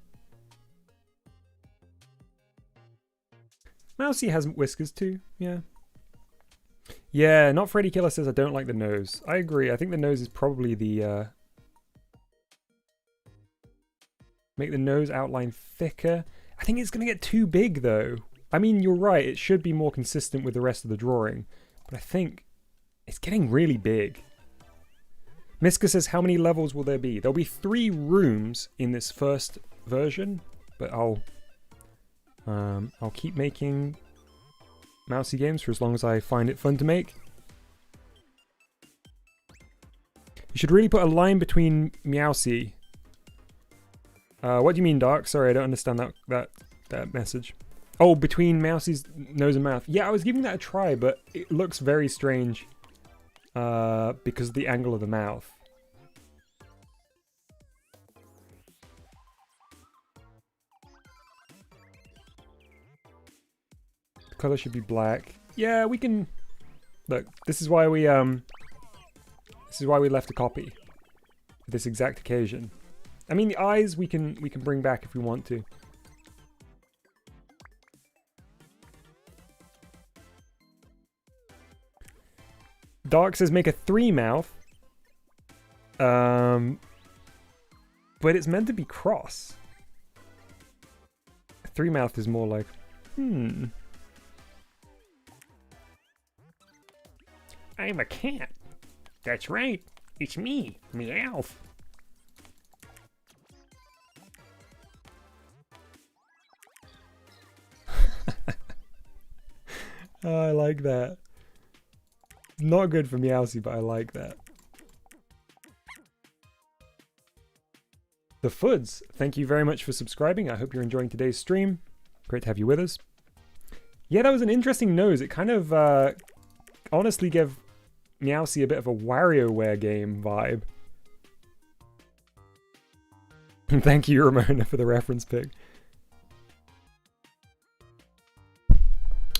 Mousy has whiskers too, yeah. Yeah, not Freddy Killer says I don't like the nose. I agree. I think the nose is probably the... Make the nose outline thicker. I think it's going to get too big, though. I mean, you're right. It should be more consistent with the rest of the drawing. But I think it's getting really big. Miska says, how many levels will there be? There'll be 3 rooms in this first version. But I'll keep making Mousy games for as long as I find it fun to make. You should really put a line between Meowsy. What do you mean, Dark? Sorry, I don't understand that message. Oh, between Mousy's nose and mouth. Yeah, I was giving that a try, but it looks very strange because of the angle of the mouth. The color should be black. Yeah, we can... Look, this is why we left a copy for this exact occasion. I mean, the eyes we can bring back if we want to. Dark says make a 3 mouth. But it's meant to be cross. A 3 mouth is more like, I'm a cat. That's right. It's me, Meowth. Oh, I like that. Not good for Meowsy, but I like that. The Foods, thank you very much for subscribing. I hope you're enjoying today's stream. Great to have you with us. Yeah, that was an interesting nose. It kind of honestly gave Meowsy a bit of a WarioWare game vibe. Thank you, Ramona, for the reference pic.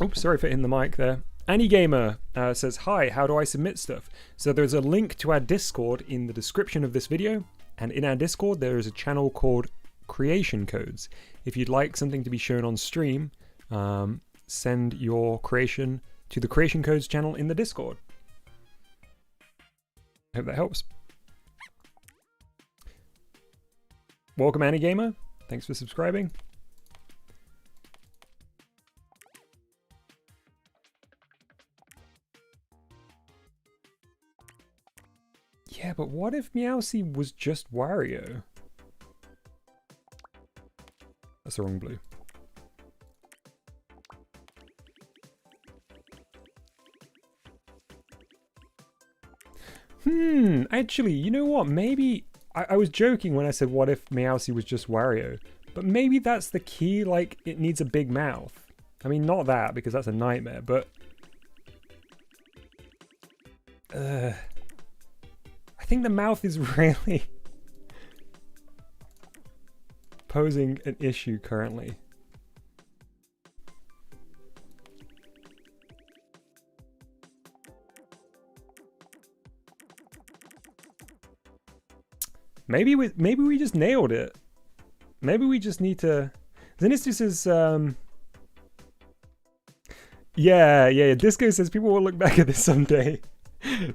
Oops, sorry for hitting the mic there. AnnieGamer says, hi, how do I submit stuff? So there's a link to our Discord in the description of this video. And in our Discord, there is a channel called Creation Codes. If you'd like something to be shown on stream, send your creation to the Creation Codes channel in the Discord. Hope that helps. Welcome, AnnieGamer. Thanks for subscribing. Yeah, but what if Meowsy was just Wario? That's the wrong blue. Actually, you know what? Maybe... I was joking when I said what if Meowsy was just Wario. But maybe that's the key, like, it needs a big mouth. I mean, not that, because that's a nightmare, but... I think the mouth is really posing an issue currently. Maybe we just nailed it. Maybe we just need to... Zinnistus is... Yeah. Disco says people will look back at this someday.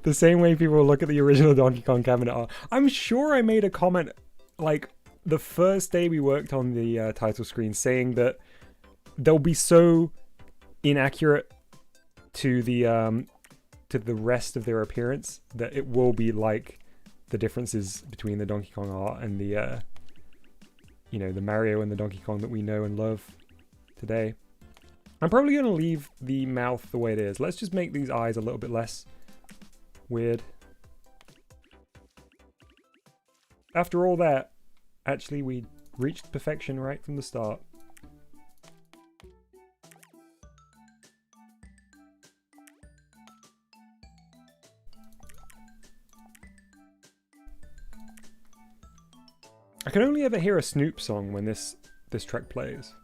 The same way people will look at the original Donkey Kong cabinet art. I'm sure I made a comment, like, the first day we worked on the title screen, saying that they'll be so inaccurate to the rest of their appearance that it will be like the differences between the Donkey Kong art and the, you know, the Mario and the Donkey Kong that we know and love today. I'm probably going to leave the mouth the way it is. Let's just make these eyes a little bit less weird. After all that, actually we reached perfection right from the start. I can only ever hear a Snoop song when this track plays.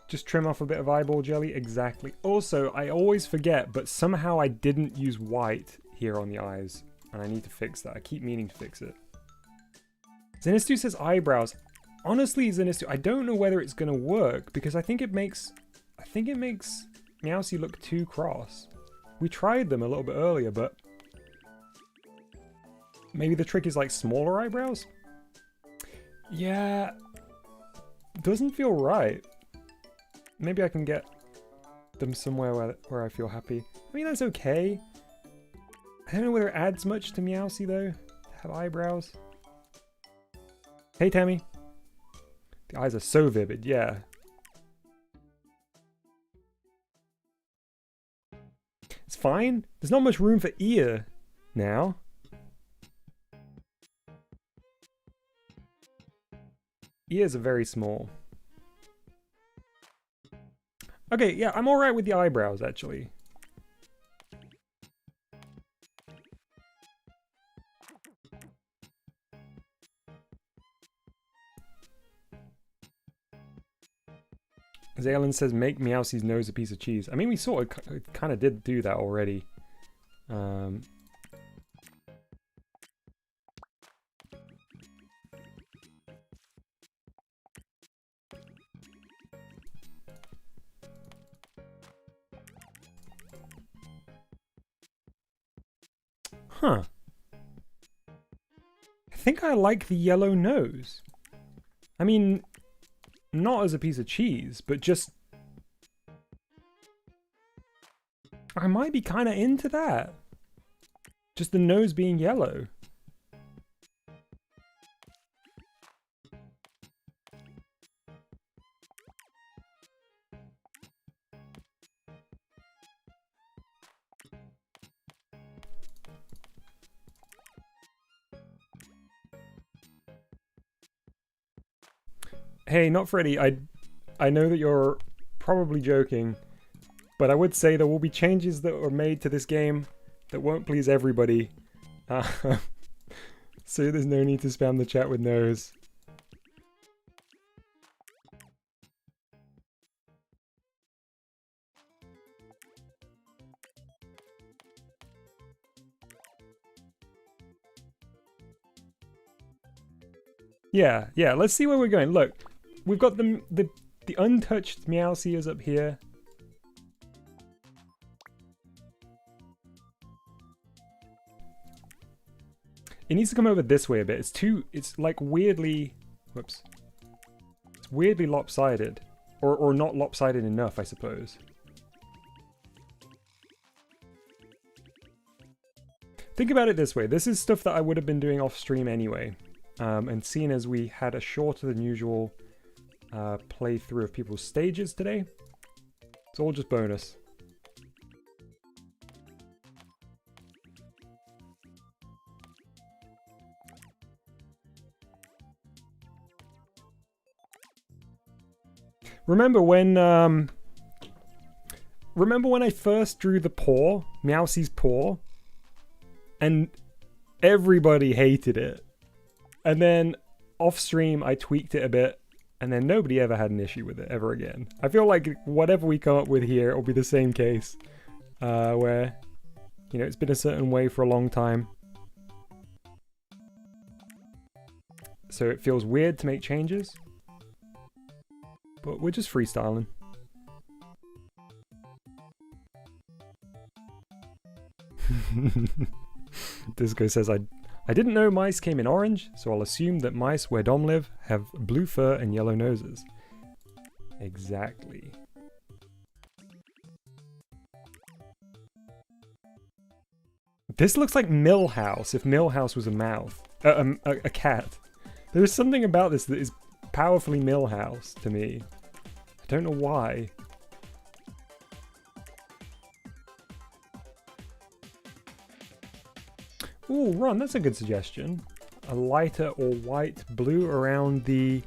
Just trim off a bit of eyeball jelly. Exactly. Also, I always forget, but somehow I didn't use white here on the eyes. And I need to fix that. I keep meaning to fix it. Zenistu says eyebrows. Honestly, Zenistu, I don't know whether it's going to work because I think it makes Meowsy look too cross. We tried them a little bit earlier, but maybe the trick is like smaller eyebrows? Yeah, doesn't feel right. Maybe I can get them somewhere where I feel happy. I mean, that's okay. I don't know whether it adds much to Meowsy though, to have eyebrows. Hey Tammy. The eyes are so vivid, yeah. It's fine. There's not much room for ear now. Ears are very small. Okay, yeah, I'm alright with the eyebrows, actually. Zaylan says, make Meowsy's nose a piece of cheese. I mean, we sort of kind of did do that already. Huh. I think I like the yellow nose. I mean, not as a piece of cheese, but just... I might be kind of into that. Just the nose being yellow. Hey, not Freddy, I know that you're probably joking, but I would say there will be changes that are made to this game that won't please everybody. So there's no need to spam the chat with no's. Yeah, let's see where we're going. Look, we've got the untouched Meowseers up here. It needs to come over this way a bit. It's like weirdly, whoops. It's weirdly lopsided. Or not lopsided enough, I suppose. Think about it this way. This is stuff that I would have been doing off stream anyway. And seeing as we had a shorter than usual playthrough of people's stages today, it's all just bonus. Remember when I first drew the paw, Meowsy's paw, and everybody hated it. And then off stream I tweaked it a bit, and then nobody ever had an issue with it ever again. I feel like whatever we come up with here, it'll be the same case, where, you know, it's been a certain way for a long time. So it feels weird to make changes. But we're just freestyling. Disco says, I didn't know mice came in orange, so I'll assume that mice where Dom live have blue fur and yellow noses. Exactly. This looks like Millhouse, if Millhouse was a mouth. A cat. There's something about this that is powerfully Millhouse to me. I don't know why. Ooh, Ron, that's a good suggestion. A lighter or white blue around the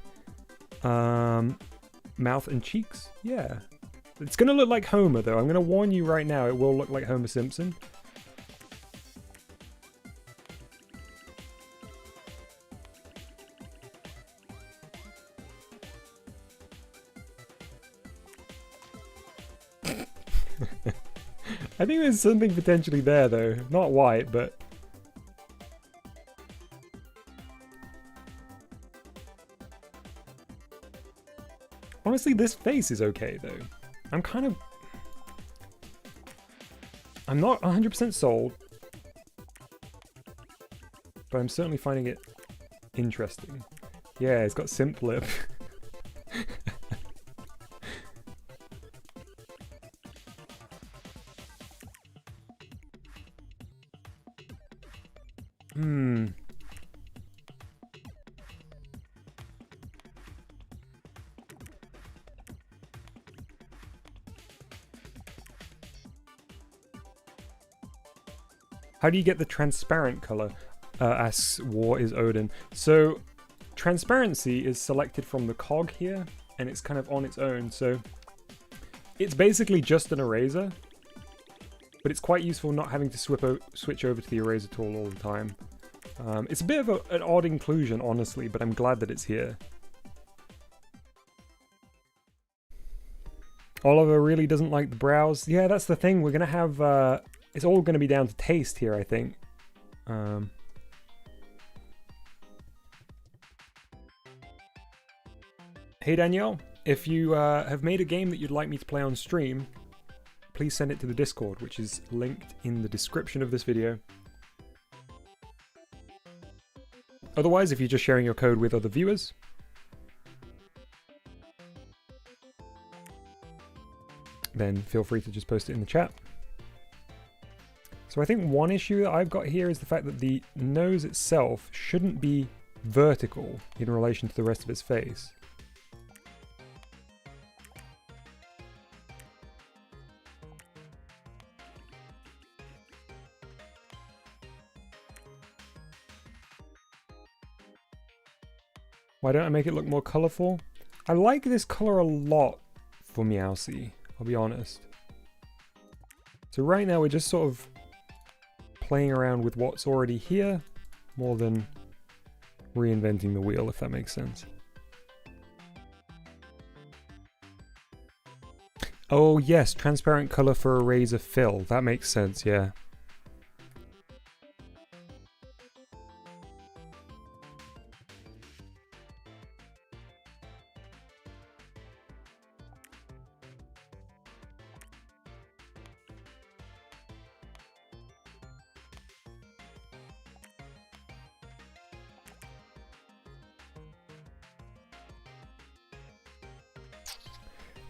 mouth and cheeks. Yeah. It's going to look like Homer, though. I'm going to warn you right now, it will look like Homer Simpson. I think there's something potentially there though. Not white, but... Honestly, this face is okay though. I'm not 100% sold, but I'm certainly finding it interesting. Yeah, it's got simp lip. How do you get the transparent color? Asks War is Odin. So transparency is selected from the cog here, and it's kind of on its own. So it's basically just an eraser, but it's quite useful not having to switch over to the eraser tool all the time. It's a bit of an odd inclusion, honestly, but I'm glad that it's here. Oliver really doesn't like the brows. Yeah, that's the thing. We're gonna have it's all gonna be down to taste here, I think. Hey Danielle, if you have made a game that you'd like me to play on stream, please send it to the Discord, which is linked in the description of this video. Otherwise, if you're just sharing your code with other viewers, then feel free to just post it in the chat. So I think one issue that I've got here is the fact that the nose itself shouldn't be vertical in relation to the rest of its face. Why don't I make it look more colorful? I like this color a lot for Meowsy, I'll be honest. So right now we're just sort of playing around with what's already here more than reinventing the wheel, if that makes sense. Oh yes, transparent color for eraser fill. That makes sense, yeah.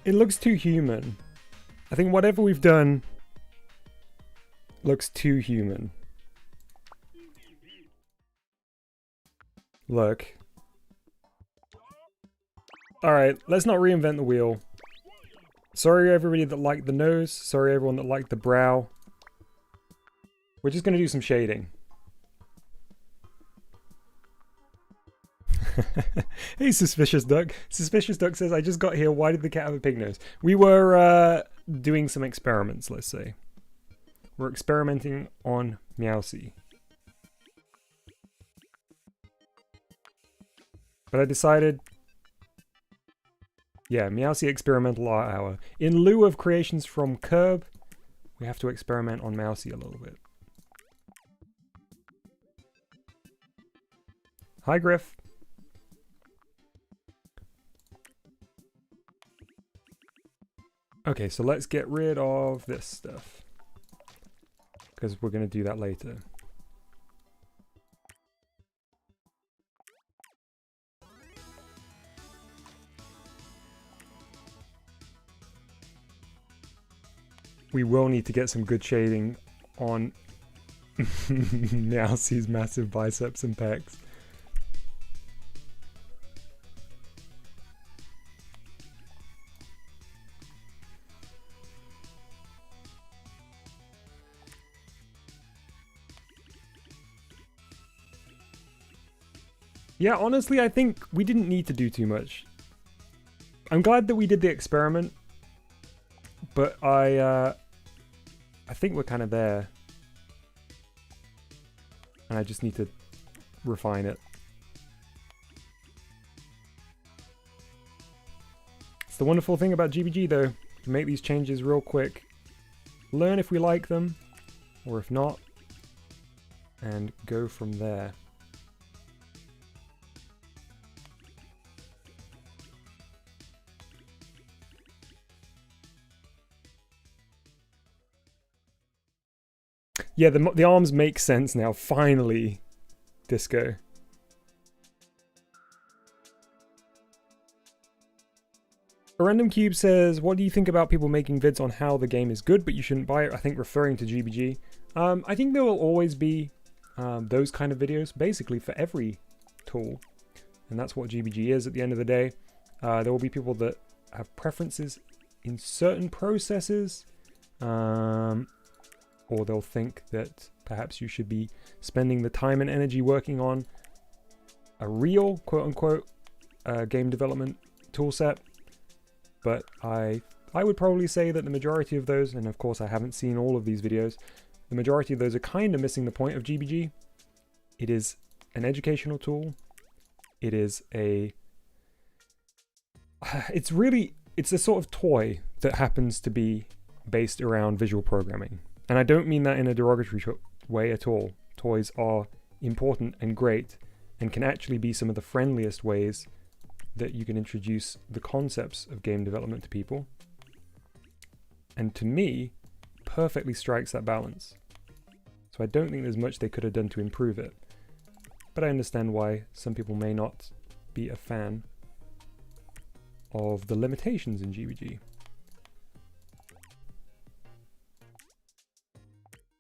It looks too human. I think whatever we've done looks too human. Look. Alright, let's not reinvent the wheel. Sorry everybody that liked the nose. Sorry everyone that liked the brow. We're just going to do some shading. Hey, Suspicious Duck. Suspicious Duck says, I just got here. Why did the cat have a pig nose? We were doing some experiments, let's say. We're experimenting on Meowsy. But I decided... Yeah, Meowsy Experimental Art Hour. In lieu of creations from Curb, we have to experiment on Meowsy a little bit. Hi, Griff. Okay, so let's get rid of this stuff, because we're going to do that later. We will need to get some good shading on Meowsy's massive biceps and pecs. Yeah, honestly, I think we didn't need to do too much. I'm glad that we did the experiment, but I think we're kind of there. And I just need to refine it. It's the wonderful thing about GBG though. You can make these changes real quick. learn if we like them, or if not, and go from there. Yeah, the arms make sense now, finally, Disco. A Random Cube says, what do you think about people making vids on how the game is good but you shouldn't buy it? I think referring to GBG. I think there will always be those kind of videos, basically for every tool. And that's what GBG is at the end of the day. There will be people that have preferences in certain processes. Or they'll think that perhaps you should be spending the time and energy working on a real, quote-unquote, game development toolset. But I would probably say that the majority of those, and of course I haven't seen all of these videos, the majority of those are kind of missing the point of GBG. It is an educational tool. It is a... It's a sort of toy that happens to be based around visual programming. And I don't mean that in a derogatory way at all. Toys are important and great and can actually be some of the friendliest ways that you can introduce the concepts of game development to people. And to me, perfectly strikes that balance. So I don't think there's much they could have done to improve it. But I understand why some people may not be a fan of the limitations in GBG.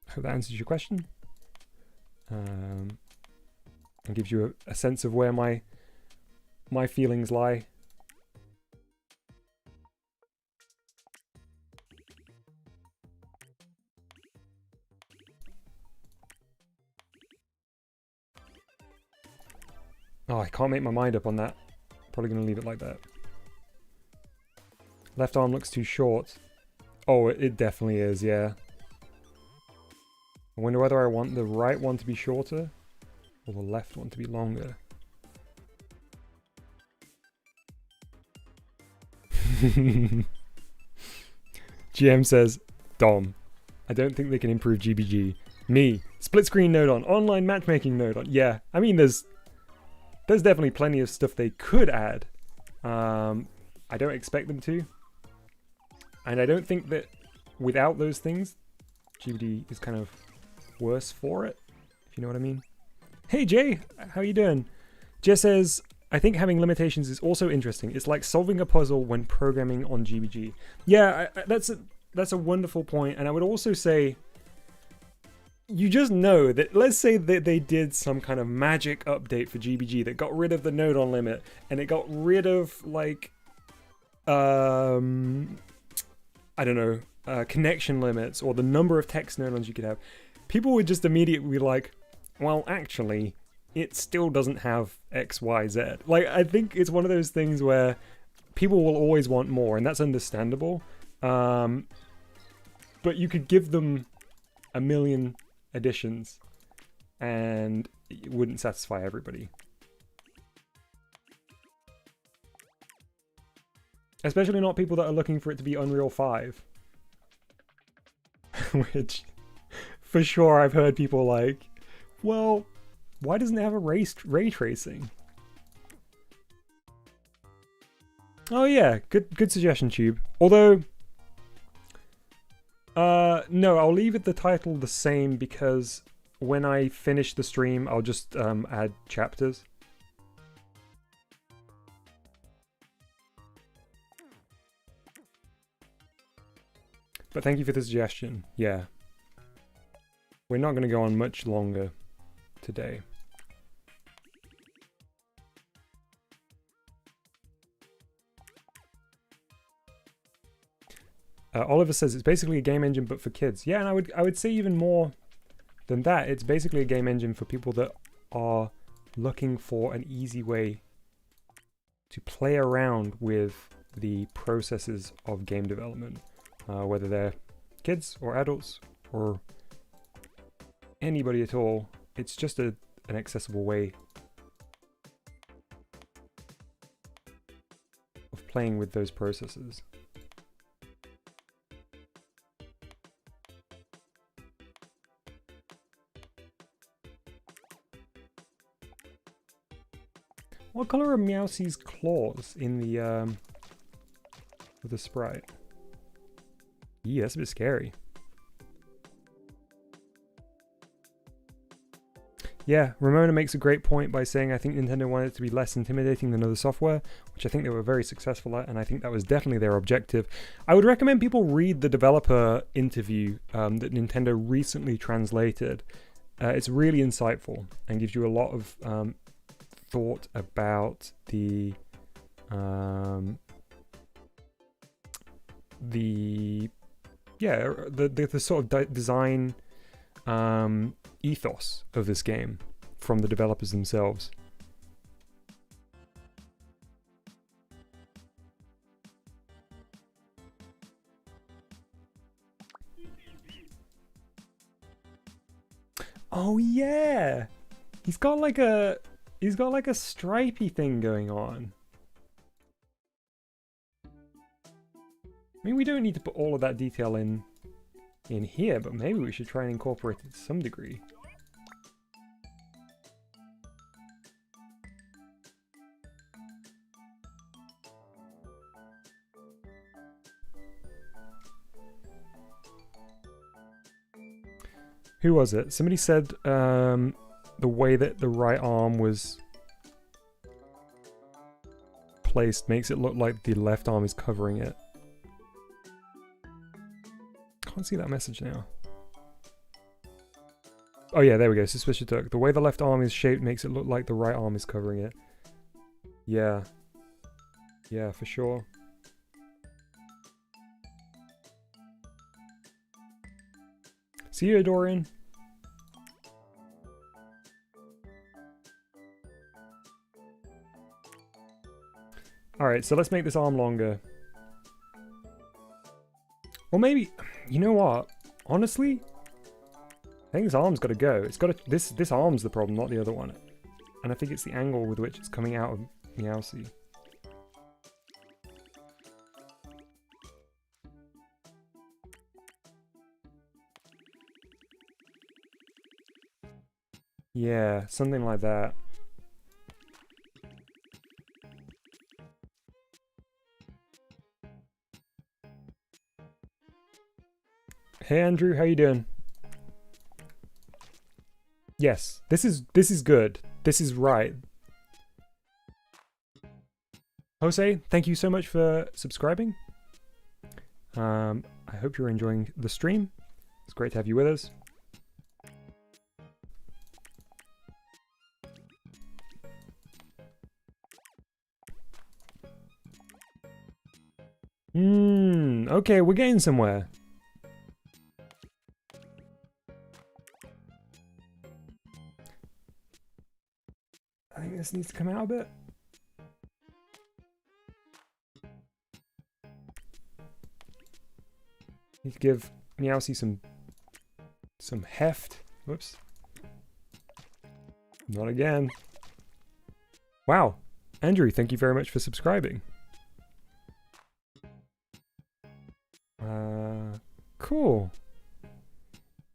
I hope that answers your question. And gives you a sense of where my feelings lie. Oh, I can't make my mind up on that. Probably going to leave it like that. Left arm looks too short. Oh, it definitely is, yeah. I wonder whether I want the right one to be shorter or the left one to be longer. GM says, Dom, I don't think they can improve GBG. Me, split screen node on, online matchmaking node on. Yeah, I mean, there's definitely plenty of stuff they could add. I don't expect them to. And I don't think that without those things, GBD is kind of worse for it, if you know what I mean. Hey Jay, how you doing? Jay says, I think having limitations is also interesting. It's like solving a puzzle when programming on GBG. Yeah, that's a wonderful point. And I would also say, you just know that, let's say that they did some kind of magic update for GBG that got rid of the node on limit, and it got rid of, like, I don't know, connection limits, or the number of text node-ons you could have. People would just immediately be like, well, actually, it still doesn't have X, Y, Z. Like, I think it's one of those things where people will always want more, and that's understandable. But you could give them a million additions, and it wouldn't satisfy everybody. Especially not people that are looking for it to be Unreal 5. Which, for sure, I've heard people like, well, why doesn't it have a ray tracing? Oh yeah, good suggestion, Tube. Although, no, I'll leave the title the same because when I finish the stream, I'll just add chapters. But thank you for the suggestion. Yeah. We're not going to go on much longer today. Oliver says it's basically a game engine but for kids. Yeah, and I would say even more than that. It's basically a game engine for people that are looking for an easy way to play around with the processes of game development. Whether they're kids or adults or anybody at all, it's just an accessible way of playing with those processes. What color are Meowsie's claws in the with the sprite? Yeah, that's a bit scary. Yeah, Ramona makes a great point by saying, I think Nintendo wanted it to be less intimidating than other software, which I think they were very successful at, and I think that was definitely their objective. I would recommend people read the developer interview that Nintendo recently translated. It's really insightful and gives you a lot of thought about the sort of design ethos of this game from the developers themselves. Oh yeah, he's got like a stripy thing going on. I mean, we don't need to put all of that detail in here, but maybe we should try and incorporate it to some degree. Who was it? Somebody said the way that the right arm was placed makes it look like the left arm is covering it. Can't see that message now. Oh yeah, there we go. Suspicious Duck. The way the left arm is shaped makes it look like the right arm is covering it. Yeah. Yeah, for sure. See you, Dorian. Alright, so let's make this arm longer. Or maybe, you know what? Honestly, I think this arm's got to go. It's got to. This arm's the problem, not the other one. And I think it's the angle with which it's coming out of Meowsy. Yeah, something like that. Hey Andrew, how you doing? Yes, this is good. This is right. Jose, thank you so much for subscribing. I hope you're enjoying the stream. It's great to have you with us. Okay, we're getting somewhere. I think this needs to come out a bit. Need to give Meowsy some heft. Whoops. Not again. Wow. Andrew, thank you very much for subscribing. Cool.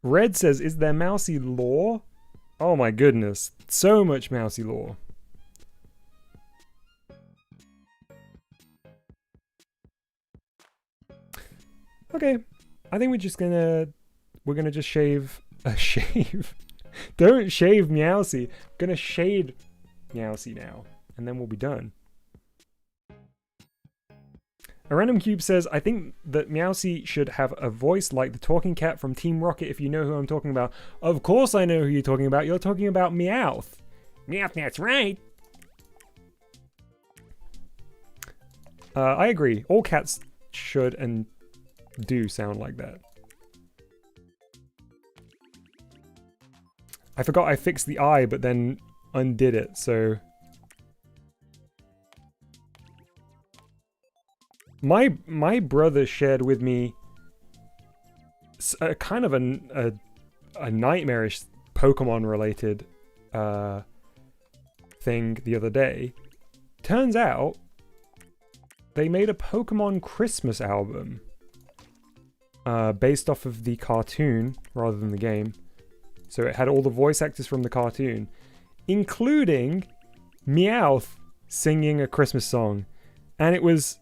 Red says, is there Mousy lore? Oh my goodness. So much Mousy lore. Okay. I think we're gonna just shave. Shave. Don't shave Meowsy. Gonna shade Meowsy now. And then we'll be done. A random cube says, I think that Meowsy should have a voice like the talking cat from Team Rocket, if you know who I'm talking about. Of course I know who you're talking about. You're talking about Meowth. Meowth, that's right. I agree. All cats should and do sound like that. I forgot I fixed the eye, but then undid it, so... My brother shared with me a kind of a nightmarish Pokemon related thing the other day. Turns out they made a Pokemon Christmas album based off of the cartoon rather than the game. So it had all the voice actors from the cartoon, including Meowth singing a Christmas song. And it was...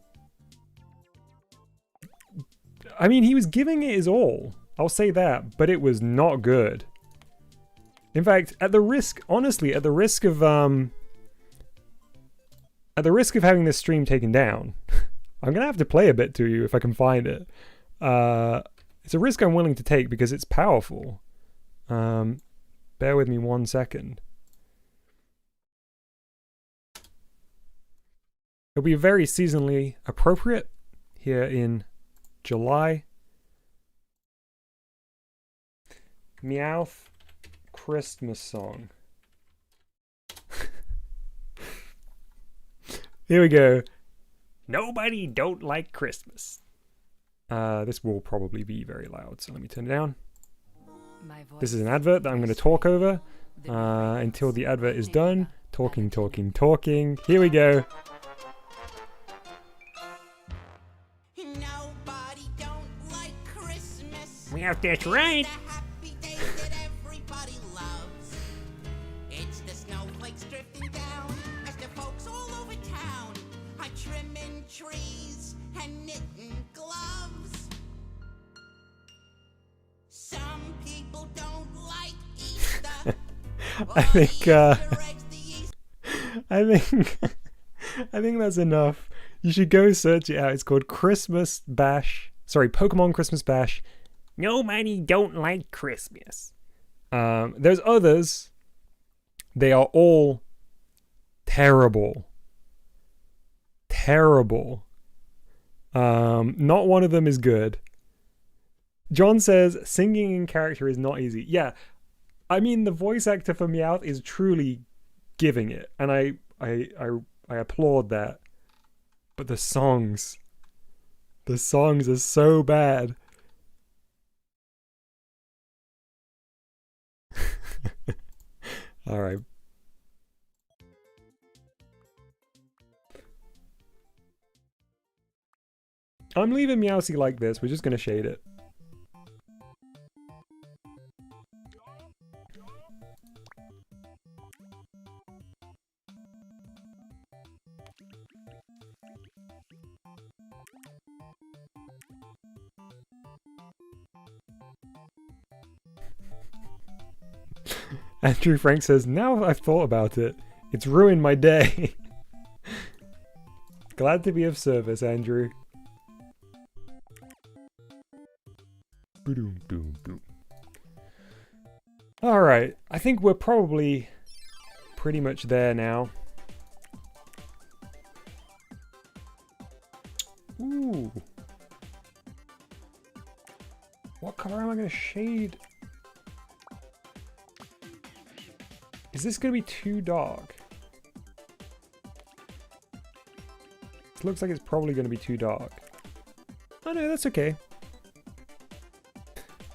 I mean, he was giving it his all. I'll say that. But it was not good. In fact, at the risk... Honestly, at the risk of having this stream taken down, I'm going to have to play a bit to you if I can find it. It's a risk I'm willing to take because it's powerful. Bear with me 1 second. It'll be very seasonally appropriate here in July. Meowth Christmas song. Here we go. Nobody don't like Christmas. This will probably be very loud, so let me turn it down. This is an advert that I'm going to talk over until the advert is done. Talking. Here we go. Nobody don't like Christmas. Meow, that's right. Happy day that everybody loves. It's the snowflakes drifting down as the folks all over town are trimming trees and knitting gloves. Some people don't like Easter. I think I think that's enough. You should go search it out. It's called Christmas Bash. Sorry, Pokemon Christmas Bash. Nobody don't like Christmas. There's others. They are all terrible. Terrible. Not one of them is good. John says singing in character is not easy. Yeah, I mean the voice actor for Meowth is truly giving it, and I applaud that. But the songs are so bad. All right. I'm leaving Meowsy like this. We're just going to shade it. Andrew Frank says, now I've thought about it, it's ruined my day. Glad to be of service, Andrew. Alright, I think we're probably pretty much there now. Ooh. What color am I going to shade? Is this going to be too dark? It looks like it's probably going to be too dark. Oh no, that's okay.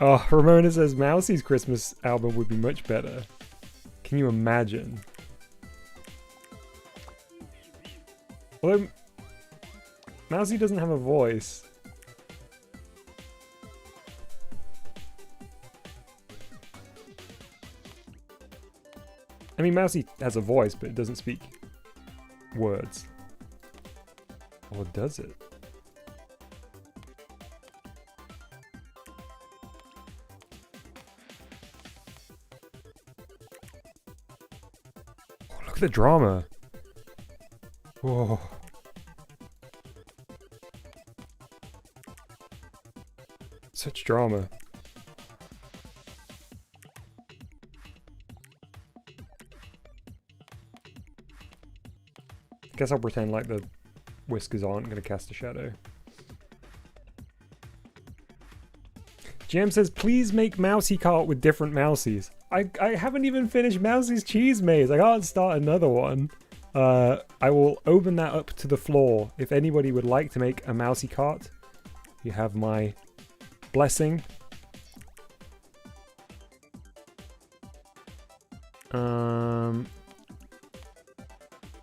Oh, Ramona says Mousy's Christmas album would be much better. Can you imagine? Although Mousy doesn't have a voice. I mean, Mousy has a voice, but it doesn't speak words. Or does it? Oh, look at the drama. Whoa. Such drama. Guess I'll pretend like the whiskers aren't going to cast a shadow. GM says, please make Mousy Cart with different Mousies. I haven't even finished Mousy's Cheese Maze. I can't start another one. I will open that up to the floor. If anybody would like to make a Mousy Cart, you have my blessing.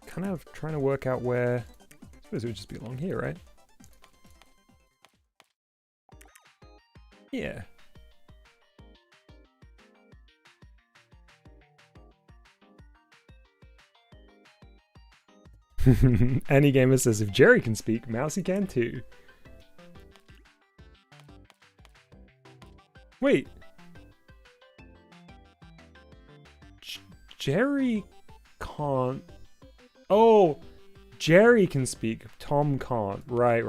Kind of trying to work out where... I suppose it would just be along here, right? Yeah. Any gamer says if Jerry can speak, Mousy can too. Wait. Jerry can't. Oh, Jerry can speak. Tom can't. Right.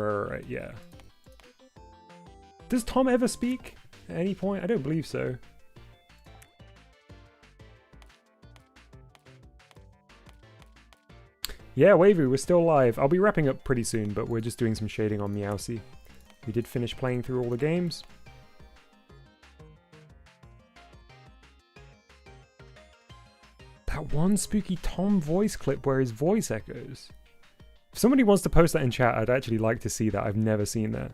Yeah. Does Tom ever speak at any point? I don't believe so. Yeah, Wavy, we're still live. I'll be wrapping up pretty soon, but we're just doing some shading on Meowsy. We did finish playing through all the games. That one spooky Tom voice clip where his voice echoes. If somebody wants to post that in chat, I'd actually like to see that. I've never seen that.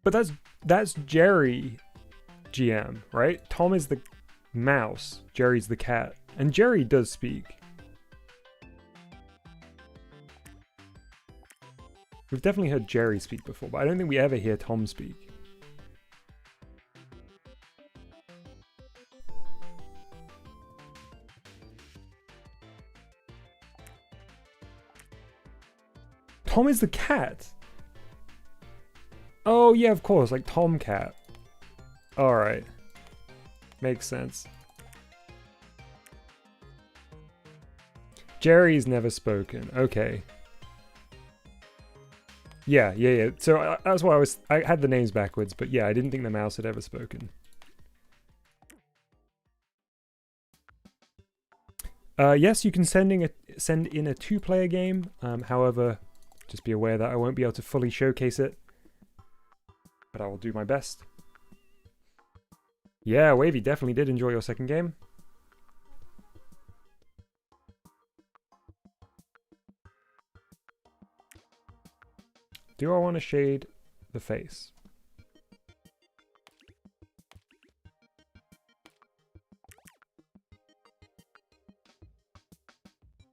But that's Jerry GM, right? Tom is the mouse, Jerry's the cat, and Jerry does speak. We've definitely heard Jerry speak before, but I don't think we ever hear Tom speak. Tom is the cat. Oh yeah, of course, like Tomcat. All right. Makes sense. Jerry's never spoken. Okay. Yeah. So that's why I had the names backwards, but yeah, I didn't think the mouse had ever spoken. Yes, you can send in a 2-player game. However, just be aware that I won't be able to fully showcase it, but I will do my best. Yeah, Wavy, definitely did enjoy your second game. Do I want to shade the face?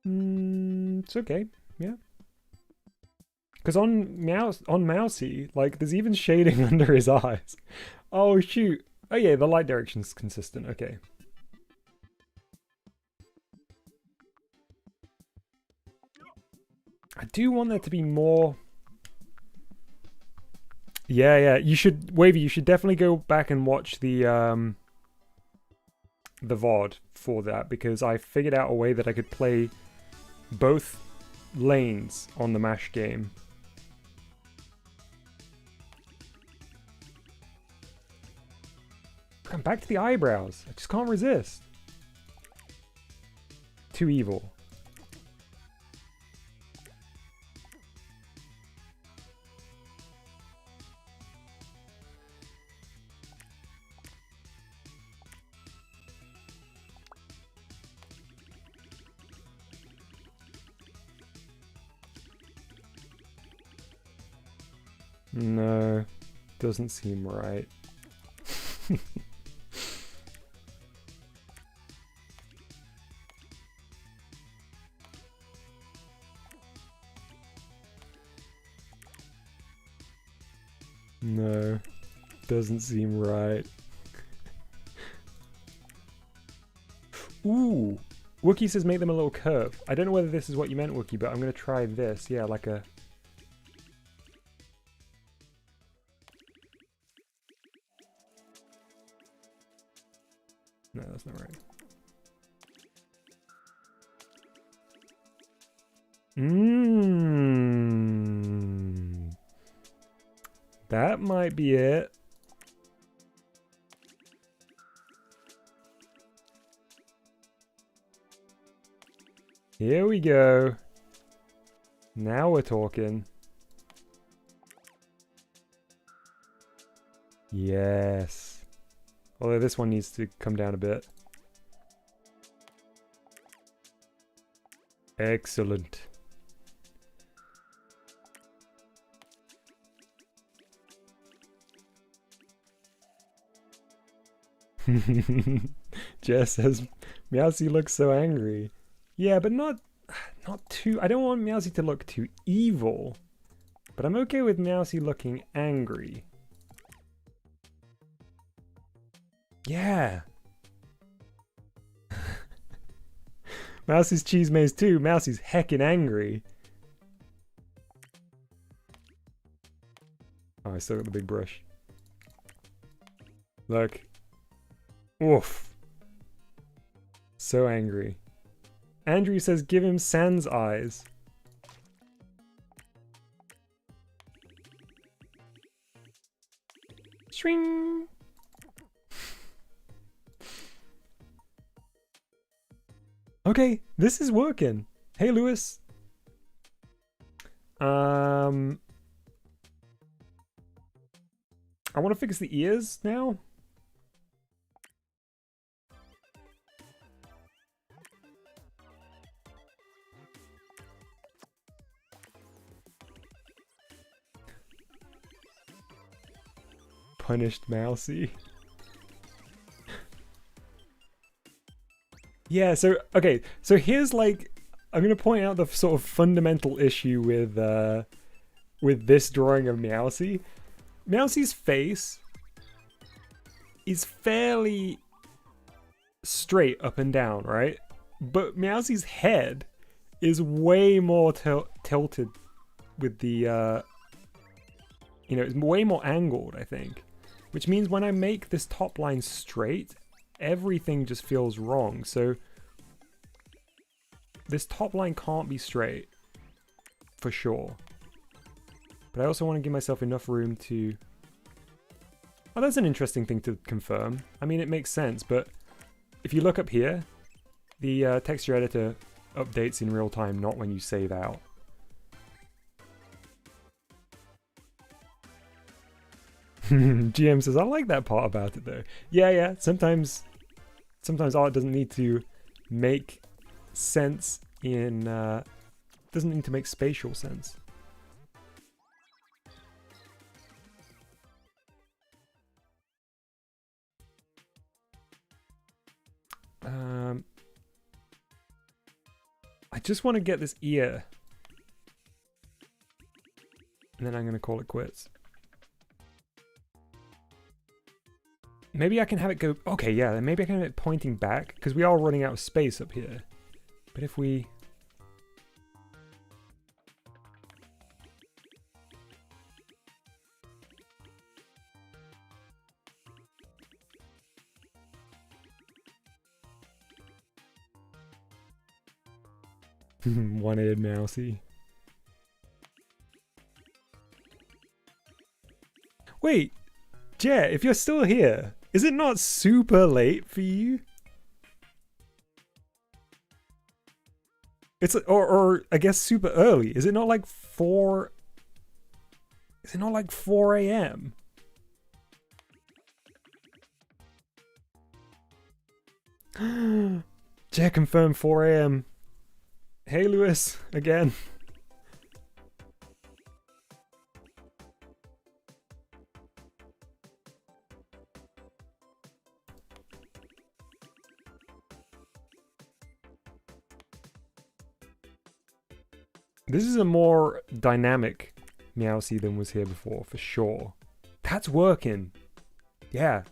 It's okay, yeah. Because on Mousy, like, there's even shading under his eyes. Oh, shoot. Oh, yeah, the light direction's consistent. Okay. I do want there to be more... Yeah. You should... Wavy, you should definitely go back and watch the VOD for that, because I figured out a way that I could play both lanes on the MASH game. I'm back to the eyebrows. I just can't resist. Too evil. No, doesn't seem right. No, doesn't seem right. Ooh, Wookie says make them a little curve. I don't know whether this is what you meant, Wookie, but I'm going to try this. Yeah, like a... No, that's not right. That might be it. Here we go. Now we're talking. Yes. Although this one needs to come down a bit. Excellent. Jess says, Meowsy looks so angry. Yeah, but not too... I don't want Meowsy to look too evil. But I'm okay with Meowsy looking angry. Yeah. Mousie's cheese maze too. Mousie's heckin' angry. Oh, I still got the big brush. Look. Oof. So angry. Andrew says give him sans eyes. Swing. Okay, this is working. Hey, Lewis. I want to fix the ears now. Punished Mousy. Yeah, so, okay, so here's like, I'm going to point out the sort of fundamental issue with this drawing of Meowsy. Meowsy's face is fairly straight up and down, right? But Meowsy's head is way more tilted with the, you know, it's way more angled, I think. Which means when I make this top line straight, everything just feels wrong. So this top line can't be straight for sure. But I also want to give myself enough room to... Oh, that's an interesting thing to confirm. I mean, it makes sense, but if you look up here, the texture editor updates in real time, not when you save out. GM says, I like that part about it though. Yeah, sometimes art doesn't need to make sense in, doesn't need to make spatial sense. I just want to get this ear. And then I'm going to call it quits. Maybe I can have it go... Okay, yeah, then maybe I can have it pointing back, because we are running out of space up here. But if we... One-eared Mousy. Wait, Jet, if you're still here, is it not super late for you? It's or I guess super early. Is it not like 4? Is it not like 4 a.m.? Jet confirmed 4 a.m. Hey, Lewis, again. This is a more dynamic Meowsy than was here before, for sure. That's working. Yeah.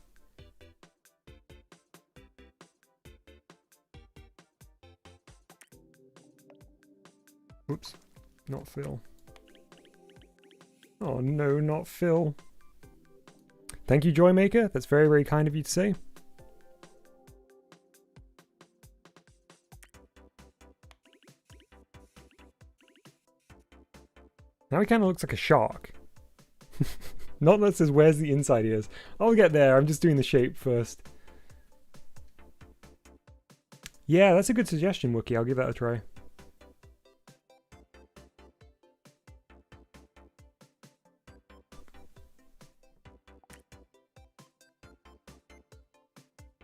Oops, not Phil. Oh no, not Phil. Thank you, Joymaker. That's very, very kind of you to say. Now he kind of looks like a shark. Not that says where's the inside ears. I'll get there, I'm just doing the shape first. Yeah, that's a good suggestion, Wookie. I'll give that a try.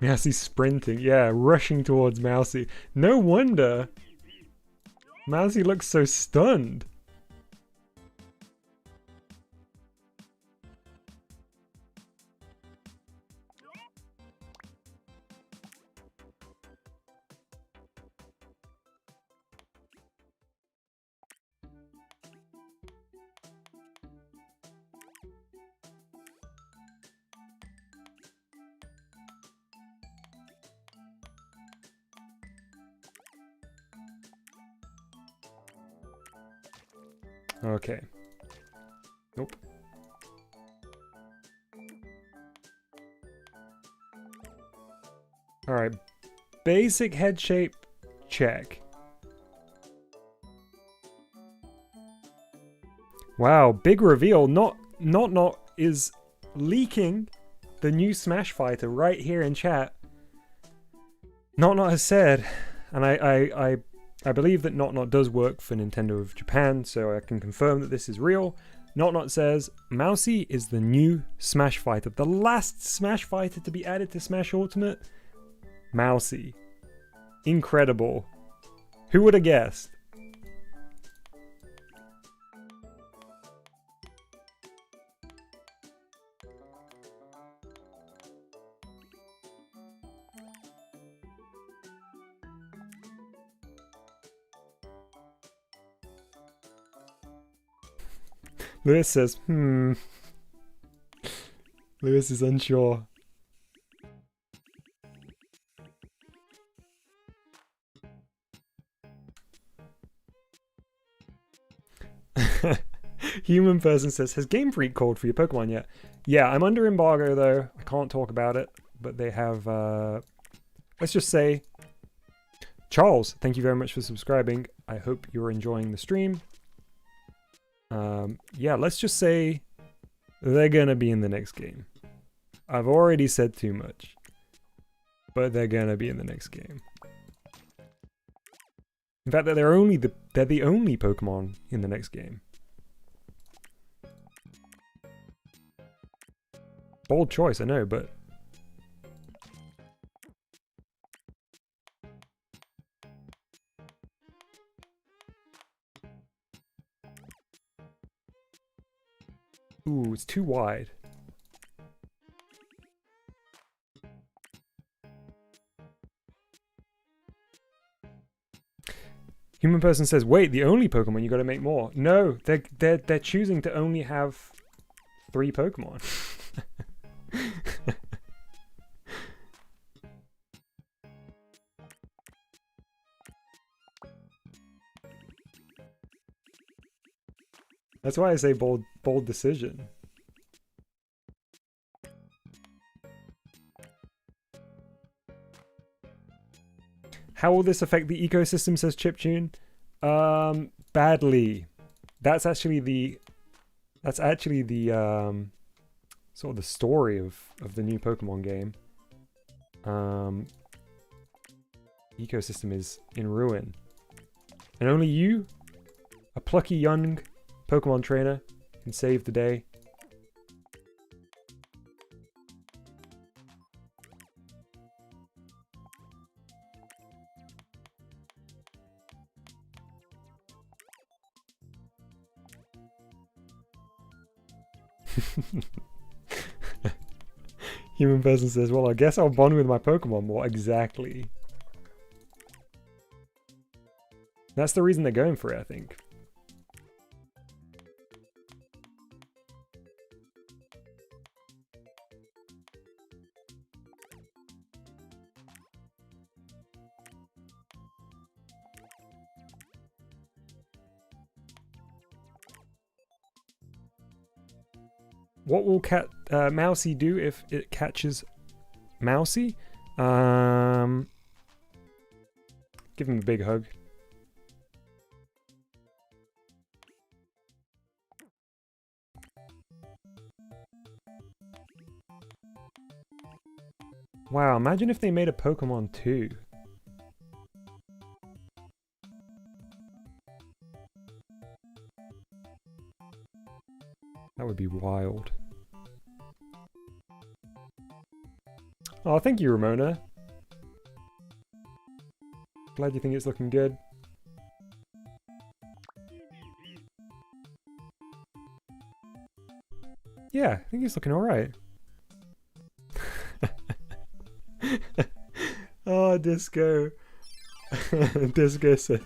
Mousy's sprinting. Yeah, rushing towards Mousy. No wonder. Mousy looks so stunned. Okay. Nope. Alright. Basic head shape, check. Wow, big reveal. Not is leaking the new Smash Fighter right here in chat. Not has said, and I believe that Not does work for Nintendo of Japan, so I can confirm that this is real. Not says Mousy is the new Smash Fighter, the last Smash Fighter to be added to Smash Ultimate. Mousy, incredible. Who would have guessed? Lewis says, Lewis is unsure. Human person says, has Game Freak called for your Pokemon yet? Yeah, I'm under embargo though. I can't talk about it, but they have, let's just say, Charles, thank you very much for subscribing. I hope you're enjoying the stream. Yeah, let's just say they're gonna be in the next game. I've already said too much, but they're gonna be in the next game. In fact, they're the only Pokemon in the next game. Bold choice, I know, but ooh, it's too wide. Human person says, wait, the only Pokemon, you gotta make more. No, they're choosing to only have 3 Pokemon. That's why I say bold decision. How will this affect the ecosystem, says Chiptune? Badly. That's actually the sort of the story of the new Pokemon game. Ecosystem is in ruin. And only you, a plucky young Pokemon trainer, can save the day. Human person says, well, I guess I'll bond with my Pokemon more. Exactly. That's the reason they're going for it, I think. What will Mousy do if it catches Mousy? Give him a big hug. Wow, imagine if they made a Pokemon 2. That would be wild. Oh, thank you, Ramona. Glad you think it's looking good. Yeah, I think it's looking alright. Oh, Disco. Disco says,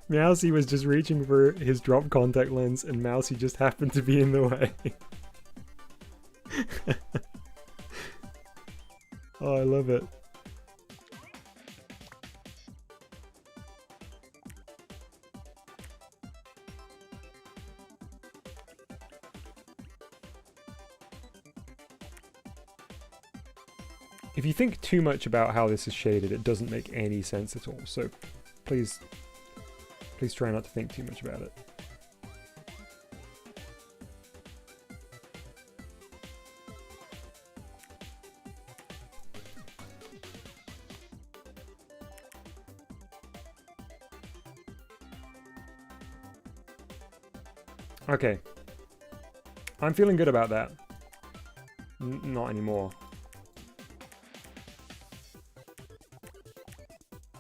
Meowsy was just reaching for his drop contact lens and Mousy just happened to be in the way. Oh, I love it. if you think too much about how this is shaded, it doesn't make any sense at all. So please try not to think too much about it. Okay. I'm feeling good about that. Not anymore.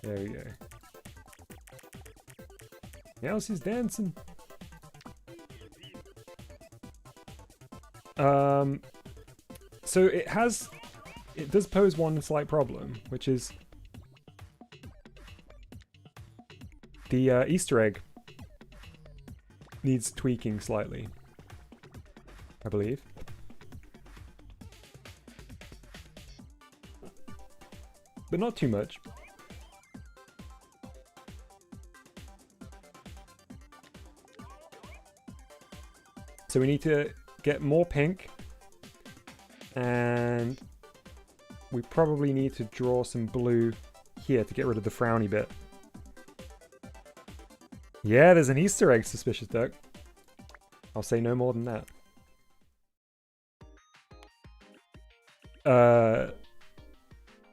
There we go. Now she's dancing. So it does pose one slight problem, which is the Easter egg needs tweaking slightly, I believe. But not too much. So we need to get more pink, and we probably need to draw some blue here to get rid of the frowny bit. Yeah, there's an Easter egg, Suspicious Duck. I'll say no more than that.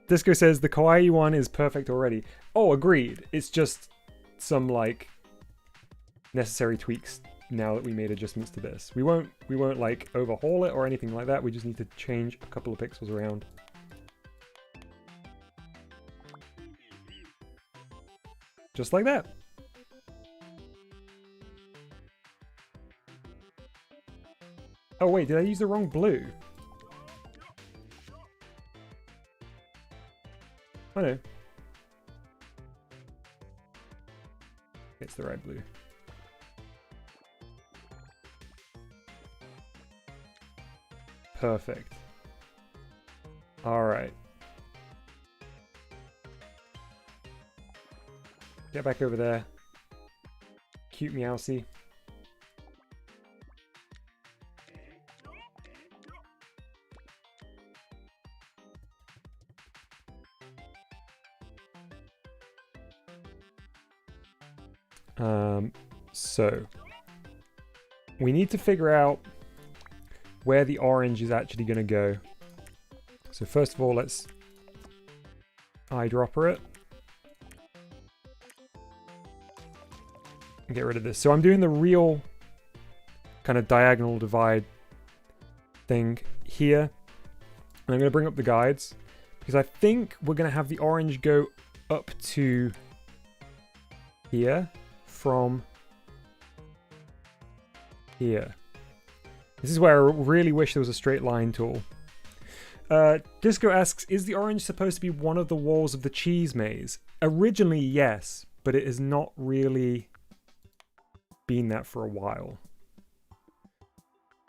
Disco says the kawaii one is perfect already. Oh, agreed. It's just some like necessary tweaks now that we made adjustments to this. We won't like overhaul it or anything like that. We just need to change a couple of pixels around. Just like that. Oh wait, did I use the wrong blue? Oh no. It's the right blue. Perfect. Alright. Get back over there. Cute Meowsy. So we need to figure out where the orange is actually going to go. So first of all, let's eyedropper it and get rid of this. So I'm doing the real kind of diagonal divide thing here, and I'm going to bring up the guides because I think we're going to have the orange go up to here from here. This is where I really wish there was a straight line tool. Disco asks, is the orange supposed to be one of the walls of the cheese maze? Originally, yes, but it has not really been that for a while.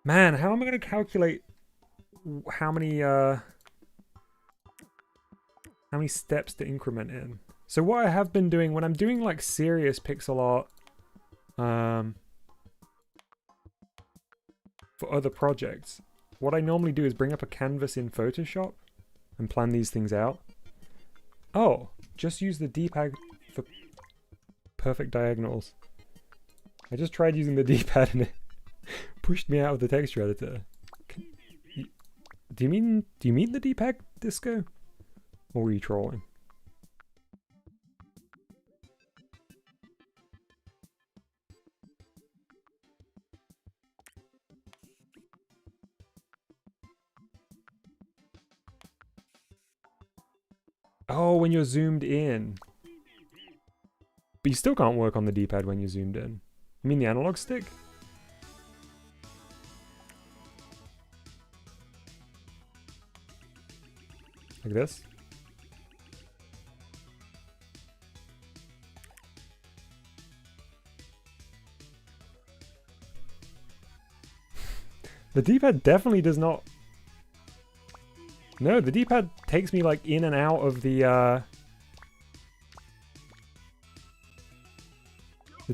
Man, how am I going to calculate how many steps to increment in? So what I have been doing when I'm doing like serious pixel art, for other projects, what I normally do is bring up a canvas in Photoshop and plan these things out. Oh, just use the D-pad for perfect diagonals. I just tried using the D-pad and it pushed me out of the texture editor. Do you mean the D-pad, Disco? Or were you trolling? Oh, when you're zoomed in. But you still can't work on the D-pad when you're zoomed in. You mean the analog stick? Like this? The D-pad definitely does not... No, the D-pad takes me like in and out of the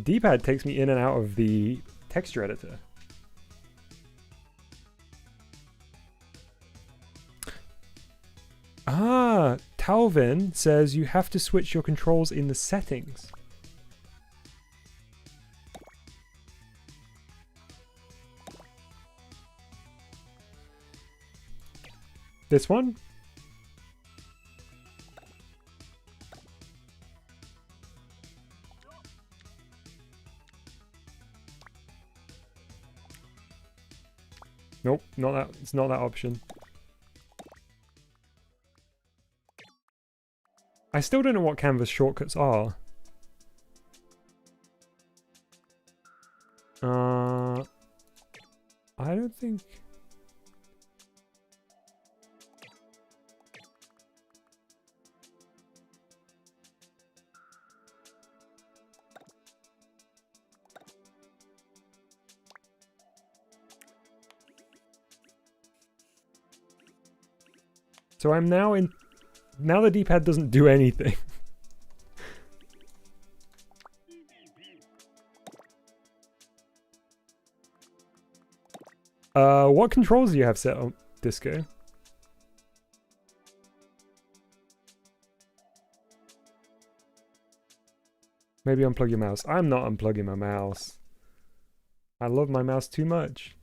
D-pad takes me in and out of the texture editor. Ah, Talvin says you have to switch your controls in the settings. This one? Nope, not that. It's not that option. I still don't know what canvas shortcuts are. I don't think... So I'm now in... Now the D-pad doesn't do anything. What controls do you have set on Disco? Maybe unplug your mouse. I'm not unplugging my mouse. I love my mouse too much.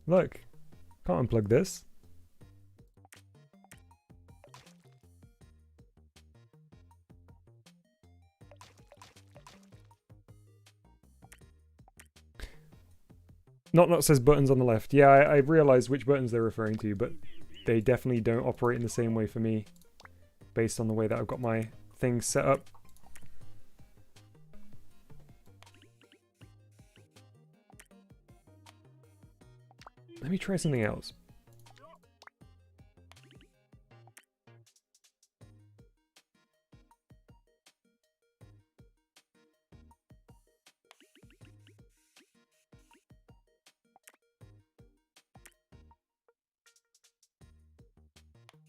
Look, can't unplug this. Not says buttons on the left. Yeah, I realized which buttons they're referring to, but they definitely don't operate in the same way for me based on the way that I've got my things set up. Let me try something else.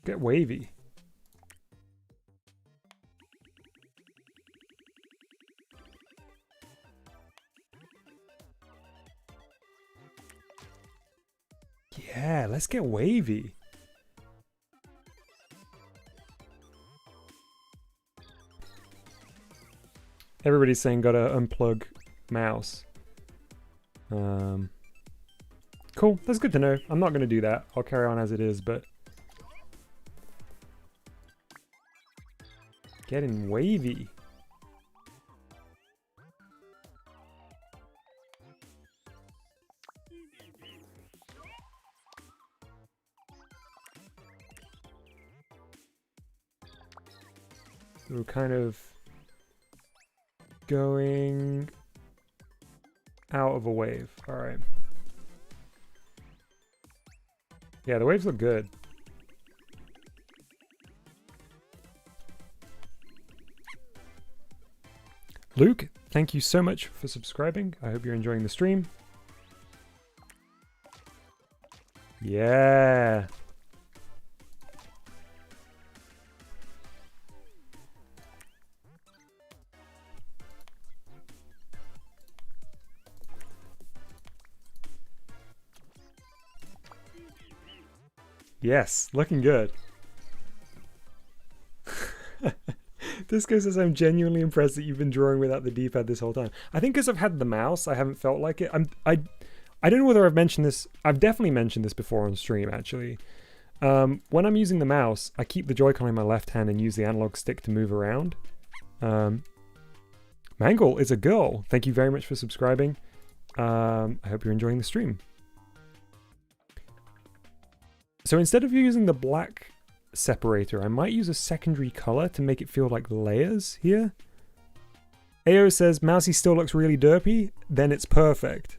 Get wavy. Yeah, let's get wavy. Everybody's saying gotta unplug mouse. Cool, that's good to know. I'm not gonna do that. I'll carry on as it is, but getting wavy. We're kind of going out of a wave. All right. Yeah, the waves look good. Luke, thank you so much for subscribing. I hope you're enjoying the stream. Yeah. Yes, looking good. Disco says, I'm genuinely impressed that you've been drawing without the D-pad this whole time. I think because I've had the mouse, I haven't felt like it. I don't know whether I've mentioned this. I've definitely mentioned this before on stream, actually. When I'm using the mouse, I keep the Joy-Con in my left hand and use the analog stick to move around. Mangle is a girl. Thank you very much for subscribing. I hope you're enjoying the stream. So instead of using the black separator, I might use a secondary color to make it feel like layers here. AO says, Mousy still looks really derpy, then it's perfect.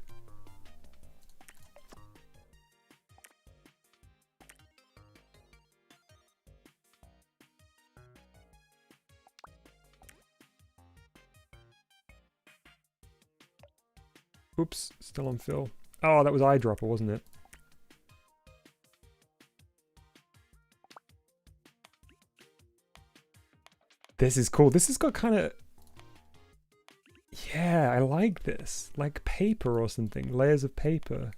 Oops, still on fill. Oh, that was eyedropper, wasn't it? This is cool. This has got kind of... Yeah, I like this. Like paper or something. Layers of paper.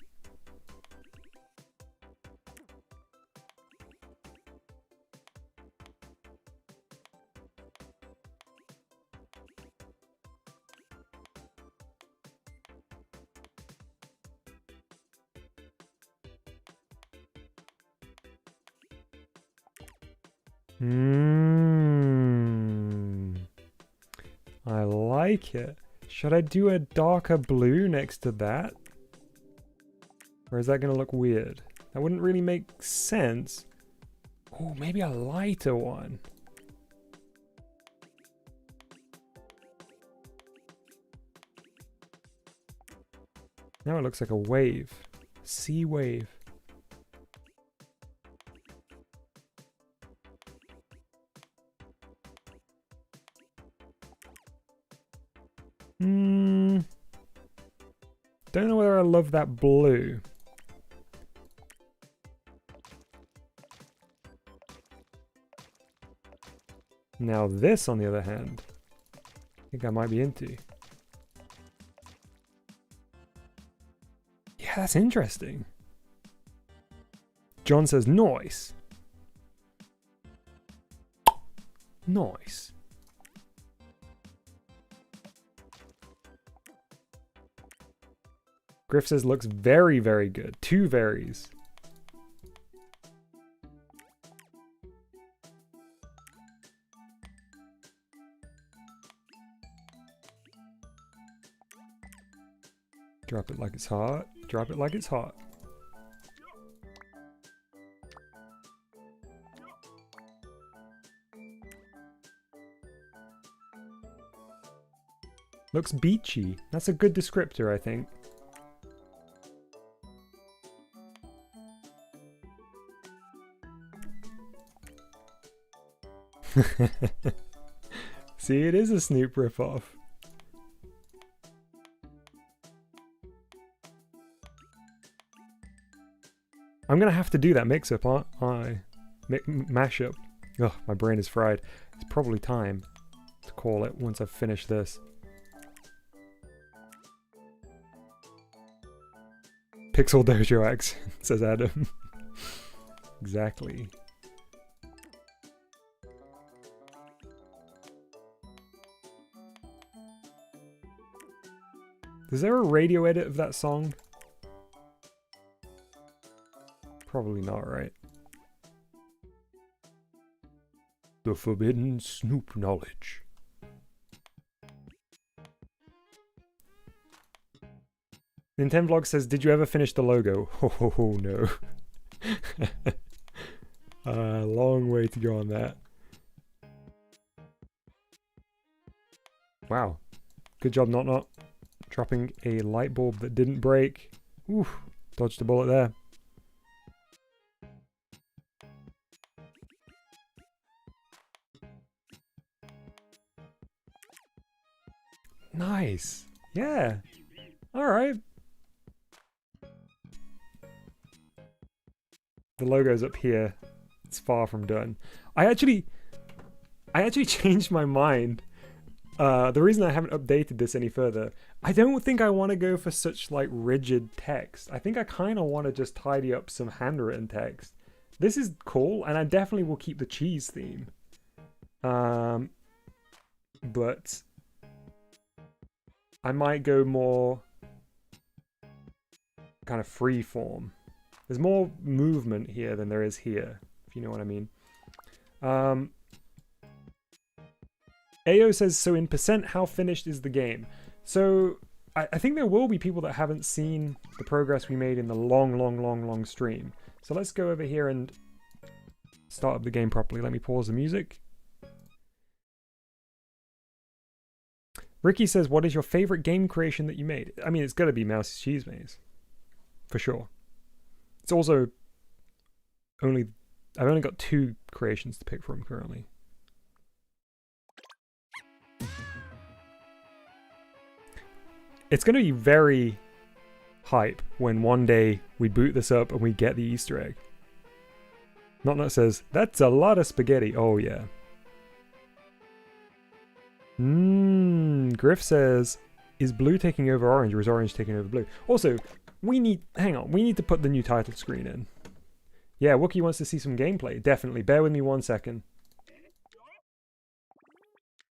Hmm. I like it. Should I do a darker blue next to that? Or is that going to look weird? That wouldn't really make sense. Oh, maybe a lighter one. Now it looks like a wave. Sea wave. Don't know whether I love that blue. Now this, on the other hand, I think I might be into. Yeah, that's interesting. John says, nice. Nice. Griff says, looks very, very good. Two varies. Drop it like it's hot. Drop it like it's hot. Looks beachy. That's a good descriptor, I think. See, it is a Snoop ripoff. I'm gonna have to do that mix-up, aren't I? Mashup. Ugh, my brain is fried. It's probably time to call it once I've finished this. Pixel Dojo accent, says Adam. Exactly. Is there a radio edit of that song? Probably not, right? The forbidden Snoop knowledge. Nintenvlog says, did you ever finish the logo? Oh no. Long way to go on that. Wow. Good job, Not. Dropping a light bulb that didn't break. Oof. Dodged a bullet there. Nice. Yeah. All right. The logo's up here. It's far from done. I actually changed my mind. The reason I haven't updated this any further, I don't think I want to go for such like rigid text. I think I kind of want to just tidy up some handwritten text. This is cool, and I definitely will keep the cheese theme. But I might go more kind of free form. There's more movement here than there is here, if you know what I mean. AO says, so in percent, how finished is the game? So I think there will be people that haven't seen the progress we made in the long stream. So let's go over here and start up the game properly. Let me pause the music. Ricky says, what is your favorite game creation that you made? I mean, it's got to be Mouse's Cheese Maze. For sure. It's also I've only got 2 creations to pick from currently. It's going to be very hype when one day we boot this up and we get the Easter egg. Not says, that's a lot of spaghetti. Oh, yeah. Griff says, is blue taking over orange or is orange taking over blue? Also, we need to put the new title screen in. Yeah, Wookie wants to see some gameplay. Definitely. Bear with me 1 second.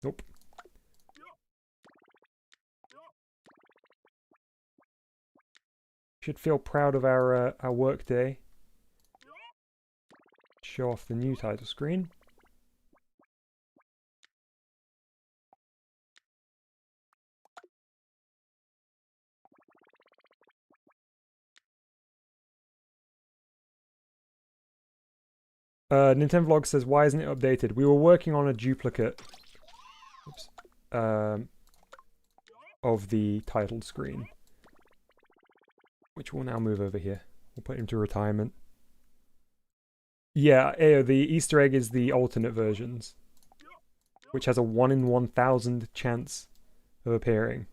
Nope. Should feel proud of our work day. Show off the new title screen. Nintendo Vlog says, why isn't it updated? We were working on a duplicate of the title screen, which will now move over here. We'll put him to retirement. Yeah, the Easter egg is the alternate versions, which has a 1 in 1,000 chance of appearing.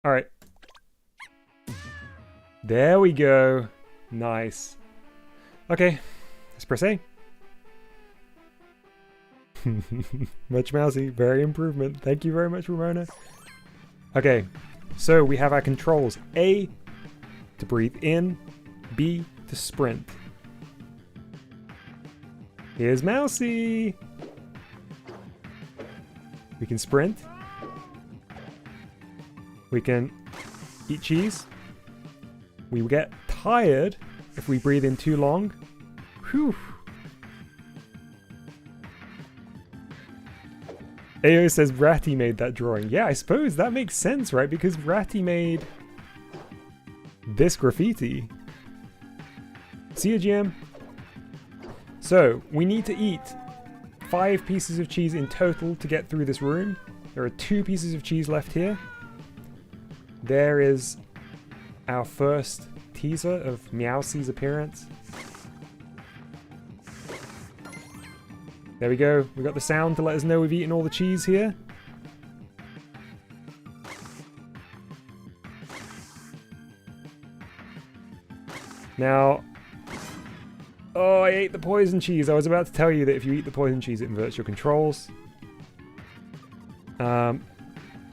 Alright. There we go. Nice. Okay, let's press A. Much mousy, very improvement. Thank you very much, Ramona. Okay, so we have our controls. A to breathe in, B to sprint. Here's Mousy. We can sprint. We can eat cheese. We will get tired if we breathe in too long. Whew. AO says Ratty made that drawing. Yeah, I suppose that makes sense, right? Because Ratty made this graffiti. See you, GM. So, we need to eat 5 pieces of cheese in total to get through this room. There are 2 pieces of cheese left here. There is our first teaser of Meowsie's appearance. There we go. We got the sound to let us know we've eaten all the cheese here. Now, oh, I ate the poison cheese. I was about to tell you that if you eat the poison cheese, it inverts your controls.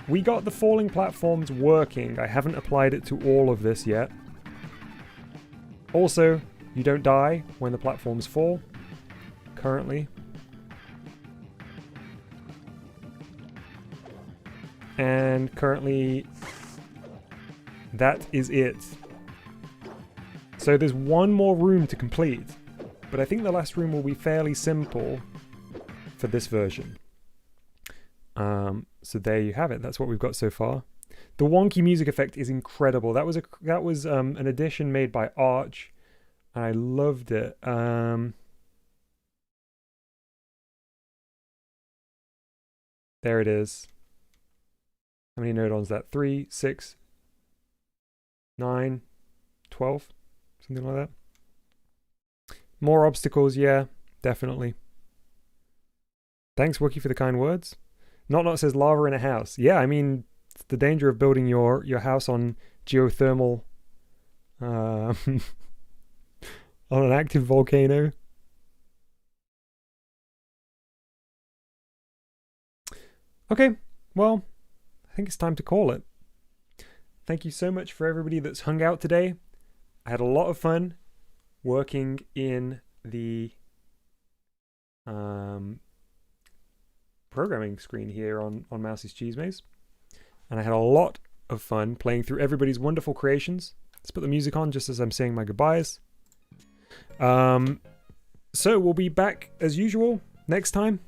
We got the falling platforms working. I haven't applied it to all of this yet. Also, you don't die when the platforms fall, currently. And currently, that is it. So there's one more room to complete, but I think the last room will be fairly simple for this version. So there you have it. That's what we've got so far. The wonky music effect is incredible. That was an addition made by Arch, and I loved it. There it is. How many nodons is that? 3, 6, 9, 12, something like that. More obstacles, yeah, definitely. Thanks, Wookie, for the kind words. Not says lava in a house. Yeah, I mean, it's the danger of building your house on geothermal, on an active volcano. Okay, well, I think it's time to call it. Thank you so much for everybody that's hung out today. I had a lot of fun working in the programming screen here on Mousie's Cheese Maze. And I had a lot of fun playing through everybody's wonderful creations. Let's put the music on just as I'm saying my goodbyes. So we'll be back as usual next time.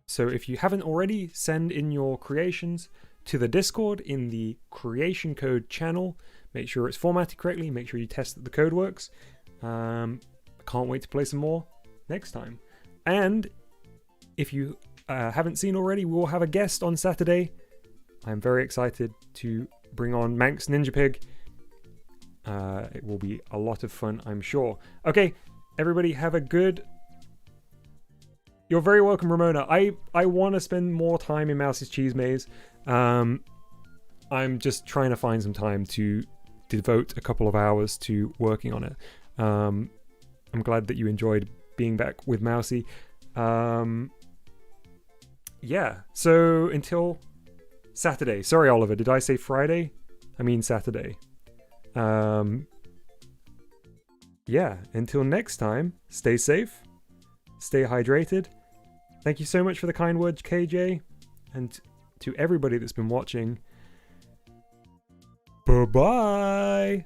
So if you haven't already, send in your creations to the Discord in the creation code channel. Make sure it's formatted correctly. Make sure you test that the code works. Can't wait to play some more next time. And if you haven't seen already, we will have a guest on Saturday. I'm very excited to bring on Manx Ninja Pig. It will be a lot of fun, I'm sure. Okay, everybody have a good... You're very welcome, Ramona. I want to spend more time in Mouse's Cheese Maze. I'm just trying to find some time to devote a couple of hours to working on it. I'm glad that you enjoyed being back with Mousy. Yeah, so until Saturday. Sorry, Oliver, did I say Friday? I mean Saturday. Yeah, until next time, stay safe, stay hydrated. Thank you so much for the kind words, KJ, and to everybody that's been watching. Bye-bye!